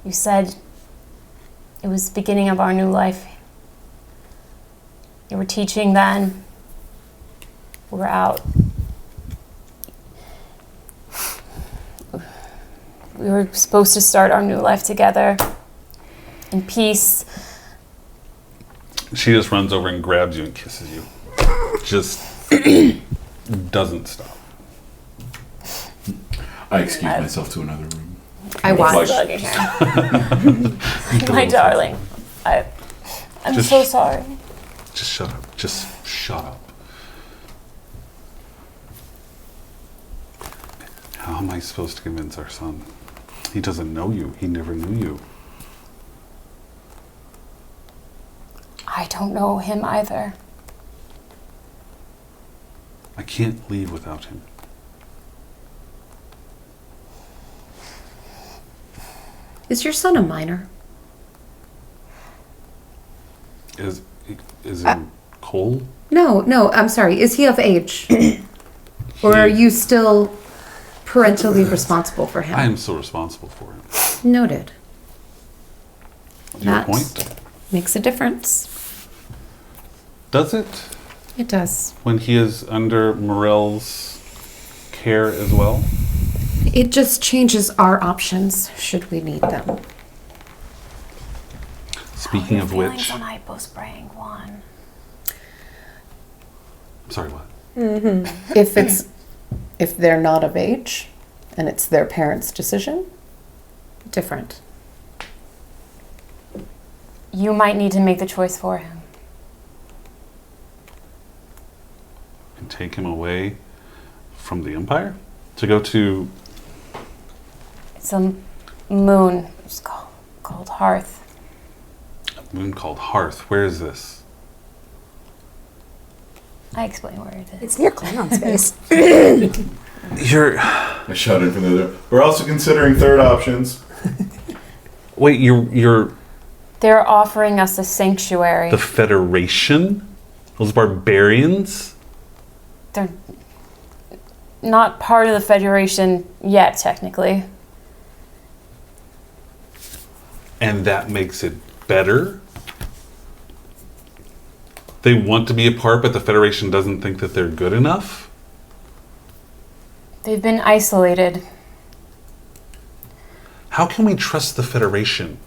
You said it was the beginning of our new life. You were teaching then. We were out. We were supposed to start our new life together in peace. She just runs over and grabs you and kisses you. Just doesn't stop. I excuse myself to another room. I watch. Bugging her. My darling, I'm Just- so sorry. Just shut up. Just shut up. How am I supposed to convince our son? He doesn't know you. He never knew you. I don't know him either. I can't leave without him. Is your son a minor? Is it Cole? No, I'm sorry. Is he of age? Or are you still parentally responsible for I him? am still responsible for him. Noted. Your That point? makes a difference. Does it? It does. When he is under Morel's care as well? It just changes our options should we need them. Speaking of which, on hypo spraying one. sorry, what? If they're not of age and it's their parents' decision, different. You might need to make the choice for him. And take him away from the Empire to go to. It's a moon. It's called Hearth. A moon called Hearth. Where is this? I explain where it is. It's near Klingon space. You're. I shouted from the other. We're also considering third options. Wait, you're They're offering us a sanctuary. the Federation? Those barbarians? They're not part of the Federation yet, technically. And that makes it better? They want to be a part, but the Federation doesn't think that they're good enough? They've been isolated How can we trust the Federation?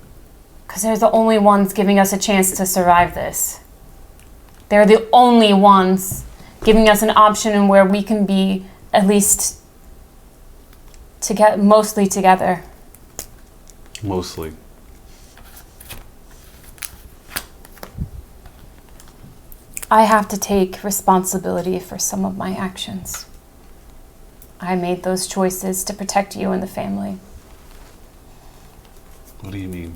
because they're the only ones giving us a chance to survive this. They're the only ones giving us an option in where we can be at least mostly together. Mostly. I have to take responsibility for some of my actions. I made those choices to protect you and the family. What do you mean?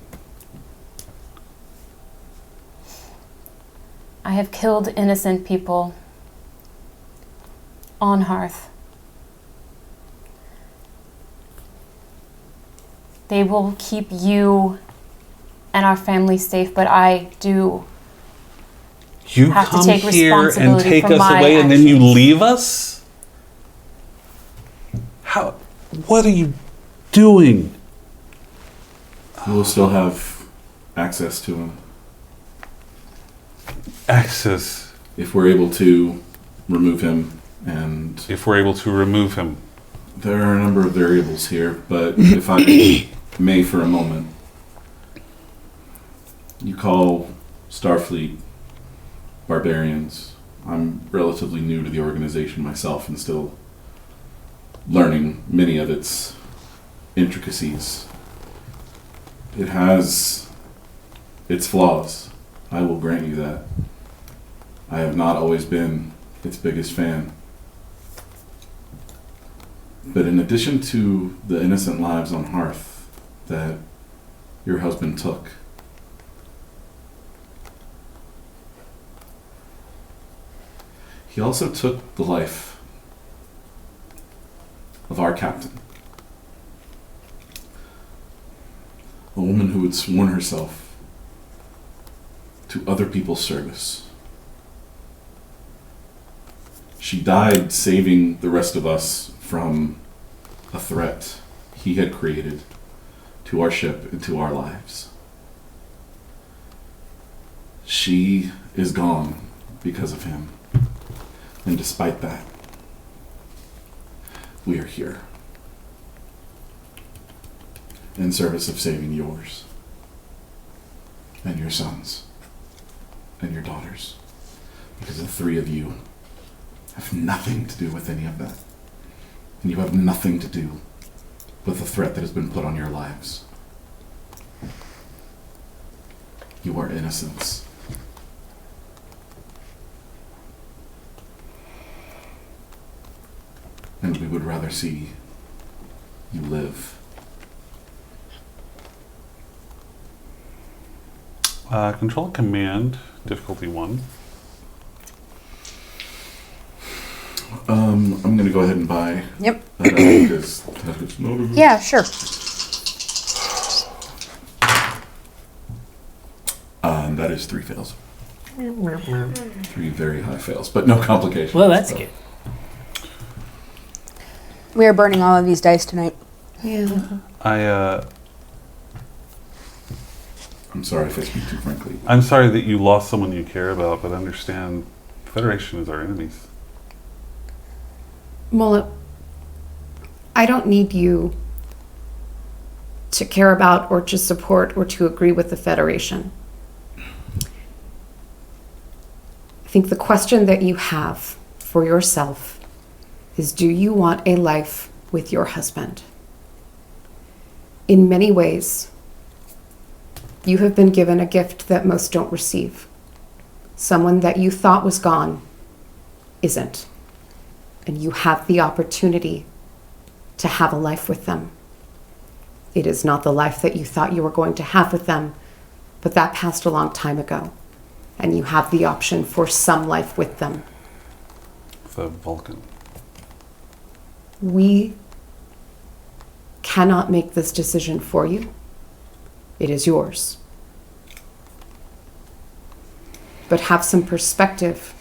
I have killed innocent people on Hearth. They will keep you and our family safe, but I do You have to come take here and responsibility take for us my away and then you actions. leave us? How? What are you doing? We'll still have access to him Access, if we're able to remove him. And if we're able to remove him. there are a number of variables here, but if I may for a moment, you call Starfleet barbarians. I'm relatively new to the organization myself and still learning many of its intricacies. It has its flaws. I will grant you that. I have not always been its biggest fan. But in addition to the innocent lives on Hearth that your husband took, he also took the life of our captain. A woman who had sworn herself to other people's service. She died saving the rest of us from a threat he had created to our ship and to our lives. She is gone because of him. And despite that, we are here in service of saving yours and your sons and your daughters, because the three of you have nothing to do with any of that, and you have nothing to do with the threat that has been put on your lives. You are innocents. And we would rather see you live. Control Command, difficulty 1. I'm going to go ahead and buy Yep. that because that is not a... Yeah, sure. And that is 3 fails. 3 very high fails, but no complications. Well, that's so. good. We are burning all of these dice tonight. Yeah. I'm sorry if I speak too frankly. I'm sorry that you lost someone you care about, but understand the Federation is our enemies. Mullet, I don't need you to care about or to support or to agree with the Federation. I think the question that you have for yourself is, do you want a life with your husband? In many ways, you have been given a gift that most don't receive. Someone that you thought was gone isn't. And you have the opportunity to have a life with them. It is not the life that you thought you were going to have with them, but that passed a long time ago. And you have the option for some life with them. The Vulcan. We cannot make this decision for you. It is yours. But have some perspective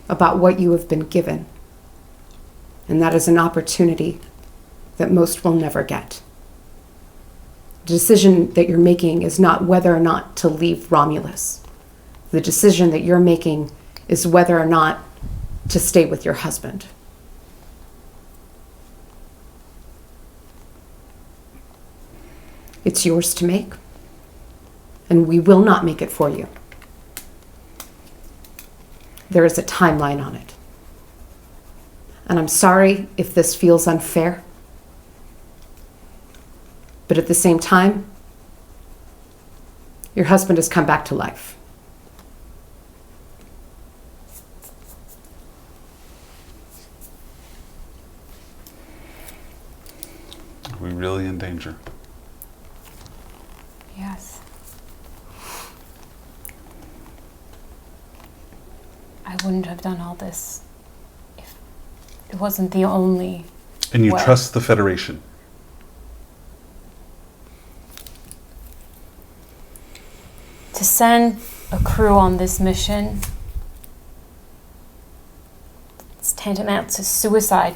about what you have been given. And that is an opportunity that most will never get. The decision that you're making is not whether or not to leave Romulus. The decision that you're making is whether or not to stay with your husband. It's yours to make, and we will not make it for you. There is a timeline on it. And I'm sorry if this feels unfair, but at the same time, your husband has come back to life. Are we really in danger? Yes. I wouldn't have done all this if it wasn't the only And you way. trust the Federation? To send a crew on this mission, it's tantamount to suicide.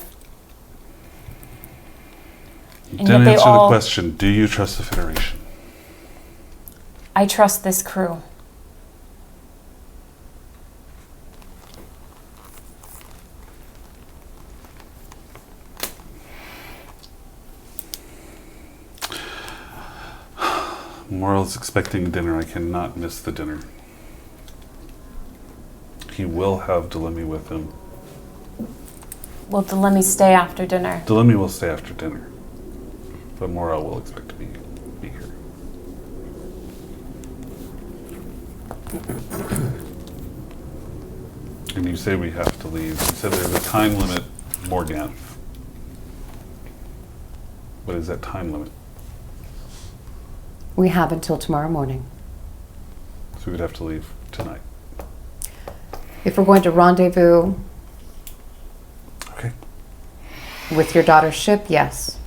You And didn't yet they answer the all- question. Do you trust the Federation? I trust this crew. Morrill's expecting dinner. I cannot miss the dinner. he will have Delemy with him. Well, then let me stay after dinner. Delemy will stay after dinner, but Morel will expect to be here. And you say we have to leave. You said there's a time limit, Morgan. What is that time limit? We have until tomorrow morning. So we would have to leave tonight. If we're going to rendezvous Okay. with your daughter's ship, yes.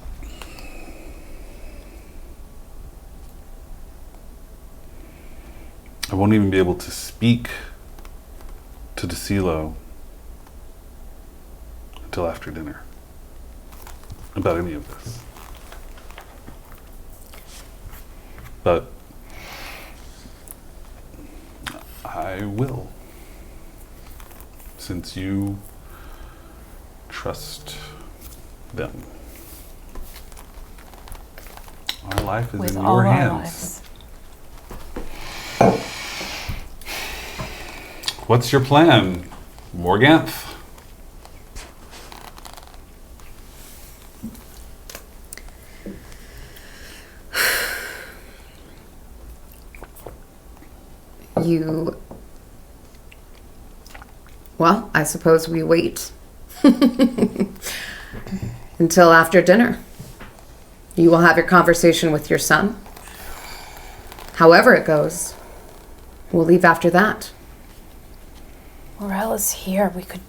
I won't even be able to speak to DeCilo until after dinner about any of this. But I will, since you trust them. Our life is With in all your our hands. lives. What's your plan, Morganth? Well, I suppose we wait until after dinner. You will have your conversation with your son. However it goes, we'll leave after that. Morel is here. We could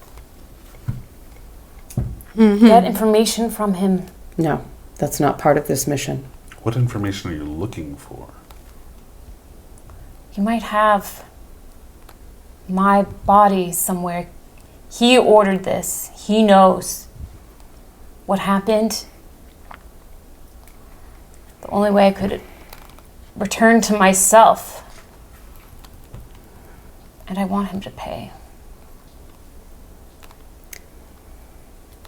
get information from him. No, that's not part of this mission. What information are you looking for? He might have my body somewhere. He ordered this. He knows what happened. The only way I could return to myself. And I want him to pay.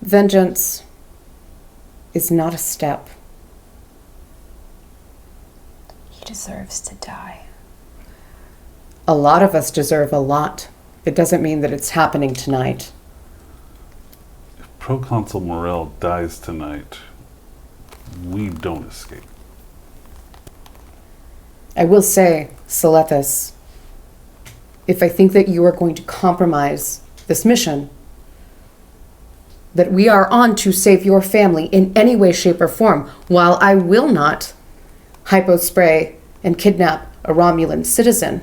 Vengeance is not a step. He deserves to die. A lot of us deserve a lot. It doesn't mean that it's happening tonight. If Proconsul Morel dies tonight, we don't escape. I will say, Selethis, if I think that you are going to compromise this mission, that we are on to save your family in any way, shape, or form, while I will not hypospray and kidnap a Romulan citizen,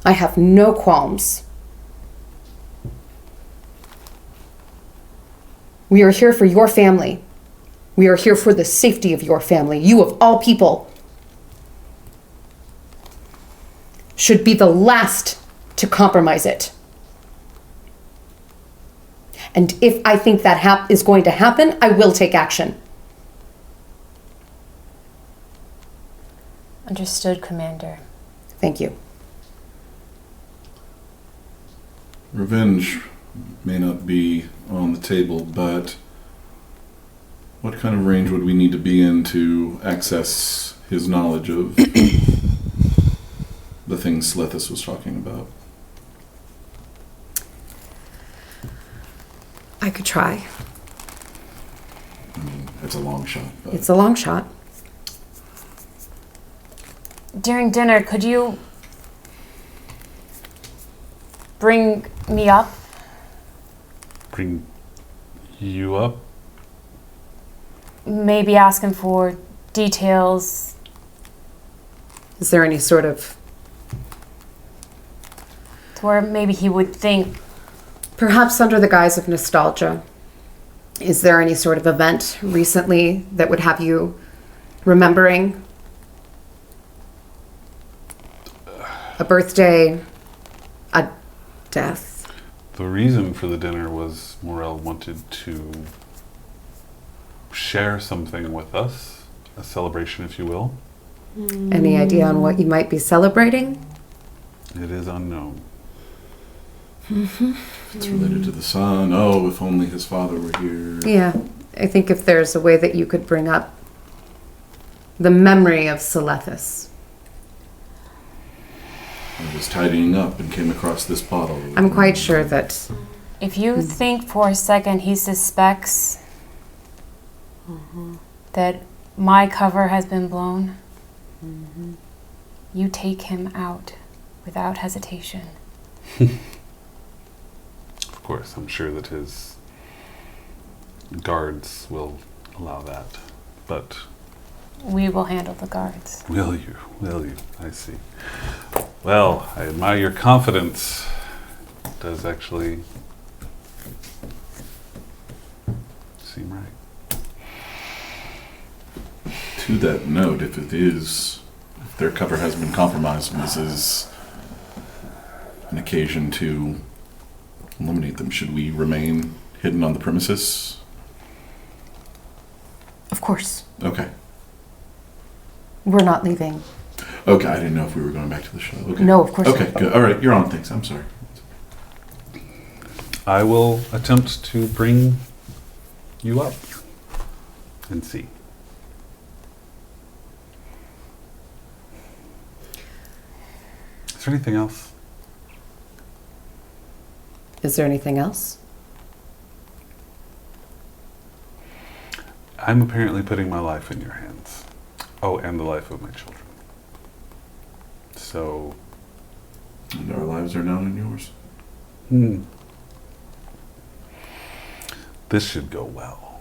I have no qualms. We are here for your family. We are here for the safety of your family. You, of all people, should be the last to compromise it. And if I think that is going to happen, I will take action. Understood, Commander. Thank you. Revenge may not be on the table, but what kind of range would we need to be in to access his knowledge of the things Selethis was talking about? I could try. I mean, it's a long shot, but It's a long shot. During dinner, could you bring me up? Bring you up? Maybe ask him for details. Is there any sort of, To where maybe he would think, perhaps under the guise of nostalgia, is there any sort of event recently that would have you remembering a birthday, a death? The reason for the dinner was Morel wanted to share something with us, a celebration, if you will. Any idea on what you might be celebrating? It is unknown. it's related to the son. Oh, if only his father were here. Yeah, I think if there's a way that you could bring up the memory of Selethis. I was tidying up and came across this bottle. I'm quite sure that If you think for a second he suspects that my cover has been blown, you take him out without hesitation. Of course, I'm sure that his guards will allow that. But We will handle the guards. will you? Will you? I see. Well, I admire your confidence. It does actually seem right. To that note, if their cover has been compromised, and this is an occasion to eliminate them, should we remain hidden on the premises? of course Okay. we're not leaving. Okay, I didn't know if we were going back to the show. Okay. No, of course Okay, not. good. All right, you're on. Thanks. I'm sorry. I will attempt to bring you up and see. Is there anything else? Is there anything else? I'm apparently putting my life in your hands. Oh, and the life of my children. So, And our lives are now in yours. this should go well.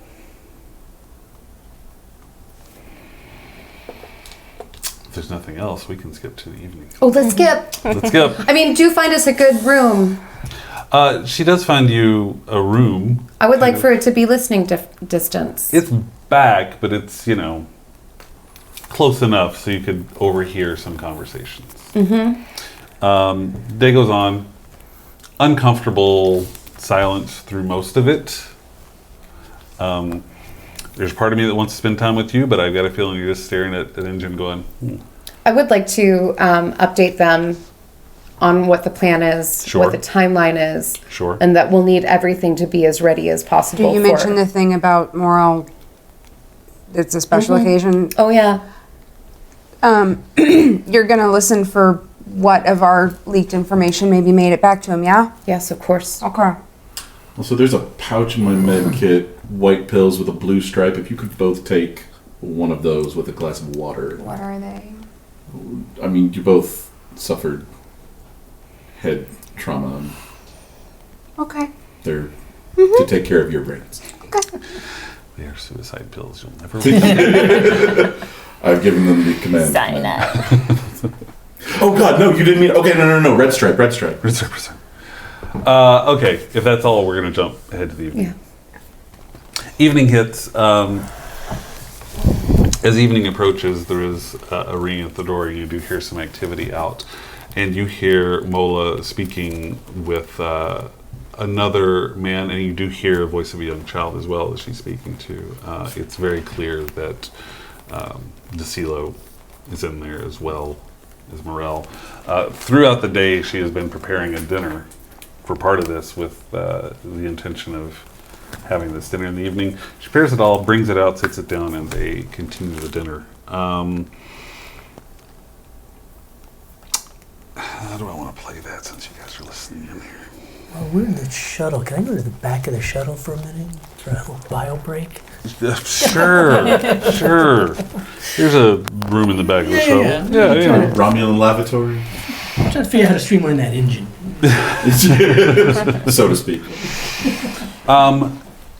If there's nothing else, we can skip to the evening. Oh, let's skip. Let's skip. I mean, do find us a good room. She does find you a room. I would like for it to be listening distance. It's back, but it's, close enough so you could overhear some conversations. Day goes on. Uncomfortable silence through most of it. There's part of me that wants to spend time with you, but I've got a feeling you're just staring at an engine going, I would like to update them on what the plan is, Sure. what the timeline is, sure. and that we'll need everything to be as ready as possible. Did you for- mention the thing about moral? It's a special occasion. Oh yeah. You're gonna listen for what of our leaked information maybe made it back to him, yeah? Yes, of course. Okay. Also, there's a pouch in my med kit, white pills with a blue stripe. If you could both take one of those with a glass of water. What are they? I mean, you both suffered head trauma. And Okay. they're to take care of your brains. They are suicide pills. You'll never leave. I've given them the command. Sign up. Oh God, no! You didn't mean. Okay, no. Red stripe. Okay, if that's all, we're going to jump ahead to the evening. Yeah. Evening hits. As evening approaches, there is a ring at the door. You do hear some activity out, and you hear Mola speaking with another man, and you do hear a voice of a young child as well that she's speaking to. It's very clear that DeCilo is in there as well as Morel. Throughout the day, she has been preparing a dinner for part of this with the intention of having this dinner in the evening. She prepares it all, brings it out, sits it down, and they continue the dinner. How do I want to play that since you guys are listening in here? Well, we're in the shuttle. Can I go to the back of the shuttle for a minute for a little bio break? Sure. There's a room in the back of the shuttle. Yeah. Romulan lavatory, I'm trying to figure out how to streamline that engine. so to speak.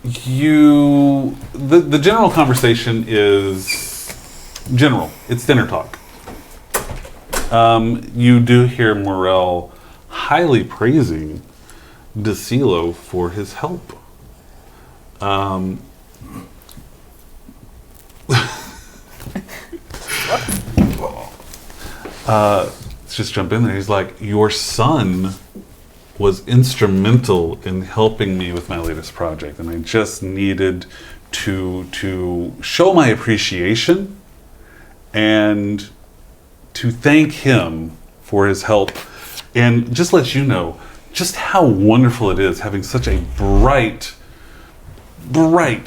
The general conversation is general. It's dinner talk. You do hear Morel highly praising DeCilo for his help. Let's just jump in there. He's like, your son was instrumental in helping me with my latest project, and I just needed to show my appreciation and to thank him for his help, and just let you know just how wonderful it is having such a bright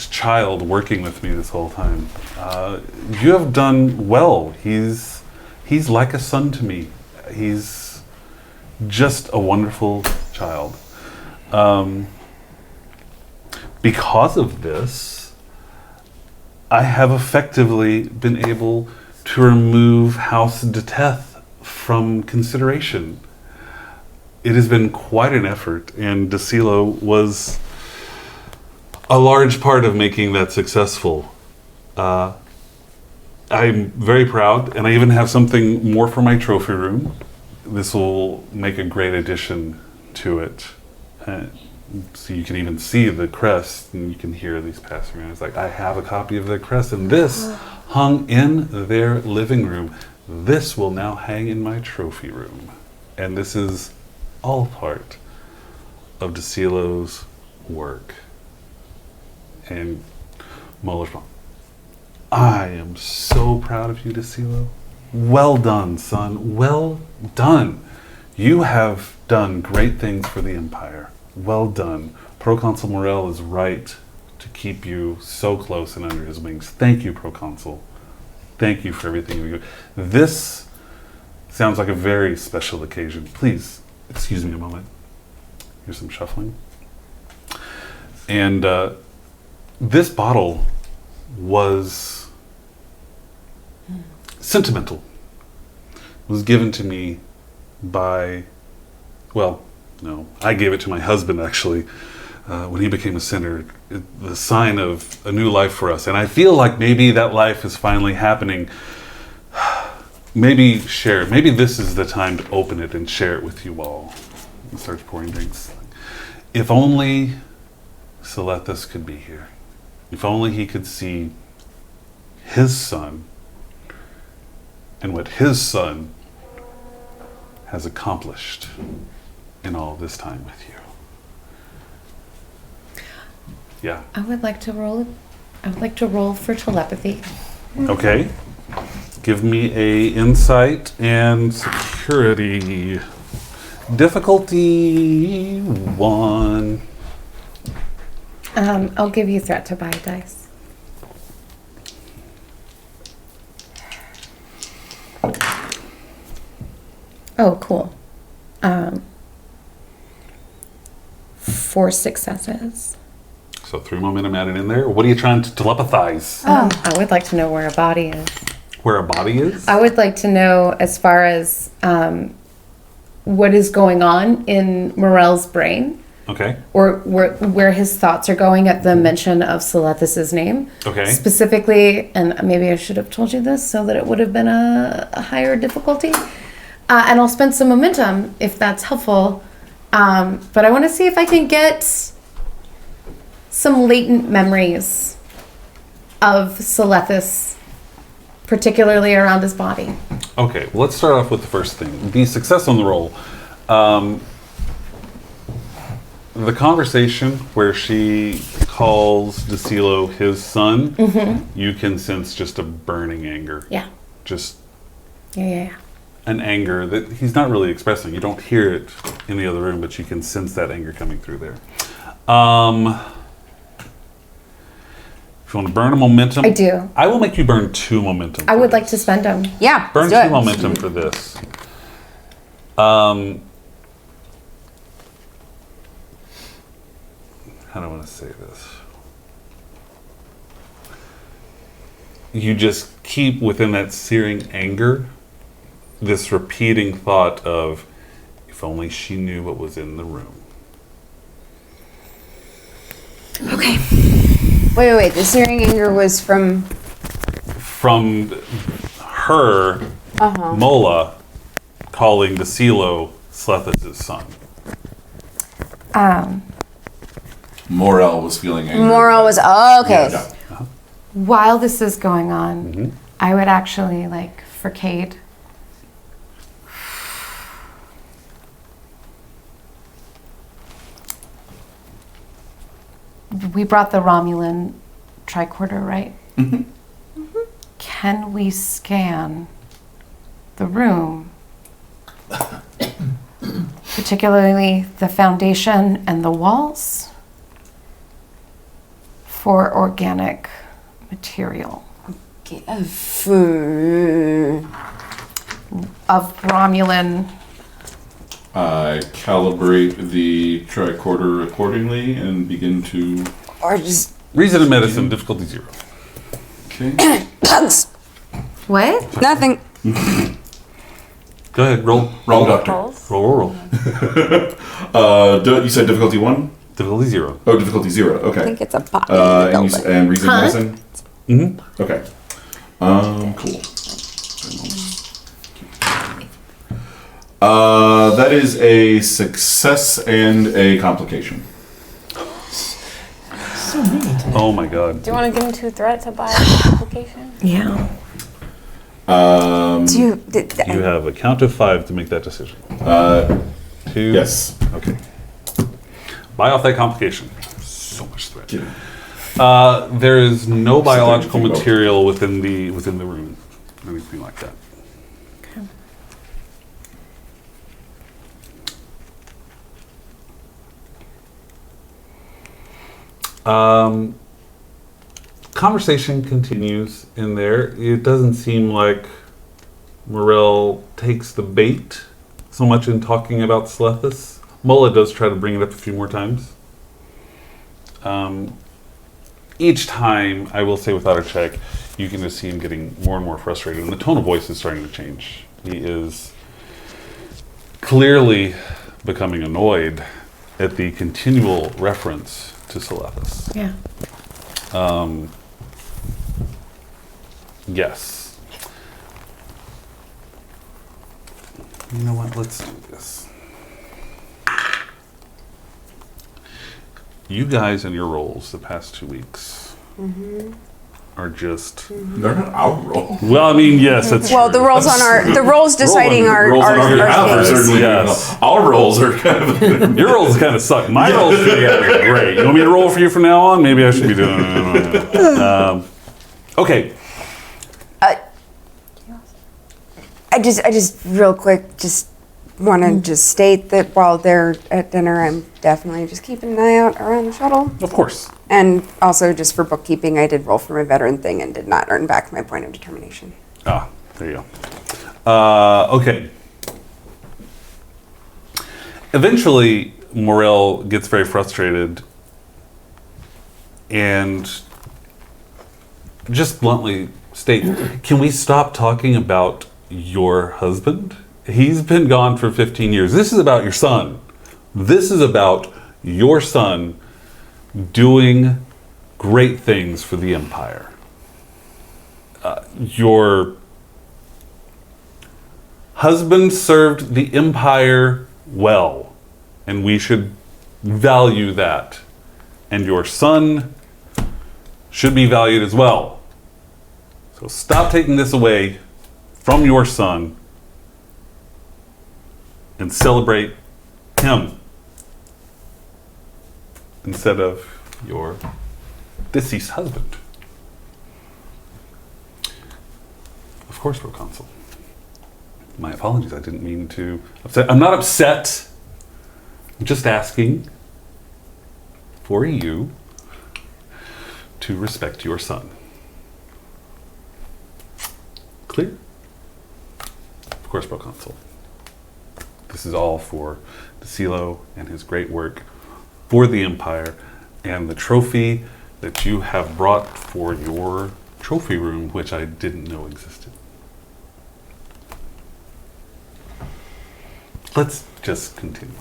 child working with me this whole time. You have done well. He's like a son to me. He's just a wonderful child. Because of this, I have effectively been able to remove House Deteth from consideration. It has been quite an effort, and DeCilo was a large part of making that successful. I'm very proud, and I even have something more for my trophy room. This will make a great addition to it. So you can even see the crest, and you can hear these passing around. It's like, I have a copy of the crest, and this hung in their living room. This will now hang in my trophy room. And this is all part of DeCilo's work. And Muller's mom, I am so proud of you, DeCilo. Well done, son. Well done. You have done great things for the Empire. Well done. Proconsul Morel is right to keep you so close and under his wings. Thank you, Proconsul. Thank you for everything you do. This sounds like a very special occasion. Please, excuse me a moment. Here's some shuffling. And this bottle was sentimental. It was given to me by, well, no, I gave it to my husband actually when he became a sinner. The sign of a new life for us. And I feel like maybe that life is finally happening. Maybe share it. Maybe this is the time to open it and share it with you all. And starts pouring drinks. If only Selethus could be here. If only he could see his son and what his son has accomplished in all this time with you. Yeah. I would like to roll for telepathy. Okay. Give me a insight and security. Difficulty 1. I'll give you threat to buy dice. Oh, cool. 4 successes. So 3 momentum added in there. What are you trying to telepathize? I would like to know where a body is. Where a body is? I would like to know as far as what is going on in Morel's brain, Okay. or where his thoughts are going at the mention of Selethus's name. Okay. Specifically, and maybe I should have told you this so that it would have been a higher difficulty. And I'll spend some momentum if that's helpful. But I want to see if I can get some latent memories of Selethus, particularly around his body. Okay, well, let's start off with the first thing. The success on the roll. The conversation where she calls DeCilo his son, you can sense just a burning anger. Yeah. Just Yeah. an anger that he's not really expressing. You don't hear it in the other room, but you can sense that anger coming through there. If you want to burn a momentum, I do. I will make you burn 2 momentum. I for would like this. to spend them. Yeah. Burn let's 2 do it. momentum for this. How do I want to say this? You just keep within that searing anger this repeating thought of, if only she knew what was in the room. Okay. Wait. The searing anger was from. From her, Mola, calling DeCilo Selethus' son. Morel was feeling angry. Morel was. Oh, okay. Yeah. While this is going on, I would actually like for Cade. We brought the Romulan tricorder, right? Can we scan the room? Particularly the foundation and the walls for organic material of Romulan I calibrate the tricorder accordingly and begin to. Or just Reason and medicine, difficulty 0. Okay. What? nothing. Go ahead, roll. Wrong doctor. Rolls. Roll. You said difficulty 1? Difficulty 0. Oh, difficulty 0. I Okay. think it's a body. And reason Huh? medicine? Mm-hmm. Okay. Cool. That is a success and a complication. So neat. Oh my god. Do you want to give him 2 threats to buy an application? Yeah. Do you, You have a count of 5 to make that decision. 2. Yes. Okay. Buy off that complication. So much threat. Get it. There is no biological Keep going. material within the room, anything like that. Conversation continues in there. It doesn't seem like Morel takes the bait so much in talking about Slethus. Mulla does try to bring it up a few more times. Each time, I will say without a check, you can just see him getting more and more frustrated, and the tone of voice is starting to change. He is clearly becoming annoyed at the continual reference to Slethus. Yeah. Yes. You know what? Let's do this. You guys and your roles the past 2 weeks are just. They're not our role. Well, I mean, yes, that's well, true. the roles deciding our Rolls on your behalf are days. certainly Yes. Our roles are kind of. Your rolls kind of suck. My rolls are great. You want me to roll for you from now on? Maybe I should be doing it. Okay. I just real quick, just want to just state that while they're at dinner, I'm definitely just keeping an eye out around the shuttle. Of course. And also just for bookkeeping, I did roll for my veteran thing and did not earn back my point of determination. Ah, there you go. Okay. Eventually, Morel gets very frustrated and just bluntly state, can we stop talking about your husband? He's been gone for 15 years. This is about your son. This is about your son doing great things for the Empire. Your husband served the Empire well, and we should value that. And your son should be valued as well. So stop taking this away from your son and celebrate him instead of your deceased husband. Of course, Proconsul. My apologies, I didn't mean to upset. I'm not upset. I'm just asking for you to respect your son. Clear? Of course, Proconsul. This is all for DeCilo and his great work for the Empire and the trophy that you have brought for your trophy room, which I didn't know existed. Let's just continue.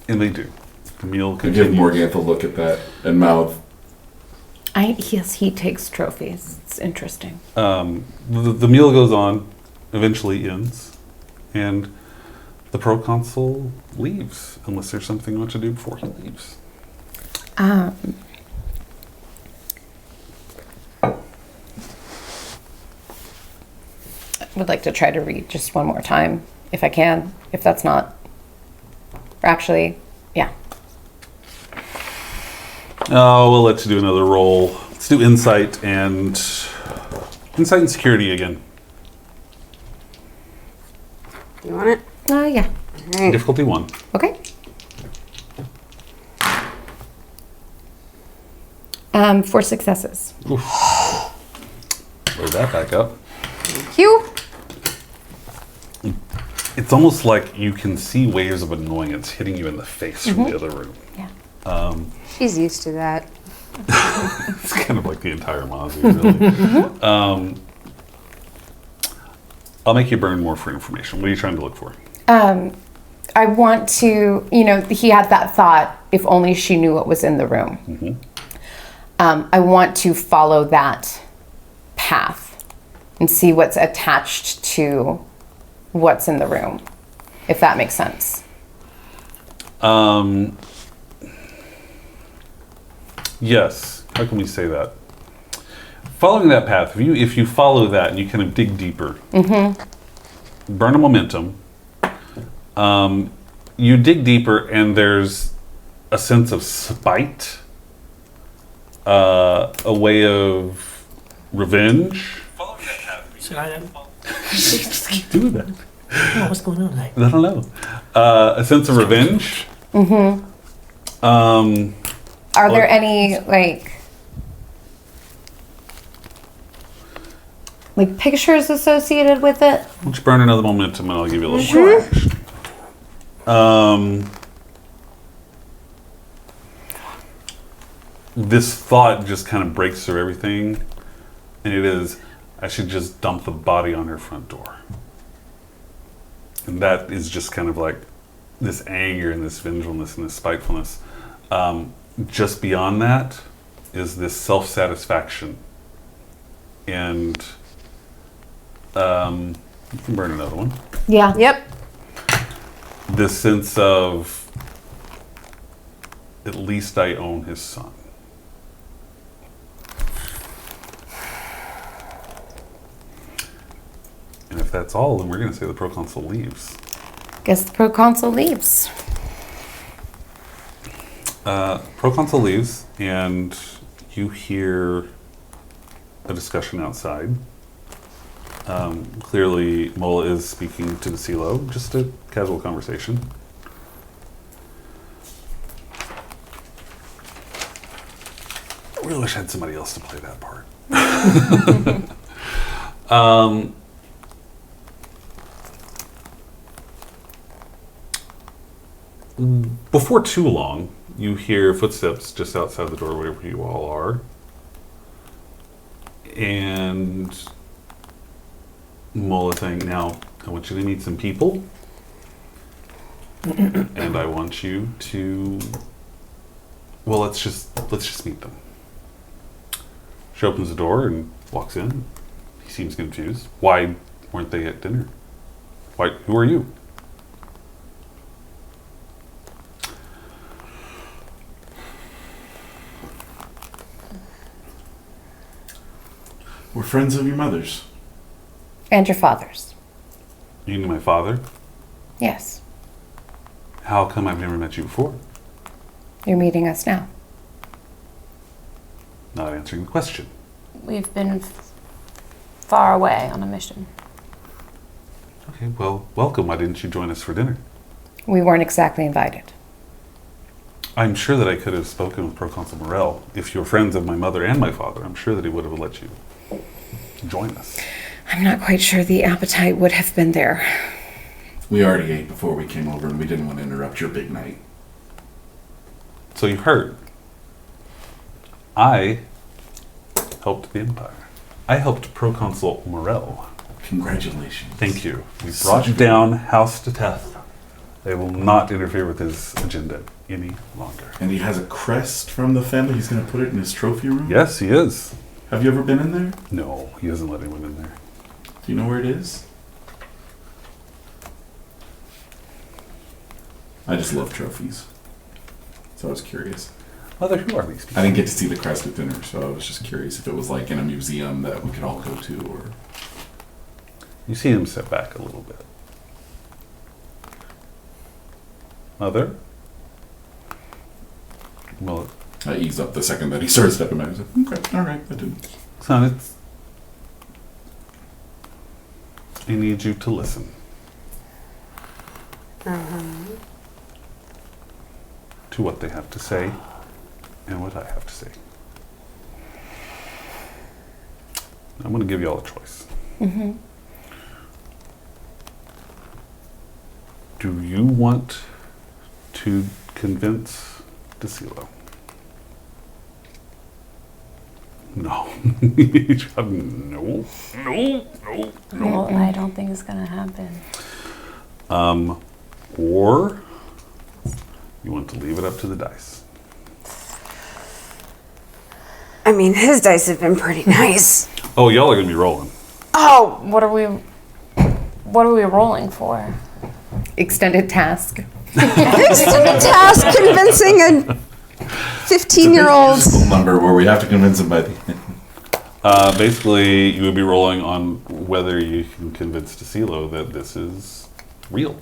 And they do. The meal I give continues. Morganth a look at that and mouth. Yes, he takes trophies. It's interesting. The meal goes on, eventually ends, and the proconsul leaves, unless there's something you want to do before he leaves. I would like to try to read just one more time, if I can. If that's not... Or actually, yeah. Oh, we'll let you do another roll. Let's do insight and security again. You want it? Yeah. All right. Difficulty 1. Okay. 4 successes. Load that back up. Hugh? it's almost like you can see waves of annoyance hitting you in the face from the other room. Yeah. She's used to that. It's kind of like the entire Mozzie, really. I'll make you burn more for information. What are you trying to look for? I want to, he had that thought, if only she knew what was in the room. I want to follow that path and see what's attached to what's in the room, if that makes sense. Yes. How can we say that? Following that path, if you follow that and you kind of dig deeper, burn a momentum, you dig deeper and there's a sense of spite, a way of revenge. Should I Just keep doing that. know what's going on tonight? I don't know. A sense of revenge. Are there any, like pictures associated with it? Why don't you burn another momentum and I'll give you a little more information. This thought just kind of breaks through everything, and it is, I should just dump the body on her front door. And that is just kind of like this anger and this vengefulness and this spitefulness. Just beyond that is this self-satisfaction. And you can burn another one. Yeah. Yep. This sense of, at least I own his son. And if that's all, then we're going to say the proconsul leaves. Guess the proconsul leaves. Proconsul leaves, and you hear a discussion outside. Clearly, Mola is speaking to the CeeLo, just a casual conversation. I really wish I had somebody else to play that part. Before too long, you hear footsteps just outside the door wherever you all are. And Mola saying, now, I want you to meet some people. And I want you to, well, let's just meet them. She opens the door and walks in. He seems confused. Why weren't they at dinner? Who are you? We're friends of your mother's. And your father's. You knew my father? Yes. How come I've never met you before? You're meeting us now. Not answering the question. We've been far away on a mission. Okay, well, welcome. Why didn't you join us for dinner? We weren't exactly invited. I'm sure that I could have spoken with Proconsul Morel. If you're friends of my mother and my father, I'm sure that he would have let you join us. I'm not quite sure the appetite would have been there. We already ate before we came over, and we didn't want to interrupt your big night. So you heard. I helped the Empire. I helped Proconsul Morel. Congratulations. Thank you. We brought down House to Teth. They will not interfere with his agenda any longer. And he has a crest from the family. He's going to put it in his trophy room? Yes, he is. Have you ever been in there? No, he doesn't let anyone in there. Do you know where it is? I just love trophies. So I was curious. Mother, who are these people? I didn't get to see the crest at dinner, so I was just curious if it was like in a museum that we could all go to, or... You see him step back a little bit. Mother? Well, I ease up the second that he started stepping back. I was like, okay, all right, I do. son, it's... I need you to listen. To what they have to say and what I have to say. I'm going to give you all a choice. Do you want to convince DeCilo? No. No. Well, I don't think it's gonna happen. Or you want to leave it up to the dice? I mean, his dice have been pretty nice. Oh, y'all are gonna be rolling. Oh, What are we rolling for? Extended task. Extended task convincing a 15-year-old. Useful number where we have to convince him by the end. Basically, you would be rolling on whether you can convince DeCilo that this is real.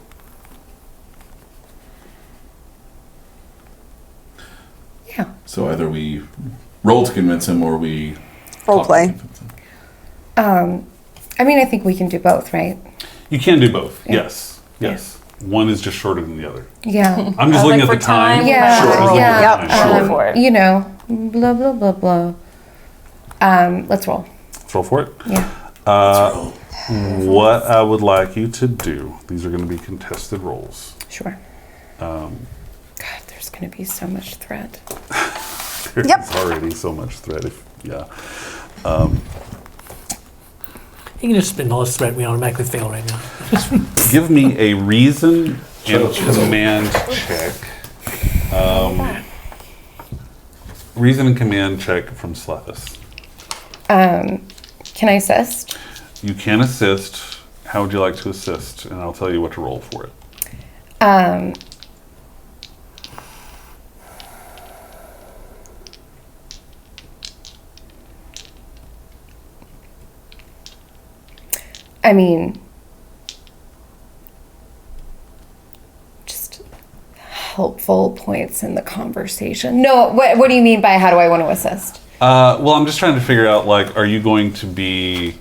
Yeah. So either we roll to convince him or we Role talk to play. convince him. I mean, I think we can do both, right? You can do both. Yeah. Yes. Yes. One is just shorter than the other. Yeah. I'm just looking at the time. Yeah, Sure. I was looking at yeah. the time. Sure. For it. You know, blah, blah, blah, blah. Let's roll. Let's roll for it. Yeah. What I would like you to do, these are going to be contested rolls. Sure. God, there's going to be so much threat. There's Yep. already so much threat. Yeah. You can just spend all this threat. We automatically fail right now. Give me a reason and command check. Reason and command check from Slethus. Can I assist? You can assist. How would you like to assist? And I'll tell you what to roll for it. I mean, just helpful points in the conversation. No, what do you mean by how do I want to assist? Well, I'm just trying to figure out, like, are you going to be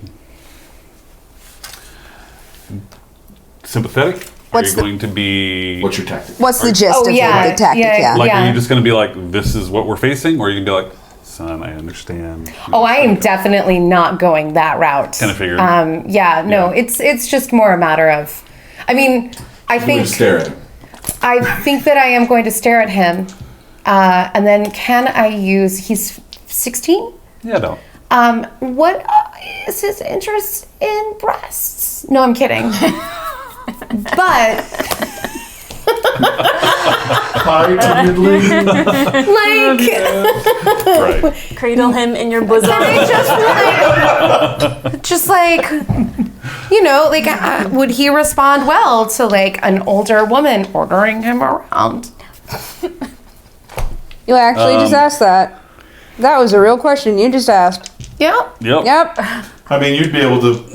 sympathetic? Are What's you the- going to be... What's your tactic? What's the gist Oh, of yeah, the tactic? yeah, Yeah. Like, yeah. are you just going to be like, this is what we're facing? Or are you going to be like, son, I understand. Oh, I am definitely not going that route. Kinda figured. Yeah, no, Yeah. it's just more a matter of, I mean, I I'm going think to stare at him. I think that I am going to stare at him, and then can I use? He's 16. Yeah, no. What is his interest in breasts? No, I'm kidding. But Hi, timidly. like, Right. Cradle him in your bosom. just like, you know, like, would he respond well to like an older woman ordering him around? You actually just asked that. That was a real question you just asked. Yeah. Yep. Yep. I mean, you'd be able to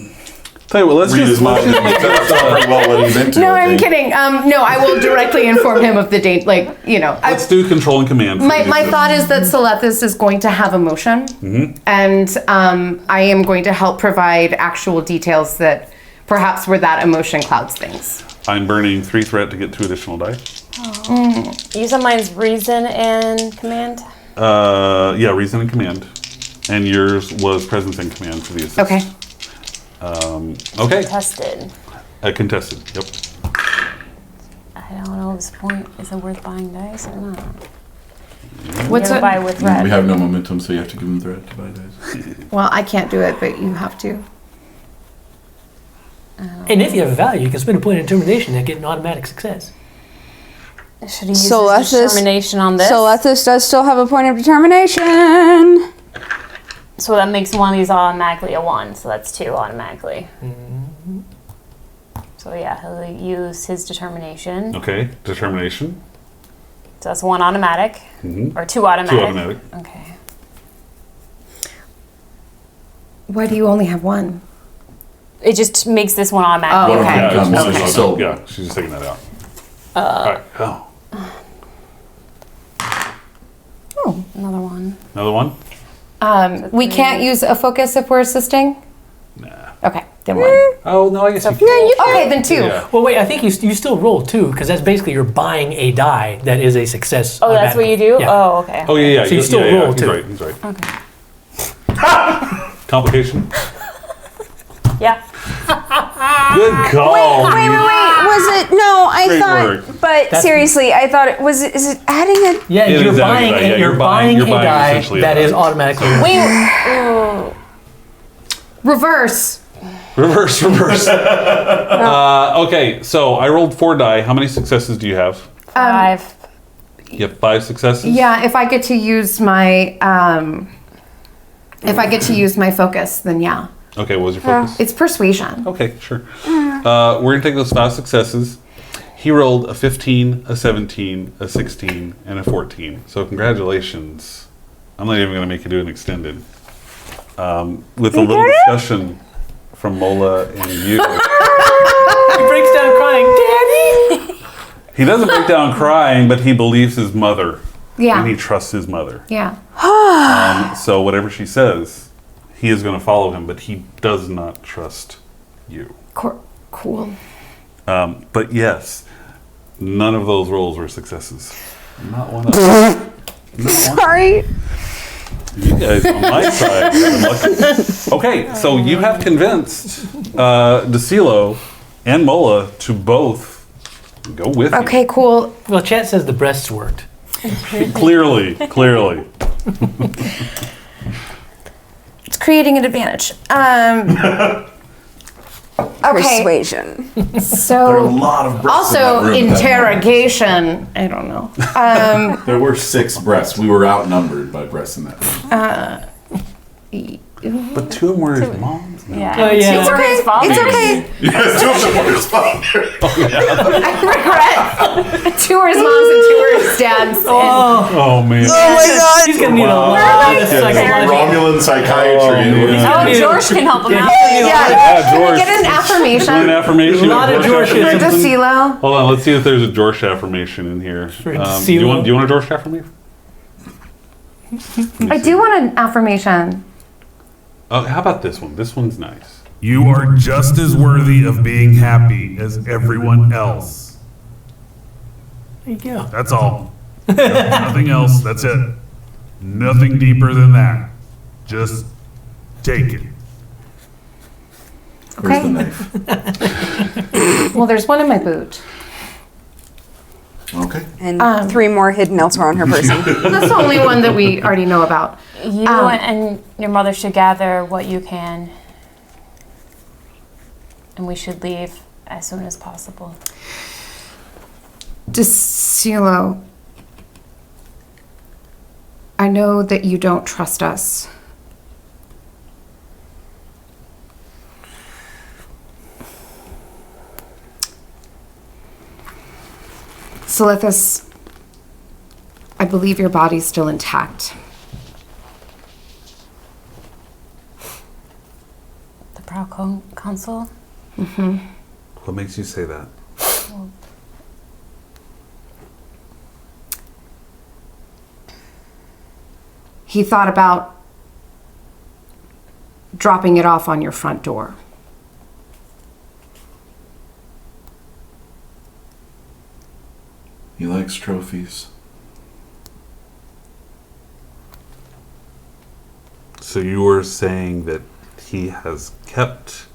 Tell you what, let's read just... his mind and tell pretty well what he's into. No, I I'm think. kidding. No, I will directly inform him of the date. Like, you know, Let's do control and command. for my these. thought is that Selethis is going to have emotion, and I am going to help provide actual details that perhaps where that emotion clouds things. I'm burning 3 threat to get 2 additional dice. You said mine's reason and command. Yeah, reason and command. And yours was presence and command for the assist. Okay. Okay. Tested. Contested. Yep. I don't know. Is it worth buying dice or not? What's You're it? buy with We red. have no momentum, so you have to give him threat to buy dice. Well, I can't do it, but you have to. And if you have a value, you can spend a point of determination and get an automatic success. Should he use So his let's just- determination on this? So Lethus does still have a point of determination. So that makes one of these automatically a 1. So that's 2 automatically. So yeah, he'll use his determination. Okay. Determination. So that's 1 automatic. Mhm. Or 2 automatic. 2 automatic. Okay. Why do you only have one? It just makes this one automatic. Oh, One of okay. them Yeah, comes, it's- it's still- yeah, she's just taking that out. All right. Oh. Oh. Another one. Another one? We can't use a focus if we're assisting? Nah. Okay, then one. Oh, no, I guess you Yeah, can. you can. Okay, then two. Yeah. Well, wait, I think you still roll 2, because that's basically you're buying a die that is a success. Oh, that's what you do? Yeah. Oh, okay. Oh, yeah, yeah. So you still yeah, roll, he's too. right, he's right. Okay. Complication? Yeah. Good call. Wait. Was it? No, I Great thought. work. But That's- seriously, I thought it was. Is it adding a? Yeah, It you're is buying, adding a die. Yeah, you're buying a die essentially a that die. is automatically. Reverse. Reverse. Okay, so I rolled 4 die. How many successes do you have? 5. You have 5 successes? Yeah, if I get to use my focus, then yeah. Okay, what was your focus? It's persuasion. Okay, sure. We're going to take those 5 successes. He rolled a 15, a 17, a 16, and a 14. So congratulations. I'm not even going to make you do an extended. With a little discussion from Mola and you. He breaks down crying, Daddy. He doesn't break down crying, but he believes his mother. Yeah. And he trusts his mother. Yeah. So whatever she says, he is going to follow him, but he does not trust you. Cool. But yes, none of those rolls were successes. Not one of them. Sorry. You guys on my side are lucky. Okay, so you have convinced DeCilo and Mola to both go with you. Okay, cool. Well, chat says the breasts worked. Clearly. It's creating an advantage. Okay. Persuasion. So lot of breasts also interrogation. I don't know. There were 6 breasts. We were outnumbered by breasts in that room. But 2 of them were his mom's. Yeah. Oh, yeah. It's okay. It's okay. Yeah, 2 of them were his father. I regret. 2 are his moms and 2 are his dads. Oh, man. He's gonna need a Wow. lot of Yeah, psychology. Romulan psychiatry. Oh, man. Oh, George can help him out. Yeah, George. Get an An affirmation affirmation. A lot of George Georges. affirmation. for DeCilo. Hold on, let's see if there's a George affirmation in here. For Do you DeCilo. want a George affirmation? I do want an affirmation. Oh, how about this one? This one's nice. You are just as worthy of being happy as everyone else. There you go. That's all. Nothing else. That's it. Nothing deeper than that. Just take it. Where's the Okay. knife? Well, there's one in my boot. Okay. And 3 more hidden elsewhere on her person. That's the only one that we already know about. You and your mother should gather what you can. And we should leave as soon as possible. DeCilo, I know that you don't trust us. Silithus, I believe your body's still intact. The Consul? What makes you say that? He thought about dropping it off on your front door. He likes trophies. So you were saying that he has kept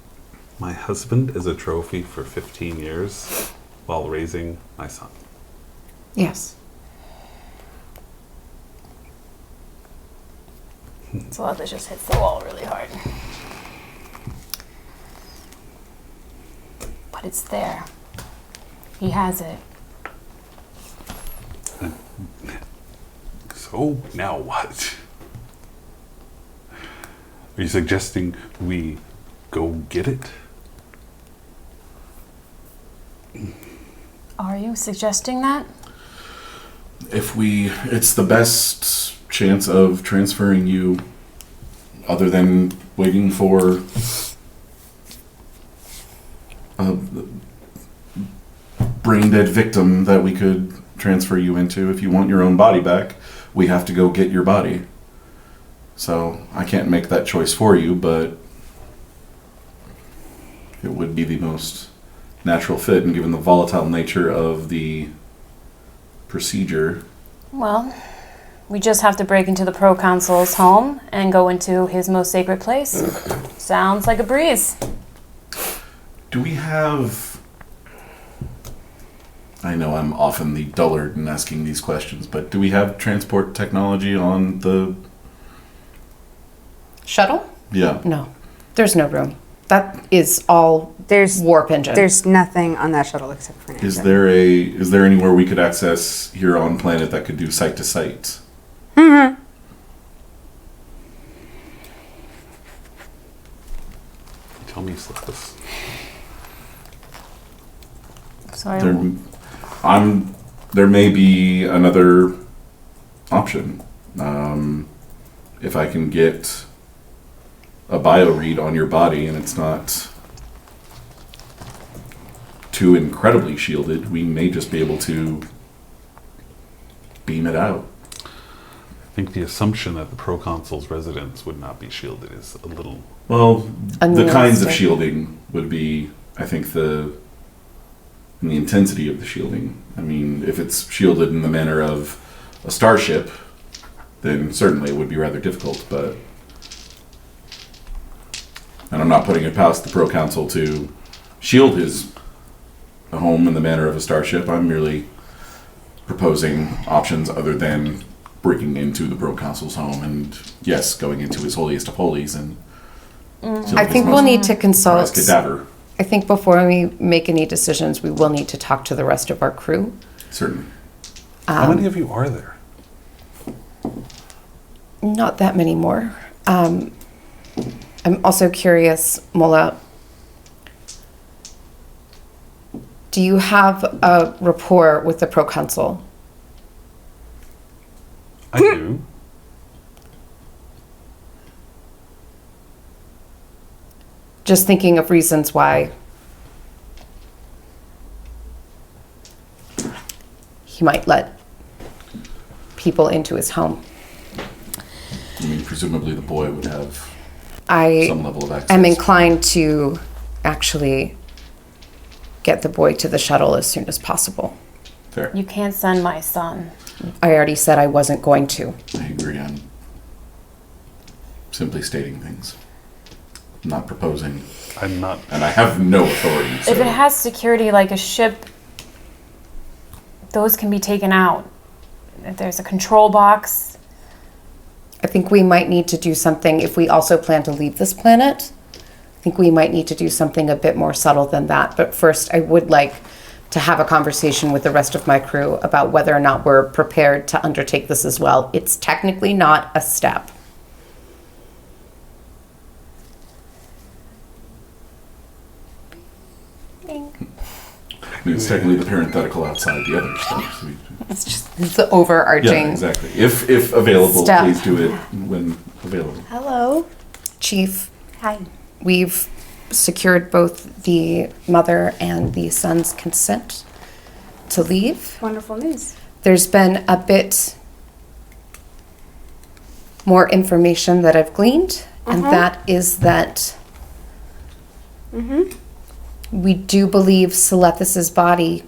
my husband as a trophy for 15 years while raising my son. Yes. So that just hits the wall really hard. But it's there. He has it. So now what? Are you suggesting we go get it? Are you suggesting that? It's the best chance of transferring you other than waiting for a brain dead victim that we could transfer you into. If you want your own body back, we have to go get your body. So I can't make that choice for you, but it would be the most natural fit, and given the volatile nature of the procedure. Well, we just have to break into the proconsul's home and go into his most sacred place. Sounds like a breeze. Do we have... I know I'm often the dullard in asking these questions, but do we have transport technology on the... Shuttle? Yeah. No. There's no room. That is all There's warp engine. There's nothing on that shuttle except for an Is engine. there anywhere we could access here on planet that could do site to site? Tell me, Slippus. Sorry. There may be another option. If I can get a bio read on your body and it's not too incredibly shielded, we may just be able to beam it out. I think the assumption that the proconsul's residence would not be shielded is a little... Well, the kinds of Unrealistic. shielding would be, I think, the intensity of the shielding. I mean, if it's shielded in the manner of a starship, then certainly it would be rather difficult, but... And I'm not putting it past the proconsul to shield his home in the manner of a starship. I'm merely proposing options other than breaking into the proconsul's home and, yes, going into his holiest of holies and... I think we'll need to consult. Cadaver, I think before we make any decisions, we will need to talk to the rest of our crew. certainly. How many of you are there? Not that many more. I'm also curious, Mola, do you have a rapport with the proconsul? I do. Just thinking of reasons why he might let people into his home. I mean, presumably the boy would have I some level of access. am inclined to actually get the boy to the shuttle as soon as possible. Fair. You can't send my son. I already said I wasn't going to. I agree. I'm simply stating things, not proposing, I'm not... and I have no authority. So If it has security like a ship, those can be taken out. If there's a control box, I think we might need to do something if we also plan to leave this planet. I think we might need to do something a bit more subtle than that. But first, I would like to have a conversation with the rest of my crew about whether or not we're prepared to undertake this as well. It's technically not a step. I mean, it's technically the parenthetical outside the other steps. It's the overarching. Yeah, exactly. If available, Step. please do it when available. Hello. Chief, Hi. we've secured both the mother and the son's consent to leave. Wonderful news. There's been a bit more information that I've gleaned, and that is that we do believe Selethis' body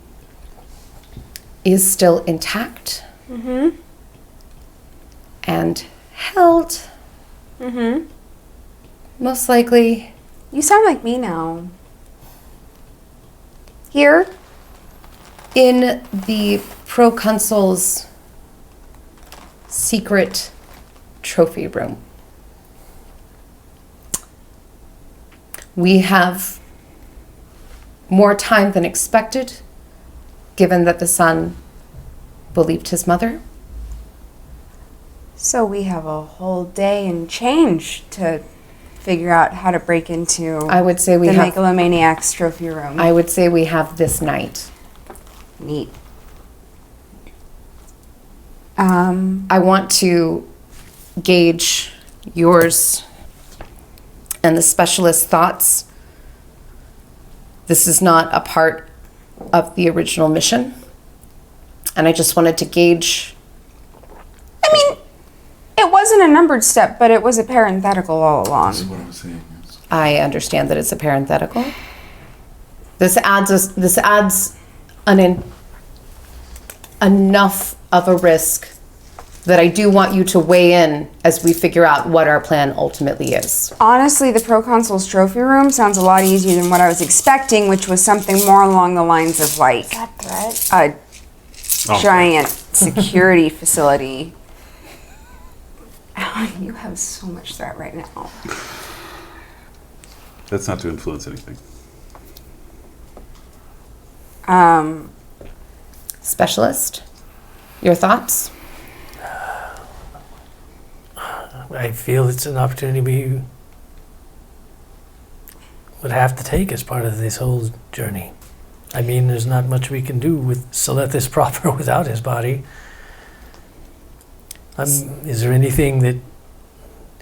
is still intact and held. Most likely You sound like me now. Here? in the proconsul's secret trophy room. We have more time than expected, given that the son believed his mother. So we have a whole day and change to figure out how to break into I would say we the have. megalomaniac's trophy room. I would say we have this night. Neat. I want to gauge yours and the specialist's thoughts. This is not a part of the original mission, and I just wanted to gauge. I mean, it wasn't a numbered step, but it was a parenthetical all along. This is what I was saying. Yes. I understand that it's a parenthetical. This adds enough of a risk that I do want you to weigh in as we figure out what our plan ultimately is. Honestly, the Proconsul's trophy room sounds a lot easier than what I was expecting, which was something more along the lines of like That threat. a Oh, giant security facility. Alan, you have so much threat right now. That's not to influence anything. Specialist, your thoughts? I feel it's an opportunity we would have to take as part of this whole journey. I mean, there's not much we can do with Selethis proper without his body. Is there anything that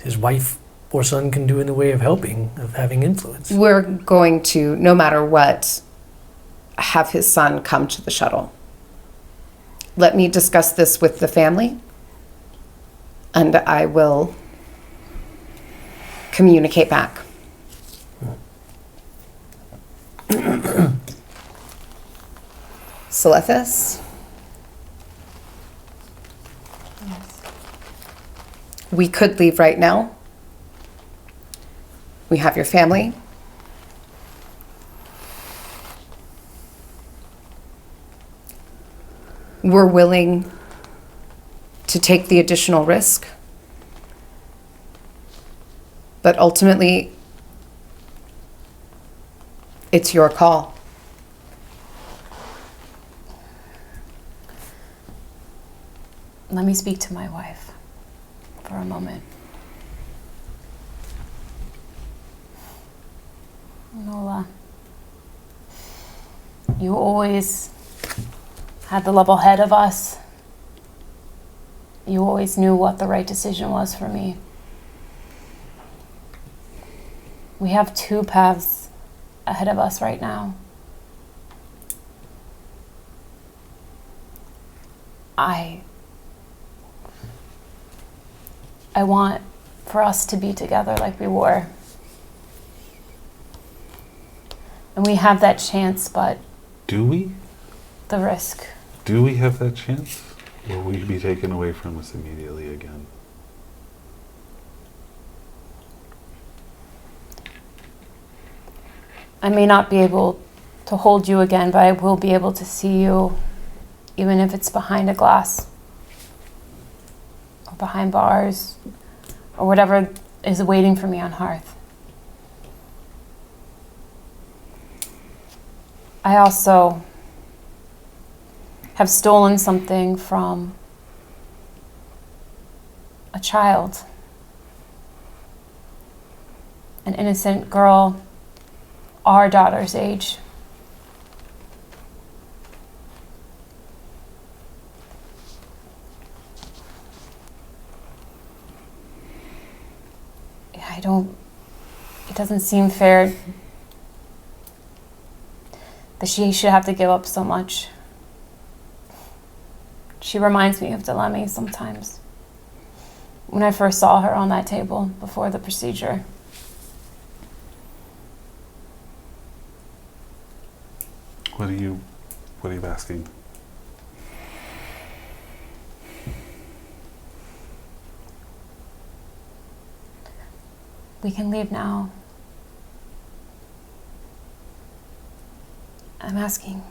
his wife or son can do in the way of helping, of having influence? We're going to, no matter what, have his son come to the shuttle. Let me discuss this with the family, and I will communicate back. Selethis? We could leave right now. We have your family. We're willing to take the additional risk. But ultimately, it's your call. Let me speak to my wife for a moment. Nola, you always had the level head of us. You always knew what the right decision was for me. We have two paths ahead of us right now. I want for us to be together like we were. And we have that chance, but Do we? the risk. Do we have that chance? Will we be taken away from us immediately again? I may not be able to hold you again, but I will be able to see you, even if it's behind a glass, or behind bars, or whatever is waiting for me on Hearth. I also have stolen something from a child, an innocent girl our daughter's age. It doesn't seem fair that she should have to give up so much. She reminds me of Delemy sometimes. When I first saw her on that table before the procedure. What are you asking? We can leave now. I'm asking,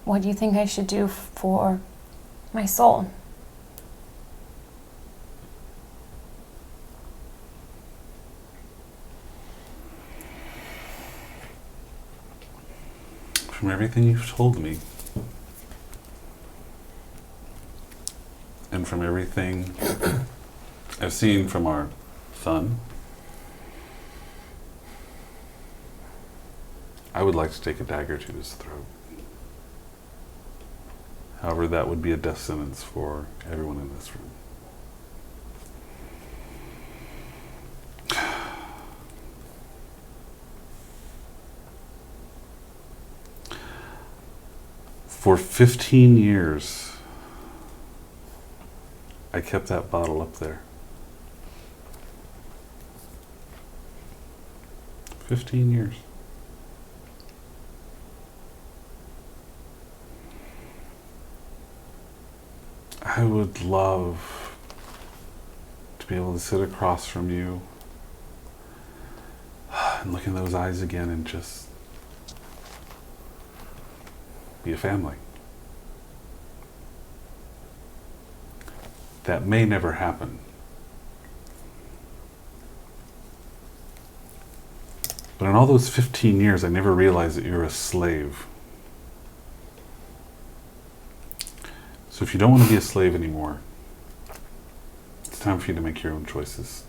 what do you think I should do for my soul? From everything you've told me, and from everything I've seen from our son, I would like to take a dagger to his throat. However, that would be a death sentence for everyone in this room. For 15 years, I kept that bottle up there. 15 years. I would love to be able to sit across from you and look in those eyes again and just be a family. That may never happen. But in all those 15 years, I never realized that you were a slave. So if you don't want to be a slave anymore, it's time for you to make your own choices.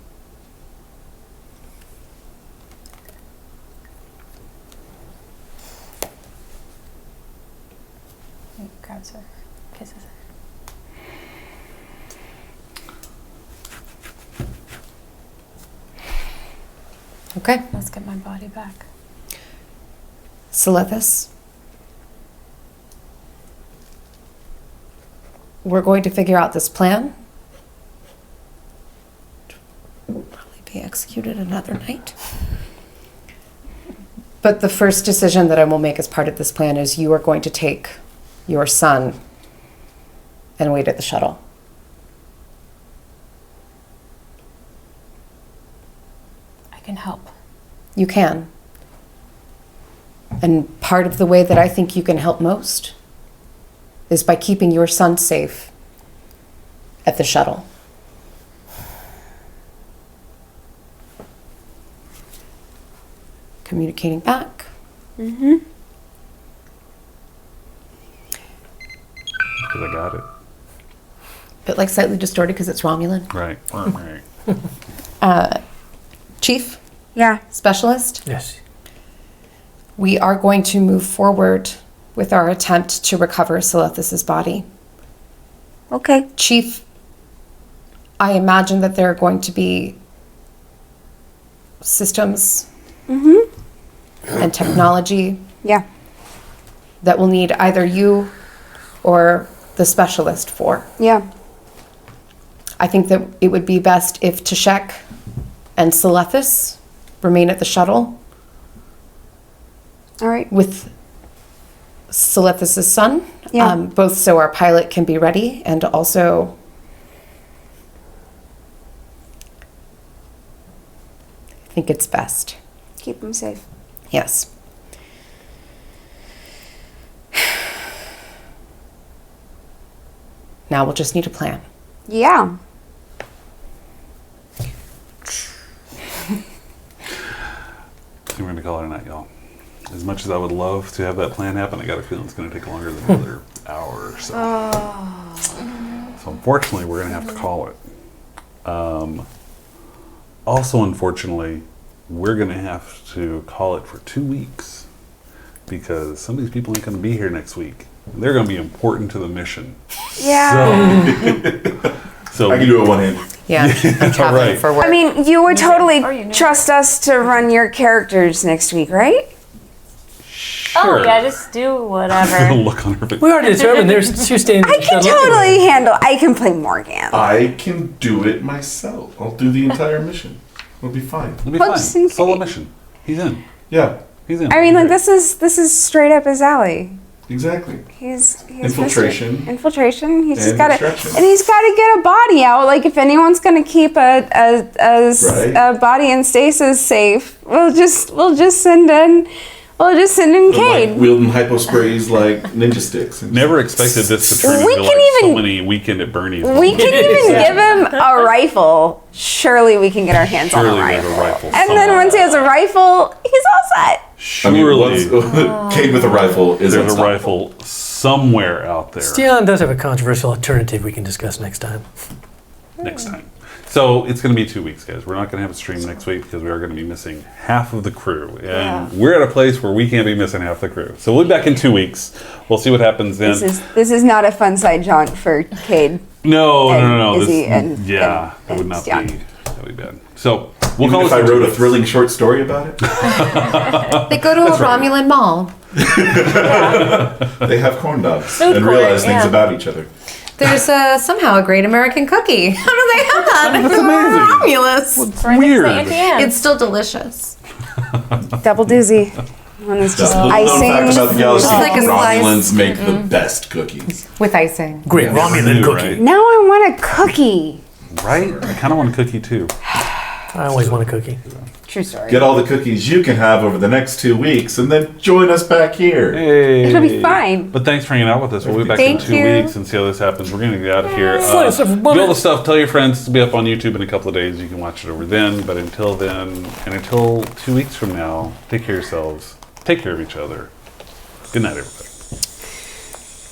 He grabs her, kisses her. Okay. Let's get my body back. Silithus, we're going to figure out this plan. It'll probably be executed another night. But the first decision that I will make as part of this plan is you are going to take your son and wait at the shuttle. I can help. You can. And part of the way that I think you can help most is by keeping your son safe at the shuttle. Communicating back. Because I got it. Bit like slightly distorted because it's Romulan. Right. Right. Chief, Yeah. specialist, Yes. we are going to move forward with our attempt to recover Silithus's body. Okay. Chief, I imagine that there are going to be systems and technology Yeah. that will need either you or the specialist for. Yeah. I think that it would be best if Tashek and Silithus remain at the shuttle All right. with Silithus' son, Yeah. both so our pilot can be ready and also I think it's best. Keep him safe. Yes. Now we'll just need a plan. Yeah. We're going to call it a night, y'all. As much as I would love to have that plan happen, I got a feeling it's going to take longer than another hour or so. So unfortunately, we're going to have to call it. Also, unfortunately, we're going to have to call it for 2 weeks because some of these people ain't going to be here next week. And they're going to be important to the mission. Yeah. So I can do it one hand. Yeah, I'm traveling right. for work. I mean, you would Or you totally knew. trust us to run your characters next week, right? sure. Oh yeah, just do whatever. Look on her face. We already determined there's two staying in I the can shuttle totally anyway. handle. I can play Morgan. I can do it myself. I'll do the entire mission. It'll be fine. It'll be Well, fine. just in Solo case. mission. He's in. Yeah, He's in. I mean, like this is straight up his alley. exactly. He's Infiltration. Mr. Infiltration. He's just And got to, extraction. and he's got to get a body out. Like if anyone's gonna keep a Right. body in stasis safe, we'll just send in Cade. Like wielding hypo sprays like ninja sticks. And Never expected this to turn We into can like so even- many Weekend at Bernie's. We can even give him a rifle. Surely we can get our hands on Surely a we have rifle. a rifle And then once he has a rifle, he's all set. I mean, Surely Cade with a rifle is there's a unstoppable. rifle somewhere out there Steon does have a controversial alternative we can discuss next time. next time. So it's going to be 2 weeks, guys. We're not going to have a stream next week because we are going to be missing half of the crew. And we're at a place where we can't be missing half the crew. So we'll be back in 2 weeks. We'll see what happens then. This is not a fun side jaunt for Cade. No. and This, Izzy and- yeah, and- that would and not Stian. be. That would be bad. So we'll Even call if it I for 2 wrote a weeks. thrilling short story about it, They go to a Romulan mall. they have corn dogs Food and court, realize things yeah. about each other. There's somehow a great American cookie. How do they have that? That's amazing. Romulus. Right next to Weird. Auntie Anne's. It's still delicious. Double dizzy. One that's just Known icing. fact about the galaxy: Just like a slice. Romulans make the best cookies. With icing. Great Romulan knew, cookie. right? Now I want a cookie. Right? I kind of want a cookie too. I always want a cookie. True story. Get all the cookies you can have over the next 2 weeks, and then join us back here. Hey. It'll be fine. But thanks for hanging out with us. We'll be back Thank in 2 you. weeks and see how this happens. We're going to get out of here. Slice of Do butter. all the stuff. Tell your friends to be up on YouTube in a couple of days. You can watch it over then. But until then, and until 2 weeks from now, take care of yourselves. Take care of each other. Good night, everybody.